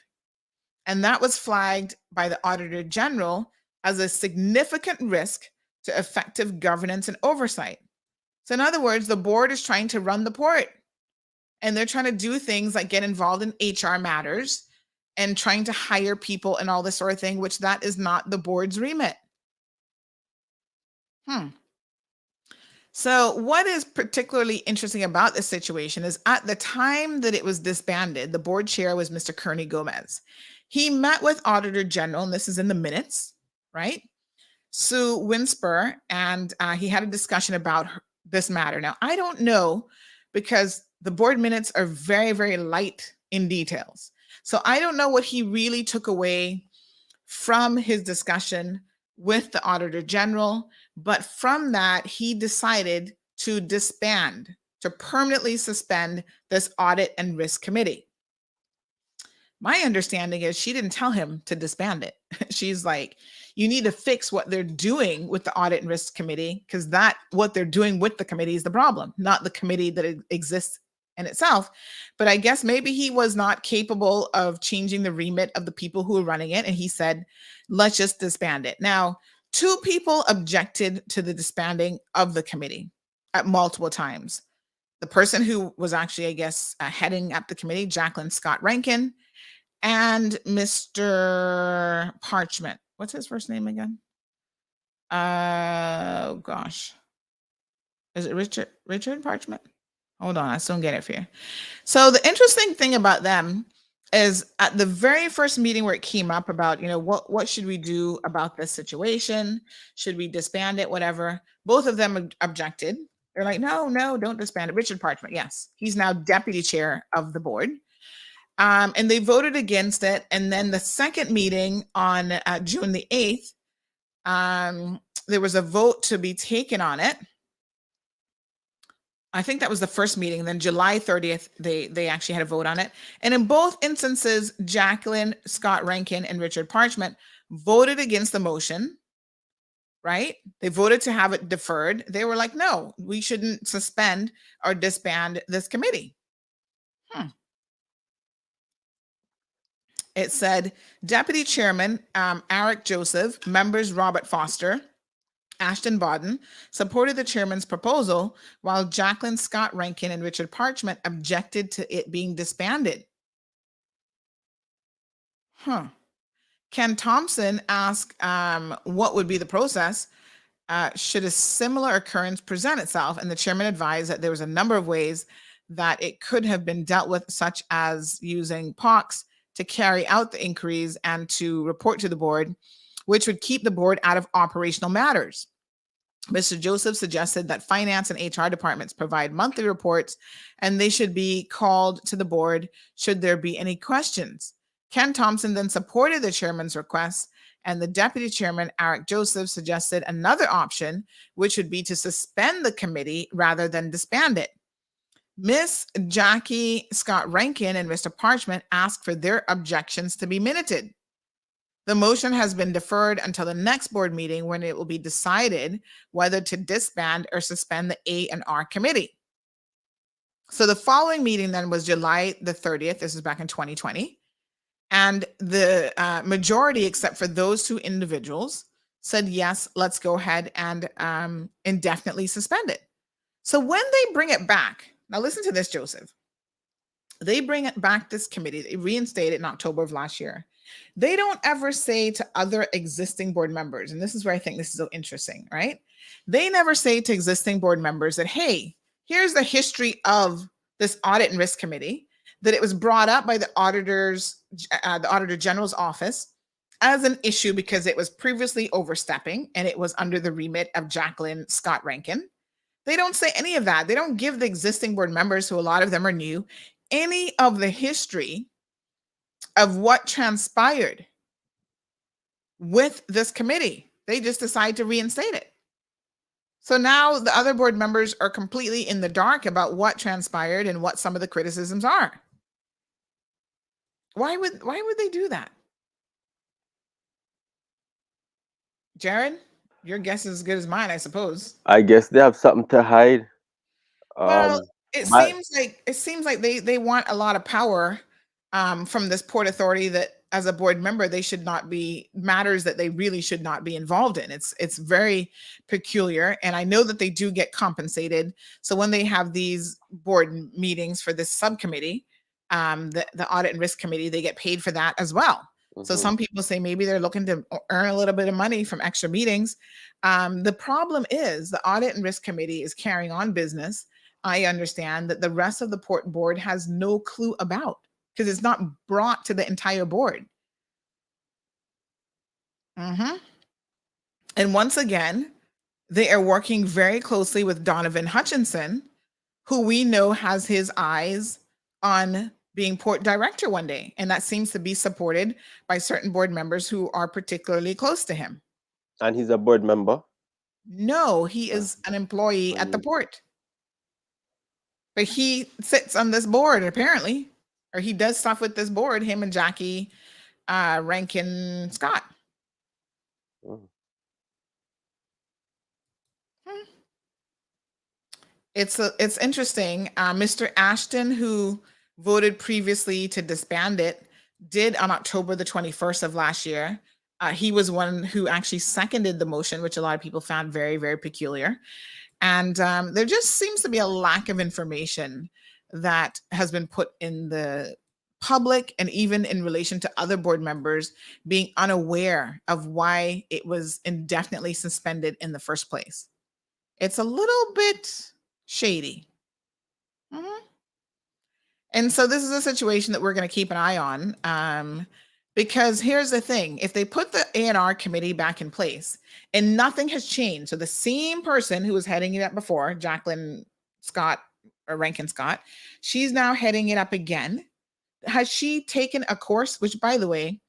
And that was flagged by the Auditor General as a significant risk to effective governance and oversight. So in other words, the board is trying to run the port, and they're trying to do things like get involved in HR matters and trying to hire people and all this sort of thing, which that is not the board's remit. So what is particularly interesting about this situation is at the time that it was disbanded, the board chair was Mr. Kearney Gomez. He met with Auditor General, and this is in the minutes, right? Sue Winspur, and he had a discussion about this matter. Now, I don't know, because the board minutes are very, very light in details. So I don't know what he really took away from his discussion with the Auditor General, but from that, he decided to disband, to permanently suspend this Audit and Risk Committee. My understanding is she didn't tell him to disband it. She's like, you need to fix what they're doing with the Audit and Risk Committee, because that what they're doing with the committee is the problem, not the committee that exists in itself. But I guess maybe he was not capable of changing the remit of the people who were running it. And he said, let's just disband it. Now, 2 people objected to the disbanding of the committee at multiple times. The person who was actually, I guess, heading up the committee, Jacqueline Scott Rankin, and Mr. Parchment. What's his first name again? Oh gosh. Is it Richard Parchment? Hold on, I still don't get it for you. So the interesting thing about them is at the very first meeting where it came up about, what should we do about this situation? Should we disband it? Whatever. Both of them objected. They're like, no, don't disband it. Richard Parchment, yes. He's now deputy chair of the board. And they voted against it. And then the second meeting on June the 8th, there was a vote to be taken on it. I think that was the first meeting. Then July 30th, they actually had a vote on it. And in both instances, Jacqueline Scott Rankin and Richard Parchment voted against the motion, right? They voted to have it deferred. They were like, no, we shouldn't suspend or disband this committee. It said, Deputy Chairman Eric Joseph, members Robert Foster, Ashton Bodden, supported the chairman's proposal, while Jacqueline Scott Rankin and Richard Parchment objected to it being disbanded. Ken Thompson asked what would be the process should a similar occurrence present itself, and the chairman advised that there was a number of ways that it could have been dealt with, such as using POCs to carry out the inquiries and to report to the board, which would keep the board out of operational matters. Mr. Joseph suggested that finance and HR departments provide monthly reports, and they should be called to the board should there be any questions. Ken Thompson then supported the chairman's request, and the deputy chairman, Eric Joseph, suggested another option, which would be to suspend the committee rather than disband it. Miss Jackie Scott Rankin and Mr. Parchment asked for their objections to be minuted. The motion has been deferred until the next board meeting when it will be decided whether to disband or suspend the A&R committee. So the following meeting then was July the 30th. This is back in 2020. And the majority, except for those two individuals, said, yes, let's go ahead and indefinitely suspend it. So when they bring it back, now listen to this, Joseph. They bring it back, this committee, they reinstate it in October of last year. They don't ever say to other existing board members, and this is where I think this is so interesting, right? They never say to existing board members that, hey, here's the history of this audit and risk committee, that it was brought up by the Auditor General's office as an issue because it was previously overstepping and it was under the remit of Jacqueline Scott Rankin. They don't say any of that. They don't give the existing board members, who a lot of them are new, any of the history of what transpired with this committee. They just decide to reinstate it. So now the other board members are completely in the dark about what transpired and what some of the criticisms are. Why would they do that? Jared, your guess is as good as mine, I suppose. I guess they have something to hide. Well, it seems like they want a lot of power from this port authority that, as a board member, they should not be, matters that they really should not be involved in. It's very peculiar, and I know that they do get compensated. So when they have these board meetings for this subcommittee, the audit and risk committee, they get paid for that as well. So some people say maybe they're looking to earn a little bit of money from extra meetings. The problem is the audit and risk committee is carrying on business, I understand, that the rest of the port board has no clue about, because it's not brought to the entire board. And once again, they are working very closely with Donovan Hutchinson, who we know has his eyes on being port director one day. And that seems to be supported by certain board members who are particularly close to him. And he's a board member? No, he is an employee at the port. But he sits on this board, apparently, or he does stuff with this board, him and Jackie Rankin Scott. It's interesting. Mr. Ashton, who voted previously to disband it, did on October the 21st of last year. He was one who actually seconded the motion, which a lot of people found very, very peculiar. And there just seems to be a lack of information that has been put in the public, and even in relation to other board members being unaware of why it was indefinitely suspended in the first place. It's a little bit shady. And so this is a situation that we're going to keep an eye on, because here's the thing. If they put the A&R committee back in place and nothing has changed, so the same person who was heading it up before, Jacqueline Scott or Rankin Scott, she's now heading it up again. Has she taken a course, which, by the way,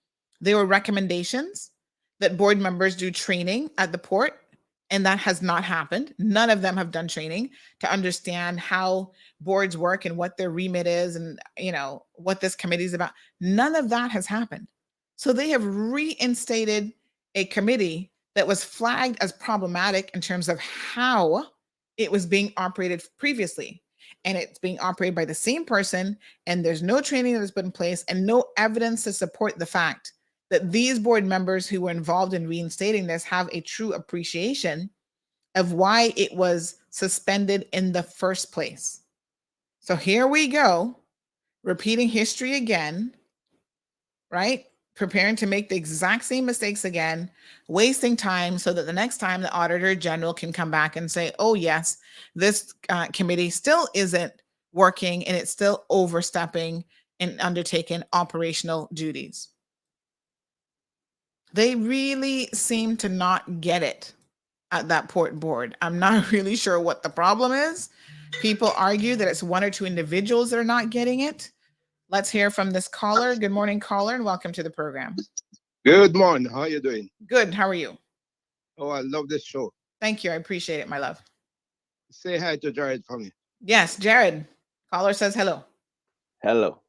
there were recommendations that board members do training at the port, and that has not happened. None of them have done training to understand how boards work and what their remit is, and what this committee is about. None of that has happened. So they have reinstated a committee that was flagged as problematic in terms of how it was being operated previously. And it's being operated by the same person, and there's no training that has been in place and no evidence to support the fact that these board members who were involved in reinstating this have a true appreciation of why it was suspended in the first place. So here we go, repeating history again, right? Preparing to make the exact same mistakes again, wasting time so that the next time the Auditor General can come back and say, oh yes, this committee still isn't working and it's still overstepping and undertaking operational duties. They really seem to not get it at that port board. I'm not really sure what the problem is. People argue that it's one or two individuals that are not getting it. Let's hear from this caller. Good morning, caller, and welcome to the program. Good morning. How are you doing? Good. How are you? Oh, I love this show. Thank you. I appreciate it, my love. Say hi to Jared for me. Yes, Jared. Caller says hello. Hello.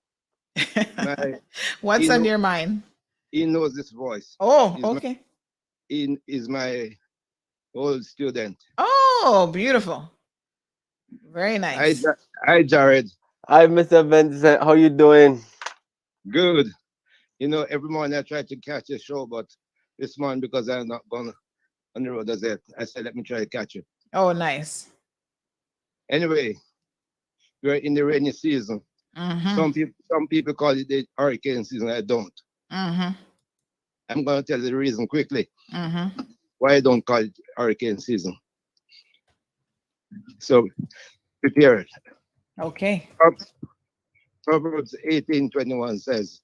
What's on your mind? He knows this voice. Oh, okay. He is my old student. Oh, beautiful. Very nice. Hi, Jared. Hi, Mr. Vincent. How you doing? Good. You know, every morning I try to catch a show, but this morning, because I'm not going on the road as yet, I said, let me try to catch it. Oh, nice. Anyway, we're in the rainy season. Mm-hmm. Some people call it the hurricane season. I don't. Mm-hmm. I'm going to tell you the reason quickly Mm-hmm. why I don't call it hurricane season. So prepare it. Okay. Proverbs 18:21 says,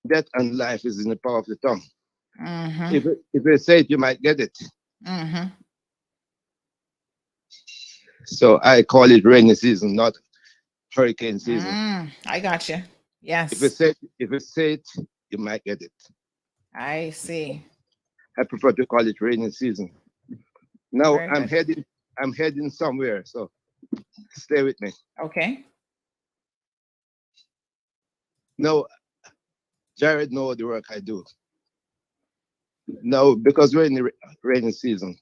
death and life is in the power of the tongue. Mm-hmm. If you say it, you might get it. Mm-hmm. So I call it rainy season, not hurricane season. I got you. Yes. If you say it, you might get it. I see. I prefer to call it rainy season. Now Very good. I'm heading somewhere, so stay with me. Okay. Now, Jared knows the work I do. Now, because we're in the rainy season,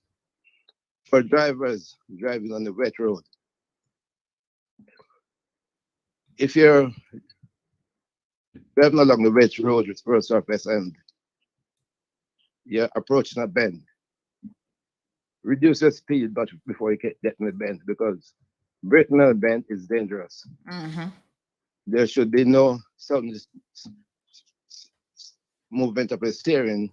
for drivers driving on the wet road, if you're driving along the wet road with first surface and you're approaching a bend, reduce your speed but before you get in the bend, because braking on a bend is dangerous. Mm-hmm. There should be no sudden movement of the steering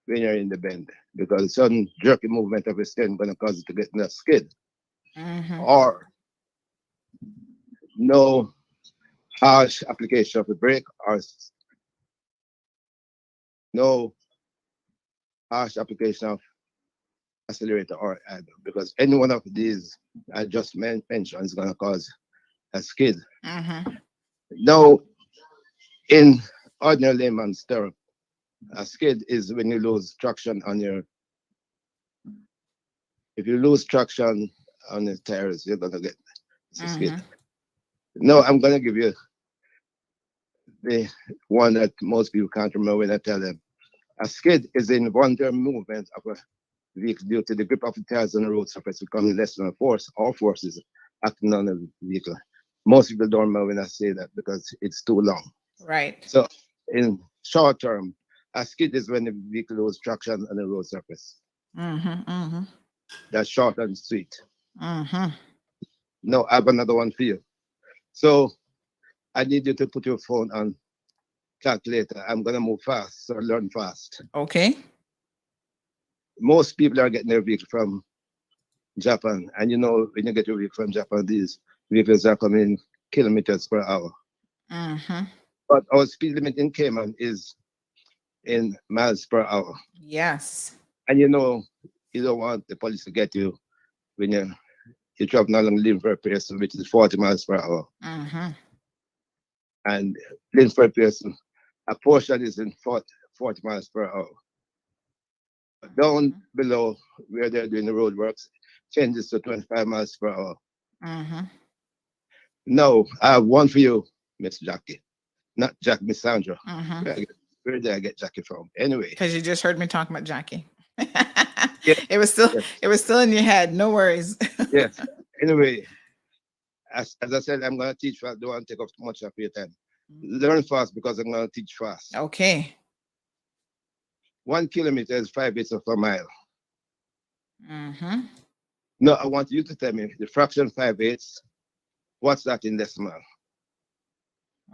when you're in the bend, because sudden jerky movement of the steering is going to cause it to get in a skid. Mm-hmm. Or no harsh application of the brake, or no harsh application of accelerator or idle, because any one of these I just mentioned is going to cause a skid. Mm-hmm. Now, in ordinary layman's term, a skid is when you lose traction on if you lose traction on the tires, you're going to get a skid. No, I'm going to give you the one that most people can't remember when I tell them. A skid is an involuntary movement of a vehicle due to the grip of the tires on the road surface becoming less than a force or forces acting on the vehicle. Most people don't remember when I say that because it's too long. Right. So in short term, a skid is when the vehicle loses traction on the road surface. Mm-hmm. Mm-hmm. That's short and sweet. Mm-hmm. Now I have another one for you. So I need you to put your phone on calculator. I'm gonna move fast, so learn fast. Okay. Most people are getting their vehicle from Japan, and you know when you get your vehicle from Japan, these vehicles are coming kilometers per hour. Mm-hmm. But our speed limit in Cayman is in miles per hour. Yes. And you know you don't want the police to get you when you're traveling along Linford Pearson, which is 40 miles per hour. Mm-hmm. And Linford Pearson, a portion is in 40 miles per hour. Down below where they're doing the road works, changes to 25 miles per hour. Mm-hmm. No, I have one for you, Miss Jackie. Not Jack, Miss Sandra. Mm-hmm. Where did I get Jackie from? Anyway. Because you just heard me talking about Jackie. Yeah. It was still in your head. No worries. Yes. Anyway, as I said, I'm gonna teach fast. Don't want to take up too much of your time. Learn fast because I'm gonna teach fast. Okay. 1 kilometer is 5/8 of a mile. Mm-hmm. No, I want you to tell me the fraction 5/8. What's that in decimal?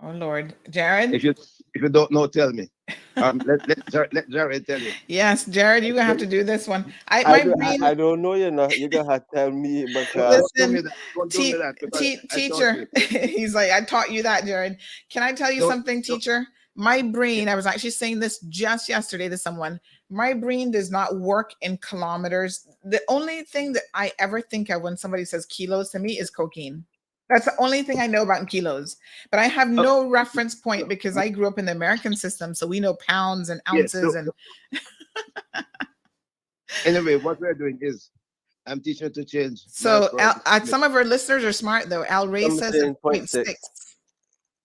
Oh Lord, Jared. If you don't know, tell me. Let Jared tell you. Yes, Jared, you're gonna have to do this one. I don't know. You're gonna have to tell me because listen, don't do me that teacher. He's like, I taught you that, Jared. Can I tell you something, teacher? My brain, I was actually saying this just yesterday to someone. My brain does not work in kilometers. The only thing that I ever think of when somebody says kilos to me is cocaine. That's the only thing I know about in kilos. But I have no reference point because I grew up in the American system, so we know pounds and Yes. ounces and. Anyway, what we're doing is I'm teaching you to change. So some of our listeners are smart though. Al Ray I'm says saying 0.6. 0.6.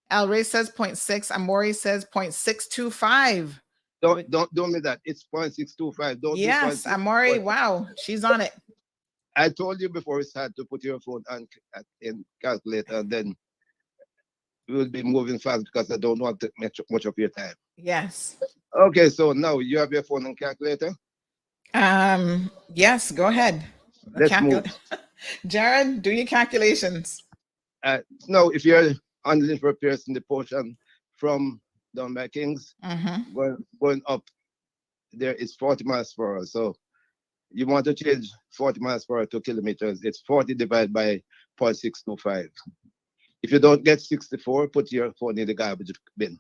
Al Ray says 0.6. Amori says 0.625. Don't me that. It's 0.625. Don't Yes, do 0.6. Amori. Wow, she's on it. I told you before we start to put your phone on in calculator, and then we will be moving fast because I don't want to take much of your time. Yes. Okay, so now you have your phone and calculator. Yes, go ahead. Let's move. Jared, do your calculations. No, if you're handling for a person the portion from down by Kings, going up, there is 40 miles per hour. So you want to change 40 miles per hour to kilometers. It's 40 divided by 0.625. If you don't get 64, put your phone in the garbage bin.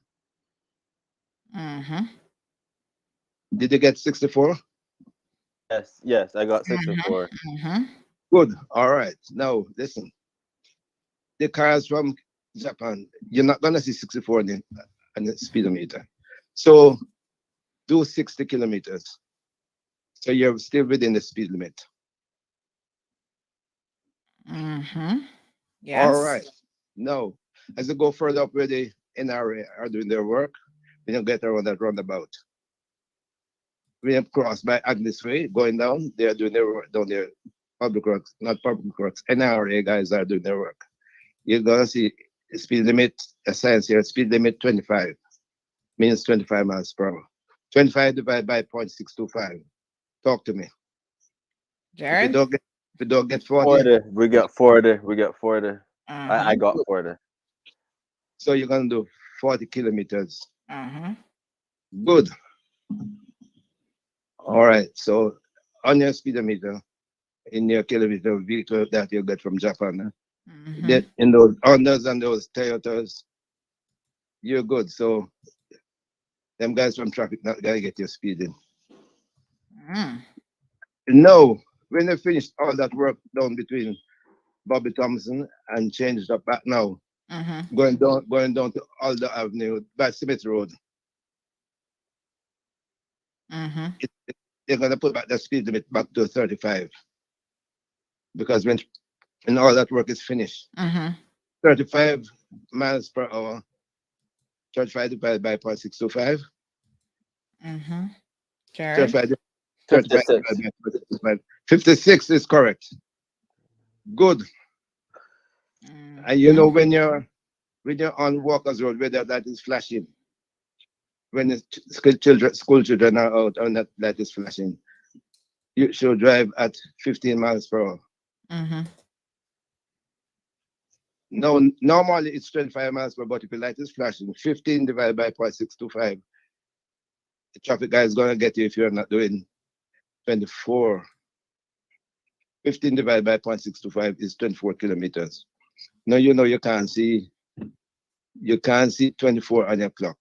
Did you get 64? Yes, I got 64. Good. All right. Now listen. The cars from Japan, you're not gonna see 64 on the speedometer. So do 60 kilometers. So you're still within the speed limit. Yes. All right. Now, as you go further up where the NRA are doing their work, we don't get around that roundabout. We have crossed by Agnes Way, going down. They are doing their work down there. Public works, not public works. NRA guys are doing their work. You're gonna see speed limit, a sign here, speed limit 25, means 25 miles per hour. 25 divided by 0.625. Talk to me. Jared? If you don't get 40. We got 40. We got 40. I got 40. So you're gonna do 40 kilometers. Good. All right. So on your speedometer, in your kilometer vehicle that you get from Japan, that in those Hondas and those Toyotas, you're good. So them guys from traffic not gonna get you speeding. No, when they finished all that work down between Bobby Thompson and changed up back now, going down to Alder Avenue by Smith Road. They're gonna put back the speed limit back to 35 because when all that work is finished, 35 miles per hour, 35 divided by 0.625. 56 is correct. Good. And you know when you're on Walker's Road, whether that is flashing, when the school children are out and that is flashing, you should drive at 15 miles per hour. No, normally it's 25 miles per hour, but if the light is flashing, 15 divided by 0.625, the traffic guy is going to get you if you're not doing 24. 15 divided by 0.625 is 24 kilometers. Now you know you can't see 24 on your clock.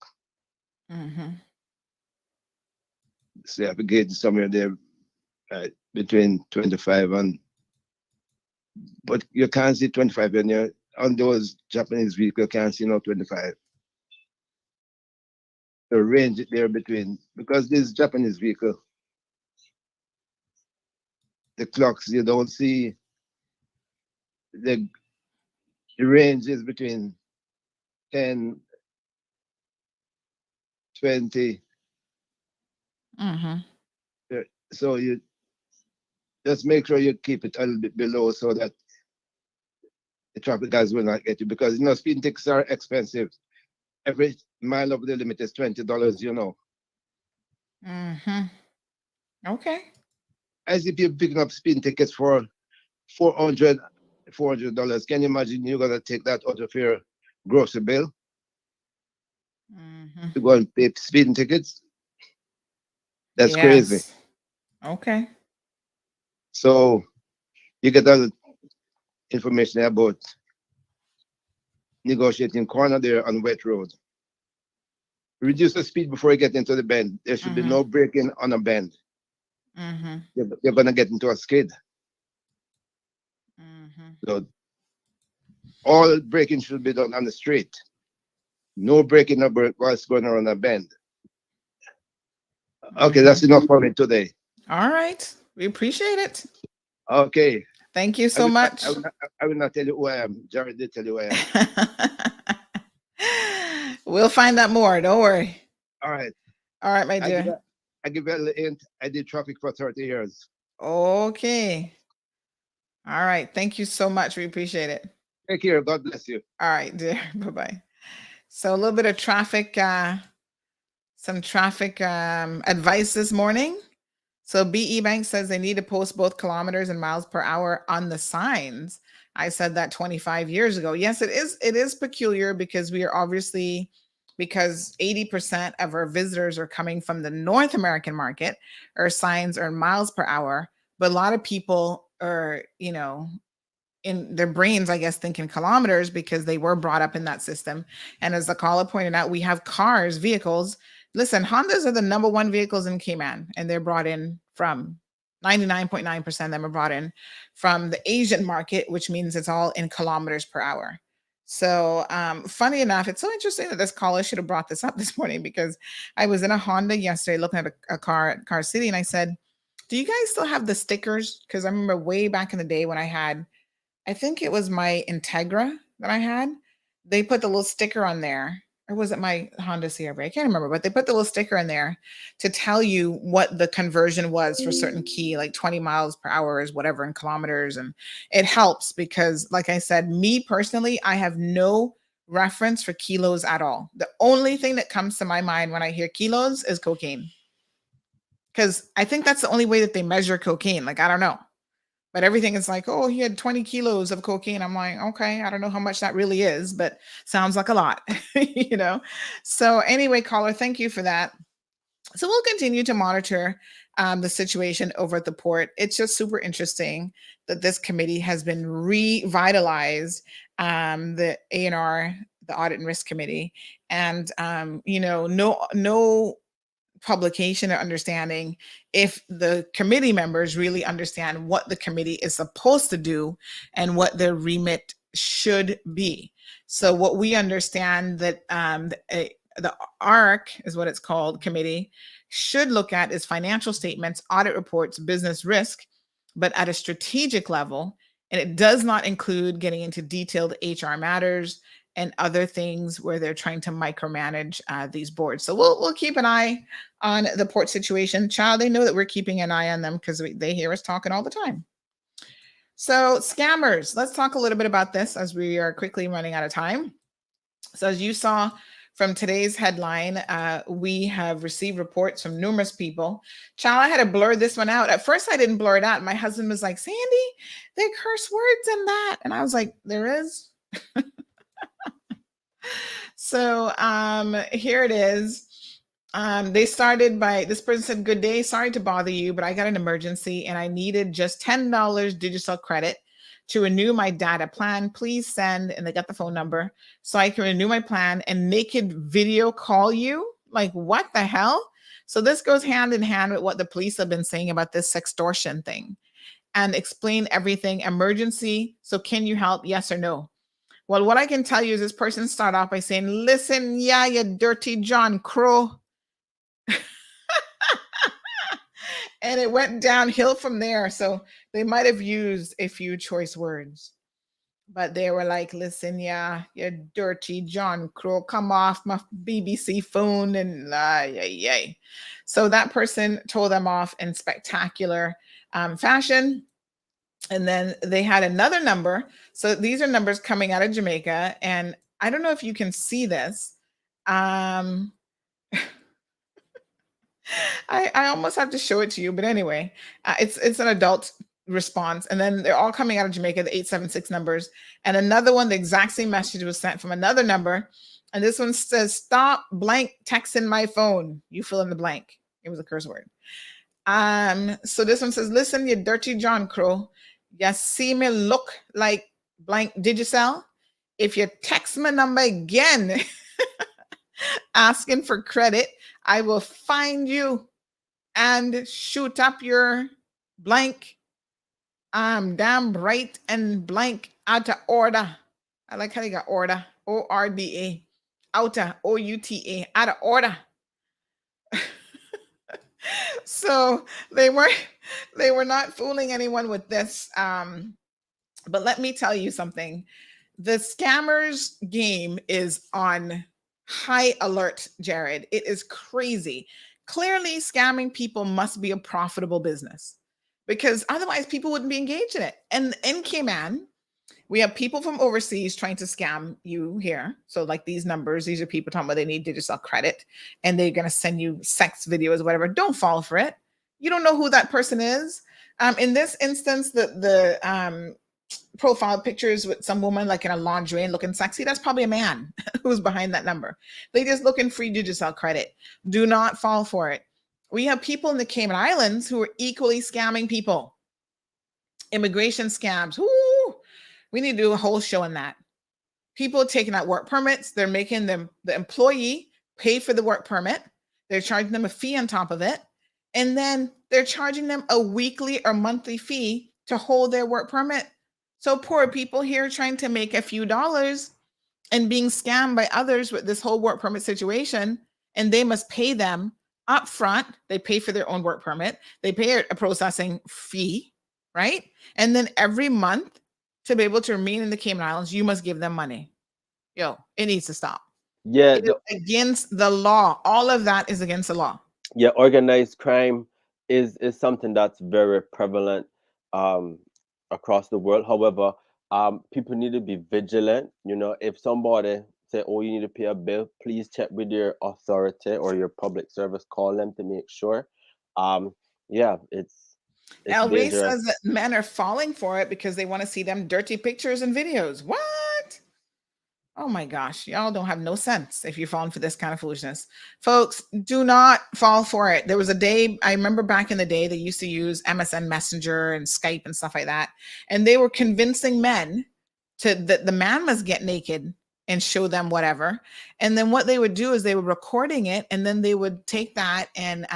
So you have to gauge somewhere there between 25 and, but you can't see 25 when you're on those Japanese vehicles, you can't see no 25. The range there between, because this Japanese vehicle, the clocks, you don't see, the range is between 10, 20. So you just make sure you keep it a little bit below so that the traffic guys will not get you, because speeding tickets are expensive. Every mile over the limit is $20, Okay. I see people picking up speeding tickets for $400. Can you imagine you're gonna take that out of your grocery bill to go and pay speeding tickets? That's crazy. Okay. So you get all the information about negotiating corner there on wet road. Reduce the speed before you get into the bend. There should be no braking on a bend. You're gonna get into a skid. So All braking should be done on the street. No braking over what's going around a bend. Okay, that's enough for me today. All right. We appreciate it. Okay. Thank you so much. I will not tell you who I am. Jared did tell you who I am. We'll find out more. Don't worry. All right. All right, my dear. I give you a little hint. I did traffic for 30 years. Okay. All right. Thank you so much. We appreciate it. Take care. God bless you. All right, dear. Bye-bye. So a little bit of traffic, some traffic advice this morning. So BE Bank says they need to post both kilometers and miles per hour on the signs. I said that 25 years ago. Yes, it is peculiar because we are obviously, because 80% of our visitors are coming from the North American market, our signs are miles per hour. But a lot of people are, in their brains, I guess, thinking kilometers because they were brought up in that system. And as the caller pointed out, we have vehicles. Listen, Hondas are the number one vehicles in Cayman, and they're brought in from 99.9% of them are brought in from the Asian market, which means it's all in kilometers per hour. So funny enough, it's so interesting that this caller should have brought this up this morning, because I was in a Honda yesterday looking at a car at Car City, and I said, do you guys still have the stickers? Because I remember way back in the day when I think it was my Integra that I had, they put the little sticker on there. Or was it my Honda CRV? I can't remember, but they put the little sticker in there to tell you what the conversion was for certain key, like 20 miles per hour is whatever in kilometers. And it helps because, like I said, me personally, I have no reference for kilos at all. The only thing that comes to my mind when I hear kilos is cocaine. Because I think that's the only way that they measure cocaine. Like, I don't know. But everything is like, oh, he had 20 kilos of cocaine. I'm like, okay, I don't know how much that really is, but sounds like a lot, So anyway, caller, thank you for that. So we'll continue to monitor the situation over at the port. It's just super interesting that this committee has been revitalized, the A&R, the Audit and Risk Committee, and no publication or understanding if the committee members really understand what the committee is supposed to do and what their remit should be. So what we understand that the ARC is what it's called, committee, should look at is financial statements, audit reports, business risk, but at a strategic level. And it does not include getting into detailed HR matters and other things where they're trying to micromanage these boards. So we'll keep an eye on the port situation. Child, they know that we're keeping an eye on them because they hear us talking all the time. So scammers, let's talk a little bit about this as we are quickly running out of time. So as you saw from today's headline, we have received reports from numerous people. Child, I had to blur this one out. At first, I didn't blur it out. My husband was like, Sandy, there are curse words in that. And I was like, there is? So here it is. They started by, this person said, good day, sorry to bother you, but I got an emergency and I needed just $10 Digicel credit to renew my data plan. Please send, and they got the phone number, so I can renew my plan and naked video call you. Like, what the hell? So this goes hand in hand with what the police have been saying about this sextortion thing, and explain everything. Emergency, so can you help? Yes or no? Well, what I can tell you is this person started off by saying, listen, yeah, you dirty John Crow. And it went downhill from there. So they might have used a few choice words, but they were like, listen, yeah, you dirty John Crow, come off my BBC phone and yay. So that person told them off in spectacular fashion. And then they had another number. So these are numbers coming out of Jamaica. And I don't know if you can see this. I almost have to show it to you, but anyway, it's an adult response. And then they're all coming out of Jamaica, the 876 numbers. And another one, the exact same message was sent from another number. And this one says, stop blank texting my phone. You fill in the blank. It was a curse word. So this one says, listen, you dirty John Crow. You see me look like blank Digicel? If you text my number again, asking for credit, I will find you and shoot up your blank damn bright and blank out of order. I like how they got order, ORDA, outa, OUTA, out of order. So they were not fooling anyone with this. But let me tell you something. The scammers game is on high alert, Jared. It is crazy. Clearly, scamming people must be a profitable business because otherwise people wouldn't be engaged in it. And in Cayman, we have people from overseas trying to scam you here. So, like these numbers, these are people talking about they need digital credit and they're going to send you sex videos, whatever. Don't fall for it. You don't know who that person is. In this instance, the profile pictures with some woman like in a lingerie and looking sexy, that's probably a man who's behind that number. They just looking free digital credit. Do not fall for it. We have people in the Cayman Islands who are equally scamming people. Immigration scams. Ooh, we need to do a whole show on that. People taking out work permits. They're making them the employee pay for the work permit. They're charging them a fee on top of it. And then they're charging them a weekly or monthly fee to hold their work permit. So poor people here trying to make a few dollars and being scammed by others with this whole work permit situation. And they must pay them up front. They pay for their own work permit. They pay a processing fee, right? And then every month to be able to remain in the Cayman Islands, you must give them money. Yo, it needs to stop. Yeah, It is against the law. All of that is against the law. yeah, organized crime is something that's very prevalent across the world. However, people need to be vigilant. You know, if somebody say, "Oh, you need to pay a bill," please check with your authority or your public service. Call them to make sure. Yeah, it's El Ray dangerous. says that men are falling for it because they want to see them dirty pictures and videos. What? Oh my gosh, y'all don't have no sense if you're falling for this kind of foolishness. Folks, do not fall for it. There was a day, I remember back in the day, they used to use MSN Messenger and Skype and stuff like that. And they were convincing men that the man must get naked and show them whatever. And then what they would do is they were recording it and then they would take that and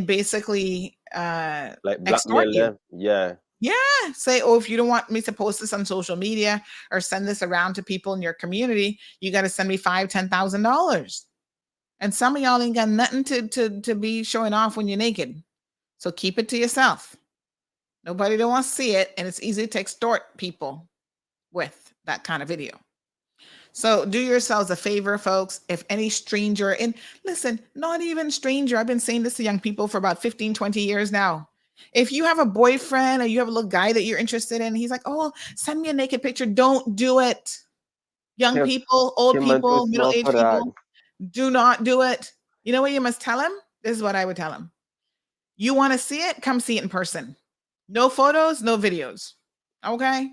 basically Like extort blackmail you. them. Yeah. Yeah. Say, oh, if you don't want me to post this on social media or send this around to people in your community, you got to send me $5,000-$10,000. And some of y'all ain't got nothing to be showing off when you're naked. So keep it to yourself. Nobody don't want to see it. And it's easy to extort people with that kind of video. So do yourselves a favor, folks. If any stranger, and listen, not even stranger, I've been saying this to young people for about 15, 20 years now. If you have a boyfriend or you have a little guy that you're interested in, he's like, oh, send me a naked picture. Don't do it. Young Kim, people, old Kim, man, too people, small middle-aged for that. people, do not do it. You know what you must tell him? This is what I would tell him. You want to see it? Come see it in person. No photos, no videos. Okay?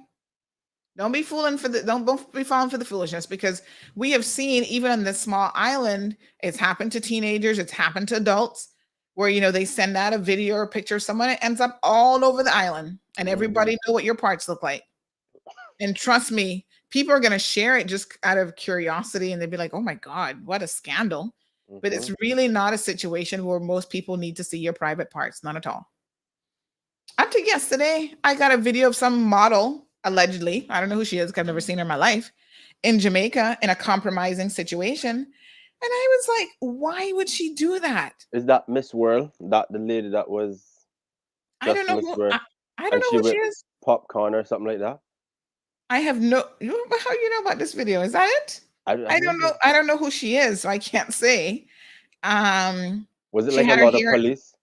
Don't be falling for the foolishness because we have seen even on this small island, it's happened to teenagers, it's happened to adults where they send out a video or a picture of someone, it ends up all over the island and everybody know what your parts look like. And trust me, people are going to share it just out of curiosity and they'd be like, oh my God, what a scandal. But it's really not a situation where most people need to see your private parts, not at all. Up to yesterday, I got a video of some model, allegedly, I don't know who she is because I've never seen her in my life, in Jamaica in a compromising situation. And I was like, why would she do that? Is that Miss World? That the lady that was I don't know Miss who World? I don't And know she who she with is. popcorn or something like that? I have no how you know about this video? Is that it? I don't know. I don't know who she is, so I can't say. Was it she like a had her lot of hair, police?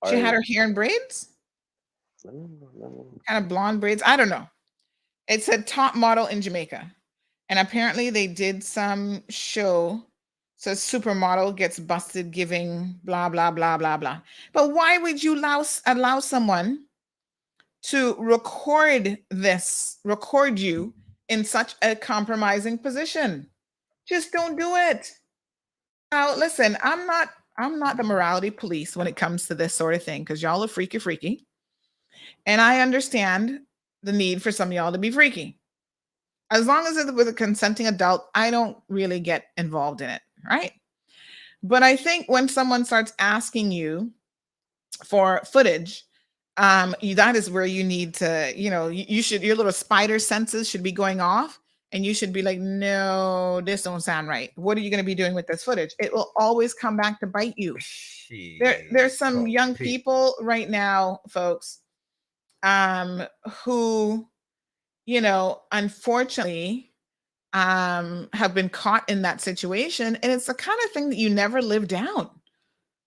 she had her hair in braids, kind of blonde braids. I don't know. It said top model in Jamaica. And apparently they did some show. So supermodel gets busted giving blah, blah, blah, blah, blah. But why would you allow someone to record you in such a compromising position? Just don't do it. Now, listen, I'm not the morality police when it comes to this sort of thing because y'all are freaky. And I understand the need for some of y'all to be freaky. As long as it's with a consenting adult, I don't really get involved in it, right? But I think when someone starts asking you for footage, that is where you need to, your little spider senses should be going off and you should be like, no, this don't sound right. What are you going to be doing with this footage? It will always come back to bite you. There's some young people right now, folks, who, unfortunately, have been caught in that situation. And it's the kind of thing that you never live down.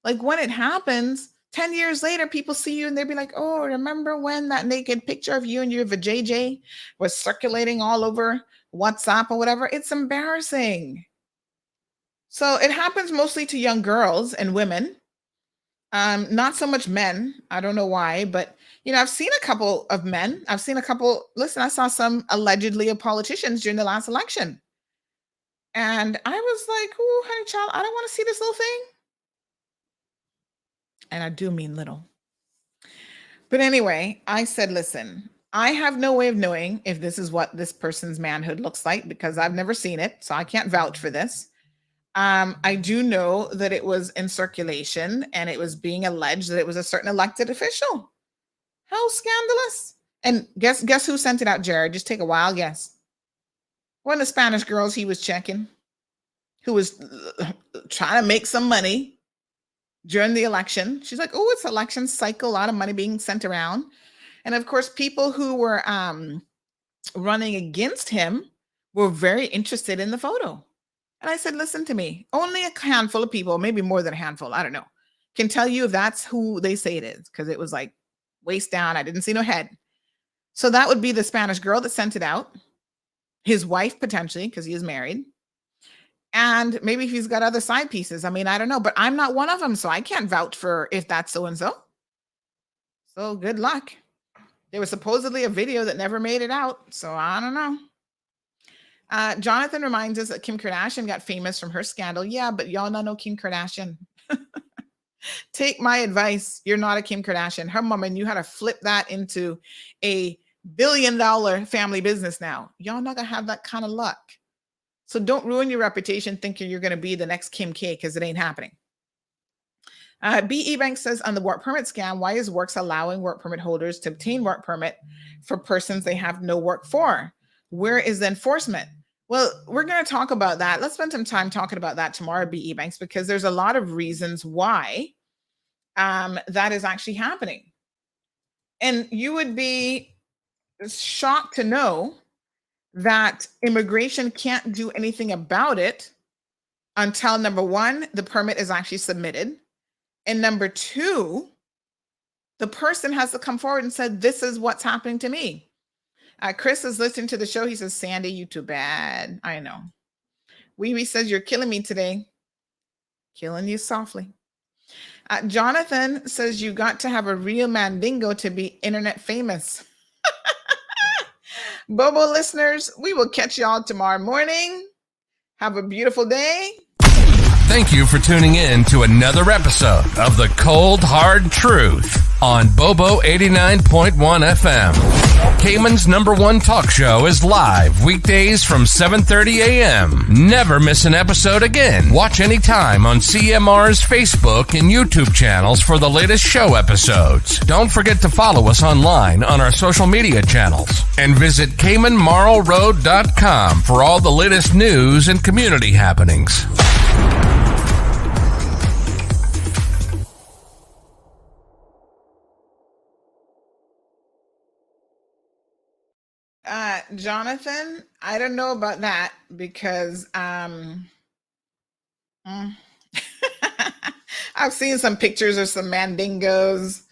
Like when it happens, 10 years later, people see you and they'll be like, oh, remember when that naked picture of you and your vajayjay was circulating all over WhatsApp or whatever? It's embarrassing. So it happens mostly to young girls and women. Not so much men. I don't know why, but I've seen a couple of men. I saw some allegedly politicians during the last election. And I was like, oh, honey child, I don't want to see this little thing. And I do mean little. But anyway, I said, listen, I have no way of knowing if this is what this person's manhood looks like because I've never seen it. So I can't vouch for this. I do know that it was in circulation and it was being alleged that it was a certain elected official. How scandalous. And guess who sent it out, Jared? Just take a wild guess. One of the Spanish girls he was checking who was trying to make some money during the election. She's like, oh, it's election cycle, a lot of money being sent around. And of course, people who were running against him were very interested in the photo. And I said, listen to me, only a handful of people, maybe more than a handful, I don't know, can tell you if that's who they say it is. Because it was like waist down. I didn't see no head. So that would be the Spanish girl that sent it out. His wife, potentially, because he is married. And maybe he's got other side pieces. I mean, I don't know, but I'm not one of them. So I can't vouch for if that's so-and-so. So good luck. There was supposedly a video that never made it out. So I don't know. Jonathan reminds us that Kim Kardashian got famous from her scandal. Yeah, but y'all not know Kim Kardashian. Take my advice. You're not a Kim Kardashian. Her mama knew how to flip that into a billion-dollar family business now. Y'all not going to have that kind of luck. So don't ruin your reputation thinking you're going to be the next Kim K because it ain't happening. B.E. Bank says on the work permit scam, why is Works allowing work permit holders to obtain work permit for persons they have no work for? Where is the enforcement? Well, we're going to talk about that. Let's spend some time talking about that tomorrow, B.E. Banks, because there's a lot of reasons why that is actually happening. And you would be shocked to know that immigration can't do anything about it until, number one, the permit is actually submitted. And number two, the person has to come forward and said, this is what's happening to me. Chris is listening to the show. He says, Sandy, you too bad. I know. Wee says, you're killing me today. Killing you softly. Jonathan says, you got to have a real mandingo to be internet famous. Bobo listeners, we will catch y'all tomorrow morning. Have a beautiful day. Thank you for tuning in to another episode of The Cold Hard Truth on Bobo 89.1 FM. Cayman's #1 talk show is live weekdays from 7:30 a.m. Never miss an episode again. Watch anytime on CMR's Facebook and YouTube channels for the latest show episodes. Don't forget to follow us online on our social media channels and visit CaymanMarlRoad.com for all the latest news and community happenings. Jonathan, I don't know about that because I've seen some pictures of some mandingos,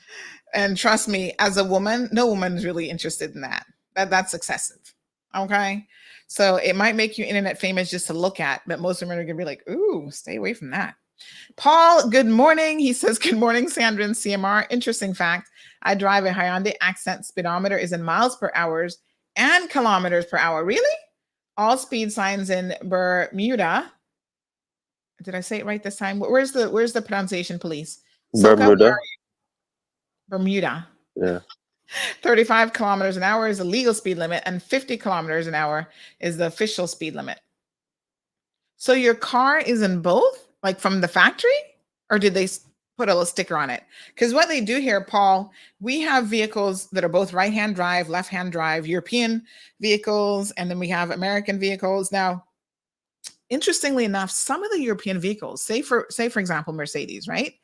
and trust me, as a woman, no woman's really interested in that. That's excessive. Okay, so it might make you internet famous just to look at, but most women are gonna be like, "Ooh, stay away from that." Paul, good morning. He says, "Good morning, Sandra and CMR. Interesting fact: I drive a Hyundai Accent. Speedometer is in miles per hour and kilometers per hour." Really? All speed signs in Bermuda. Did I say it right this time? Where's the pronunciation, police? Bermuda. Bermuda. Yeah. 35 kilometers an hour is the legal speed limit, and 50 kilometers an hour is the official speed limit. So your car is in both, like from the factory, or did they put a little sticker on it. Because what they do here, Paul, we have vehicles that are both right-hand drive, left-hand drive, European vehicles, and then we have American vehicles. Now, interestingly enough, some of the European vehicles, say for example, Mercedes, right?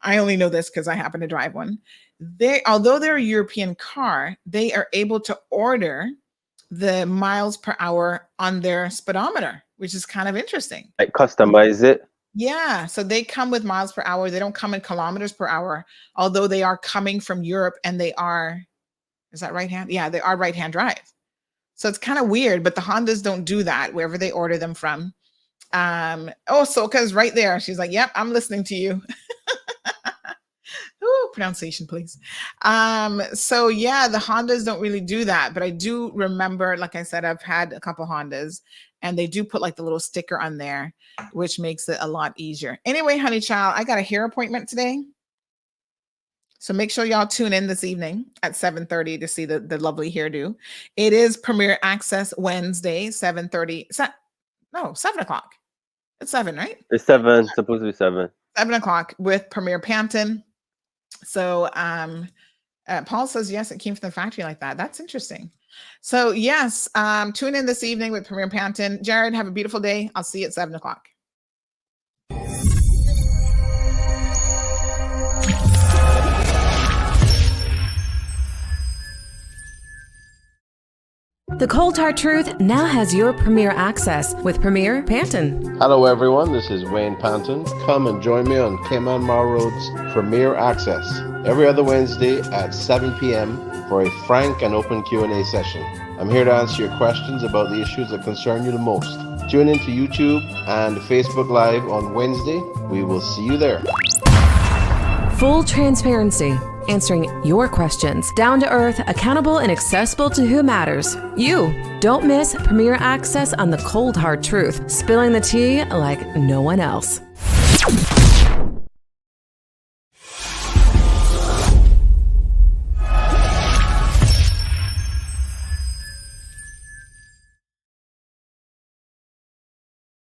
I only know this because I happen to drive one. Although they're a European car, they are able to order the miles per hour on their speedometer, which is kind of interesting. Like customize it. Yeah, so they come with miles per hour. They don't come in kilometers per hour, although they are coming from Europe and they are, is that right hand? Yeah, they are right-hand drive. So it's kind of weird, but the Hondas don't do that wherever they order them from. Soka's right there. She's like, yep, I'm listening to you. Ooh, pronunciation, please. So yeah, the Hondas don't really do that, but I do remember, like I said, I've had a couple Hondas and they do put like the little sticker on there, which makes it a lot easier. Anyway, honey child, I got a hair appointment today. So make sure y'all tune in this evening at 7:30 to see the lovely hairdo. It is Premier Access Wednesday, 7:30. 7 o'clock. It's 7, right? It's 7, supposed to be 7. 7 o'clock with Premier Panton. So Paul says, yes, it came from the factory like that. That's interesting. So yes, tune in this evening with Premier Panton. Jared, have a beautiful day. I'll see you at 7 o'clock. The Cold Hard Truth now has your Premier Access with Premier Panton. Hello everyone, this is Wayne Panton. Come and join me on Cayman Mall Road's Premier Access every other Wednesday at 7 p.m. for a frank and open Q&A session. I'm here to answer your questions about the issues that concern you the most. Tune in to YouTube and Facebook Live on Wednesday. We will see you there. Full transparency, answering your questions, down to earth, accountable, and accessible to who matters. You. Don't miss Premier Access on the Cold Hard Truth, spilling the tea like no one else.